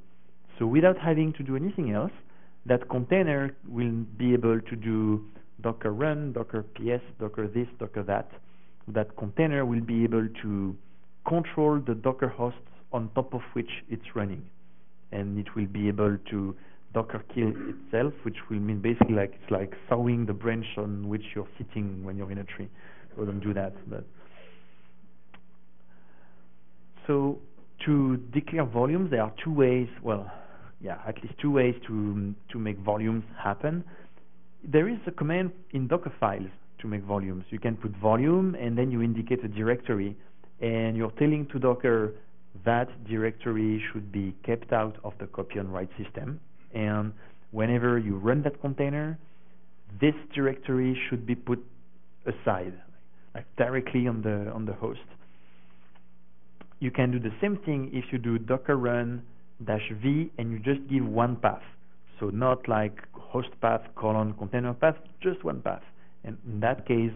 S1: So without having to do anything else, that container will be able to do Docker run, Docker PS, Docker this, Docker that. That container will be able to control the Docker hosts on top of which it's running. And it will be able to Docker kill itself, which will mean basically like it's like sawing the branch on which you're sitting when you're in a tree. So don't do that. But so to declare volumes, there are two ways. Well, yeah, at least two ways to make volumes happen. There is a command in Docker files to make volumes. You can put volume and then you indicate a directory, and you're telling to Docker that directory should be kept out of the copy and write system. And whenever you run that container, this directory should be put aside, like directly on the host. You can do the same thing if you do Docker run -v and you just give one path. So not like host path colon container path, just one path. And in that case,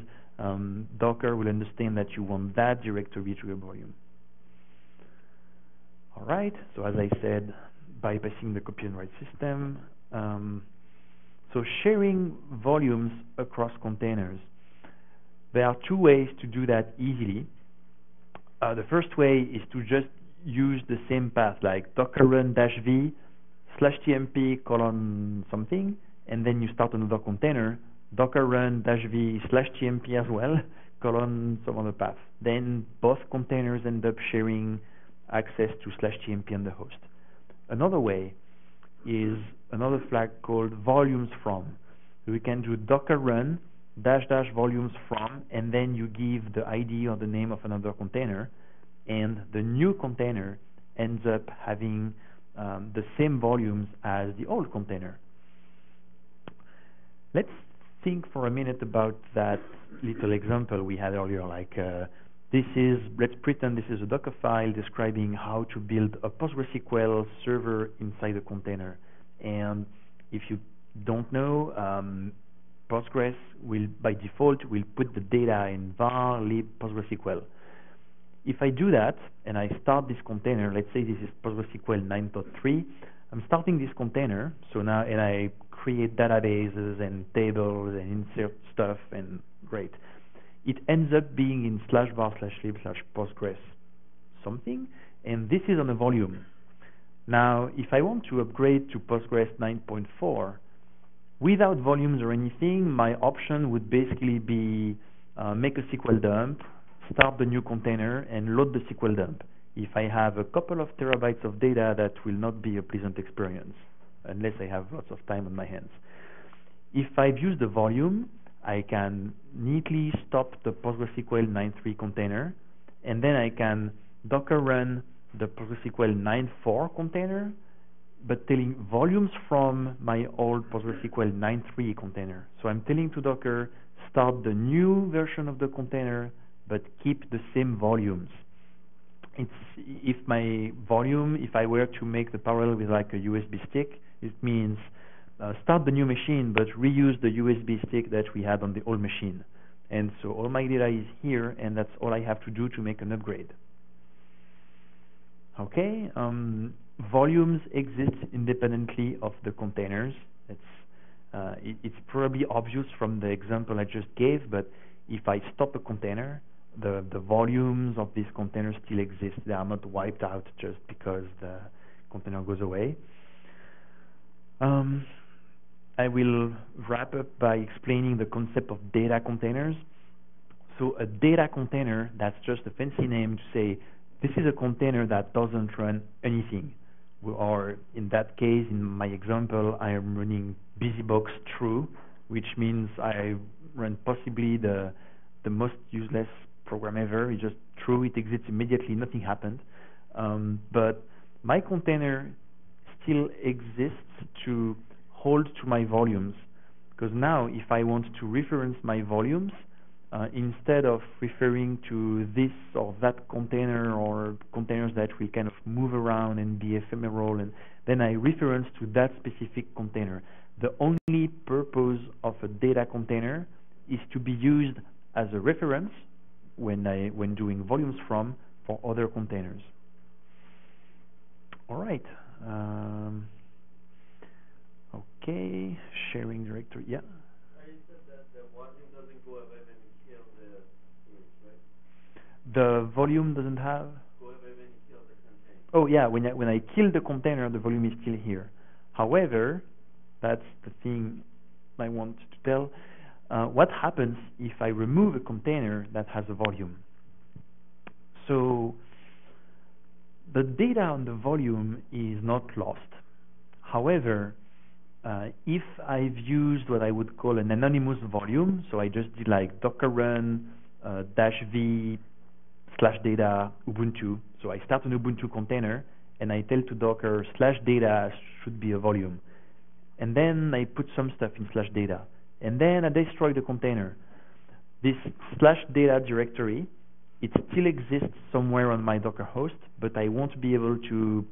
S1: Docker will understand that you want that directory to your volume. All right, so as I said, bypassing the copy and write system. So sharing volumes across containers. There are two ways to do that easily. The first way is to just use the same path, like docker run -v /tmp colon something, and then you start another container, docker run -v /tmp as well, colon some other path. Then both containers end up sharing access to /tmp on the host. Another way is another flag called volumes from. We can do docker run -- volumes from, and then you give the ID or the name of another container, and the new container ends up having the same volumes as the old container. Let's think for a minute about that little example we had earlier. Like let's pretend this is a Docker file describing how to build a PostgreSQL server inside a container. And if you don't know, Postgres will, by default, put the data in var lib PostgreSQL. If I do that and I start this container, let's say this is PostgreSQL 9.3, I'm starting this container. So now, and I create databases and tables and insert stuff, and great. It ends up being in /var/lib/postgres something, and this is on a volume. Now, if I want to upgrade to Postgres 9.4, without volumes or anything, my option would basically be make a SQL dump, start the new container, and load the SQL dump. If I have a couple of terabytes of data, that will not be a pleasant experience, unless I have lots of time on my hands. If I've used the volume, I can neatly stop the PostgreSQL 9.3 container, and then I can Docker run the PostgreSQL 9.4 container, but telling volumes from my old PostgreSQL 9.3 container. So I'm telling to Docker, start the new version of the container, but keep the same volumes. If my volume, if I were to make the parallel with like a USB stick, it means start the new machine, but reuse the USB stick that we had on the old machine. And so all my data is here, and that's all I have to do to make an upgrade. Okay, volumes exist independently of the containers. It's probably obvious from the example I just gave, but if I stop a container, the volumes of this container still exist. They are not wiped out just because the container goes away. I will wrap up by explaining the concept of data containers. So a data container, that's just a fancy name to say this is a container that doesn't run anything. Or in that case, in my example, I am running busybox true, which means I run possibly the most useless program ever. It's just true, it exits immediately, nothing happened. But my container still exists to hold to my volumes, because now if I want to reference my volumes, instead of referring to this or that container or containers that will kind of move around and be ephemeral, and then I reference to that specific container. The only purpose of a data container is to be used as a reference when doing volumes from for other containers. All right. Okay, sharing directory. Yeah.
S2: You said that the volume doesn't go away when you kill the image, right?
S1: The volume doesn't have.
S2: Go away when you kill the container.
S1: Oh yeah, when I kill the container, the volume is still here. However, that's the thing I want to tell. What happens if I remove a container that has a volume? So the data on the volume is not lost. However, if I've used what I would call an anonymous volume, so I just did like docker run -v /data Ubuntu. So I start an Ubuntu container and I tell to Docker /data should be a volume. And then I put some stuff in /data. And then I destroy the container. This /data directory, it still exists somewhere on my Docker host, but I won't be able to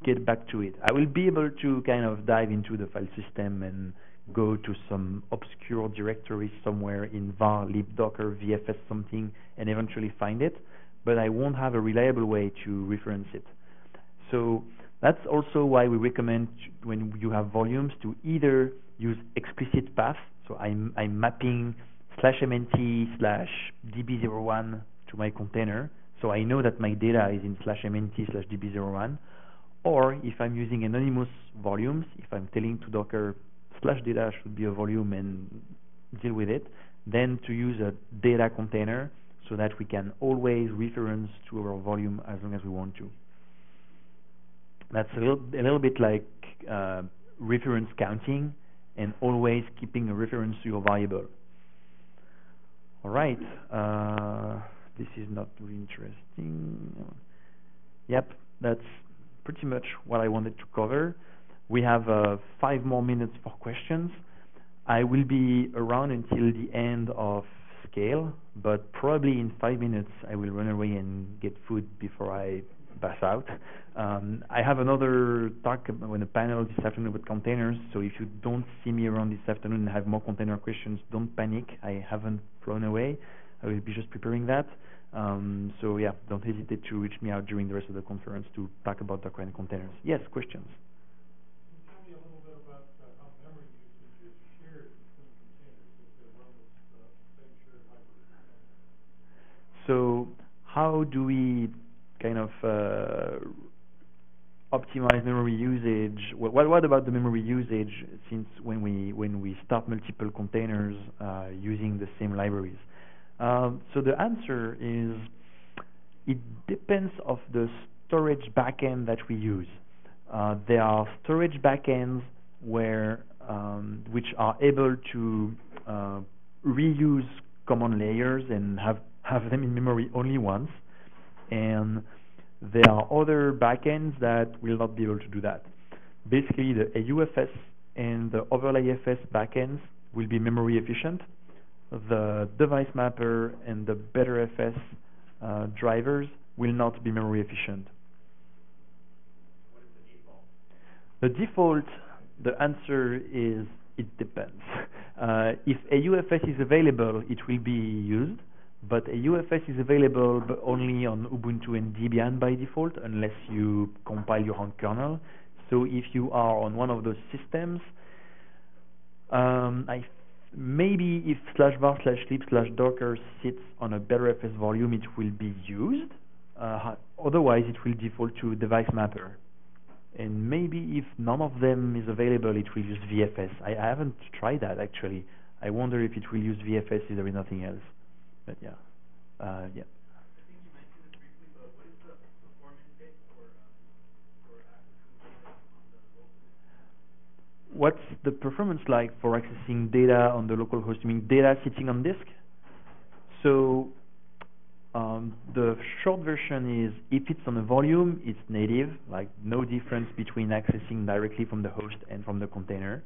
S1: get back to it. I will be able to kind of dive into the file system and go to some obscure directory somewhere in var, lib, docker, vfs something, and eventually find it, but I won't have a reliable way to reference it. So that's also why we recommend when you have volumes to either use explicit path, so I'm mapping /mnt/db01 to my container, so I know that my data is in /mnt/db01, or if I'm using anonymous volumes, if I'm telling to Docker /data should be a volume and deal with it, then to use a data container so that we can always reference to our volume as long as we want to. That's a little bit like reference counting and always keeping a reference to your variable. All right, this is not really interesting. Yep, that's pretty much what I wanted to cover. We have 5 more minutes for questions. I will be around until the end of SCaLE, but probably in 5 minutes I will run away and get food before I pass out. I have another talk on a panel this afternoon with containers, so if you don't see me around this afternoon and have more container questions, don't panic. I haven't flown away. I will be just preparing that. So yeah, don't hesitate to reach me out during the rest of the conference to talk about Docker and containers. Yes, questions?
S4: Can you tell me a little bit about how memory usage is shared between containers if they run with the same shared library?
S1: So how do we kind of optimize memory usage? What about the memory usage since when we start multiple containers using the same libraries? So the answer is it depends of the storage backend that we use. There are storage backends where which are able to reuse common layers and have them in memory only once, and there are other backends that will not be able to do that. Basically, the AUFS and the overlayFS backends will be memory efficient. The device mapper and the betterFS drivers will not be memory efficient.
S3: What is
S1: The
S3: the default?
S1: default, the answer is it depends. If AUFS is available, it will be used, but AUFS is available but only on Ubuntu and Debian by default, unless you compile your own kernel. So if you are on one of those systems, maybe if /var/lib/docker sits on a betterFS volume, it will be used. Otherwise, it will default to device mapper. And maybe if none of them is available, it will use VFS. I haven't tried that actually. I wonder if it will use VFS if there is nothing else. But yeah, yeah.
S3: I think you mentioned it briefly, but what is the performance bit for accessing data on the local?
S1: What's the performance like for accessing data on the local host? You mean data sitting on disk? So the short version is if it's on a volume, it's native, like no difference between accessing directly from the host and from the container.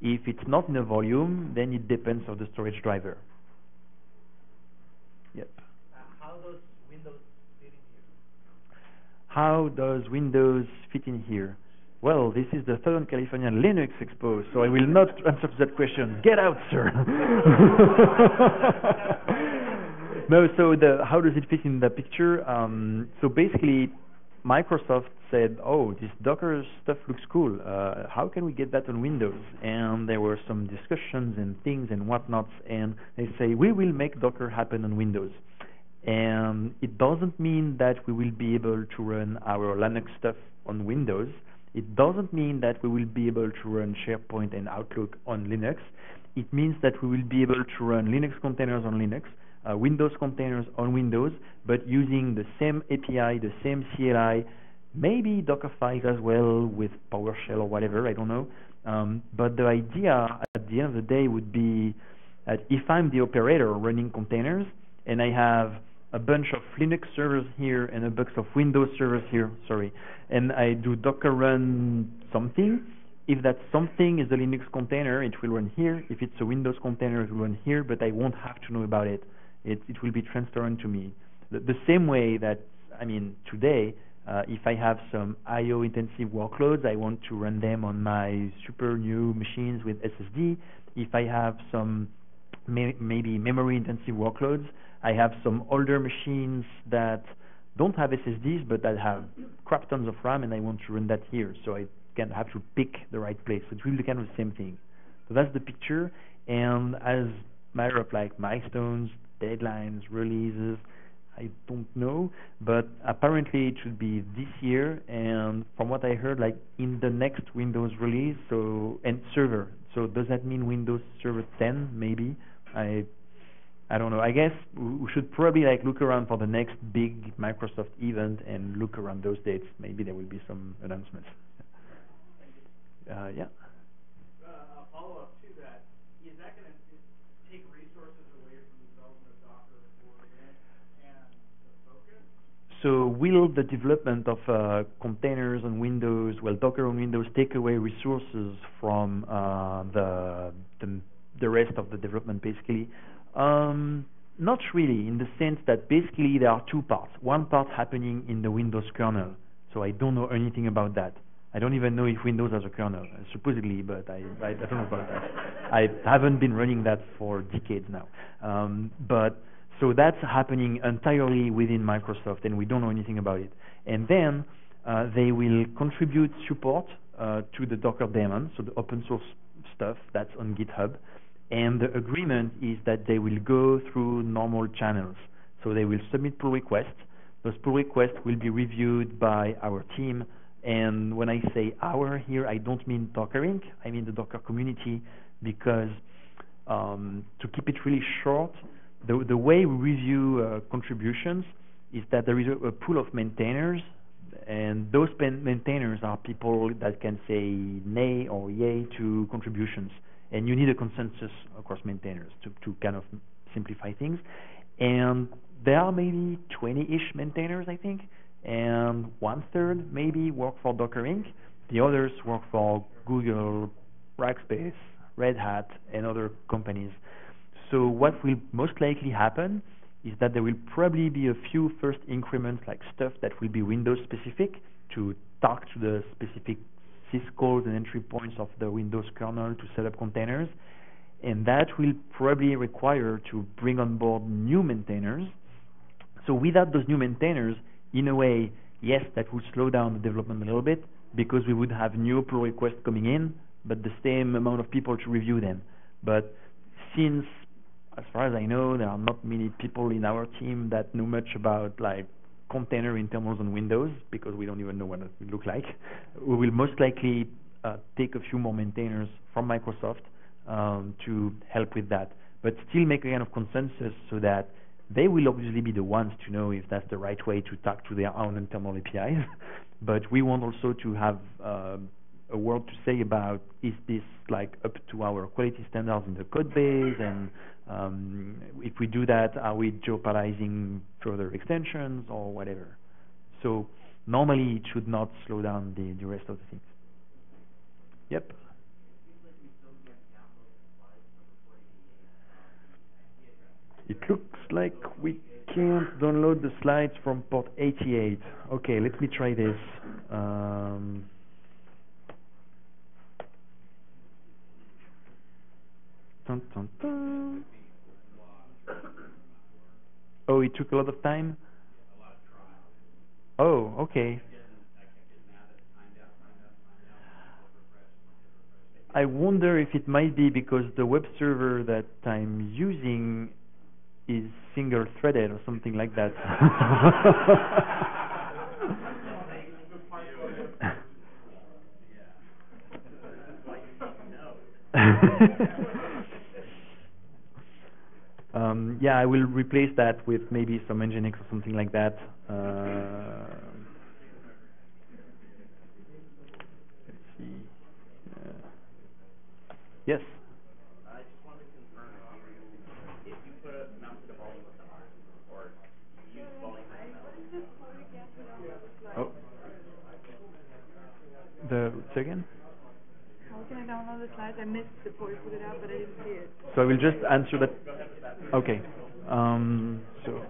S1: If it's not in a volume, then it depends on the storage driver. Yep.
S3: How does Windows fit in here?
S1: How does Windows fit in here? Well, this is the Southern California Linux Expo, so I will not answer to that question. Get out, sir. No, so how does it fit in the picture? So basically, Microsoft said, "Oh, this Docker stuff looks cool. How can we get that on Windows?" And there were some discussions and things and whatnots, and they say, "We will make Docker happen on Windows." And it doesn't mean that we will be able to run our Linux stuff on Windows. It doesn't mean that we will be able to run SharePoint and Outlook on Linux. It means that we will be able to run Linux containers on Linux, Windows containers on Windows, but using the same API, the same CLI, maybe Docker files as well with PowerShell or whatever, I don't know. But the idea at the end of the day would be that if I'm the operator running containers and I have a bunch of Linux servers here and a bunch of Windows servers here, and I do Docker run something, if that something is a Linux container, it will run here. If it's a Windows container, it will run here, but I won't have to know about it. It will be transparent to me. The same way that, I mean, today, if I have some I/O intensive workloads, I want to run them on my super new machines with SSD. If I have some maybe memory intensive workloads, I have some older machines that don't have SSDs but that have crap tons of RAM, and I want to run that here. So I can have to pick the right place. So it will be kind of the same thing. So that's the picture. And as matter of like milestones, deadlines, releases, I don't know, but apparently it should be this year. And from what I heard, like in the next Windows release, so and server. So does that mean Windows Server 10? Maybe. I don't know. I guess we should probably like look around for the next big Microsoft event and look around those dates. Maybe there will be some announcements. Yeah.
S2: A follow-up to that, is that going to take resources away from the development of Docker for Linux and the focus?
S1: So will the development of containers on Windows, well, Docker on Windows, take away resources from the rest of the development, basically? Not really, in the sense that basically there are two parts. One part happening in the Windows kernel, so I don't know anything about that. I don't even know if Windows has a kernel, supposedly, but I don't know about that. I haven't been running that for decades now. But so that's happening entirely within Microsoft, and we don't know anything about it. And then they will contribute support to the Docker daemon, so the open source stuff that's on GitHub. And the agreement is that they will go through normal channels. So they will submit pull requests. Those pull requests will be reviewed by our team. And when I say our here, I don't mean Docker Inc., I mean the Docker community, because to keep it really short, the way we review contributions is that there is a pool of maintainers, and those maintainers are people that can say nay or yay to contributions. And you need a consensus across maintainers to kind of simplify things. And there are maybe 20-ish maintainers, I think, and 1/3 maybe work for Docker Inc. The others work for Google, Rackspace, Red Hat, and other companies. So what will most likely happen is that there will probably be a few first increments, like stuff that will be Windows specific to talk to the specific syscalls and entry points of the Windows kernel to set up containers, and that will probably require to bring on board new maintainers. So without those new maintainers, in a way, yes, that would slow down the development a little bit, because we would have new pull requests coming in, but the same amount of people to review them. But since, as far as I know, there are not many people in our team that know much about like container internals on Windows, because we don't even know what it will look like. We will most likely take a few more maintainers from Microsoft to help with that, but still make a kind of consensus so that they will obviously be the ones to know if that's the right way to talk to their own internal APIs. But we want also to have a word to say about, is this like up to our quality standards in the code base, and if we do that, are we jeopardizing further extensions or whatever? So normally it should not slow down the rest of the things. Yep. It looks like we can't download the slides from port 88. Okay, let me try this. Dun, dun, dun. Oh, it took a lot of time? Oh, okay. I wonder if it might be because the web server that I'm using is single-threaded or something like that. Yeah, I will replace that with maybe some Nginx or something like that. Let's see. Yes.
S2: I just wanted to confirm if you put a mounted a volume somewhere, or you use volume
S1: Oh. Say again?
S5: How can I download the slides? I missed the part you put it out, but I didn't see it.
S1: So I will just answer that. Okay. So.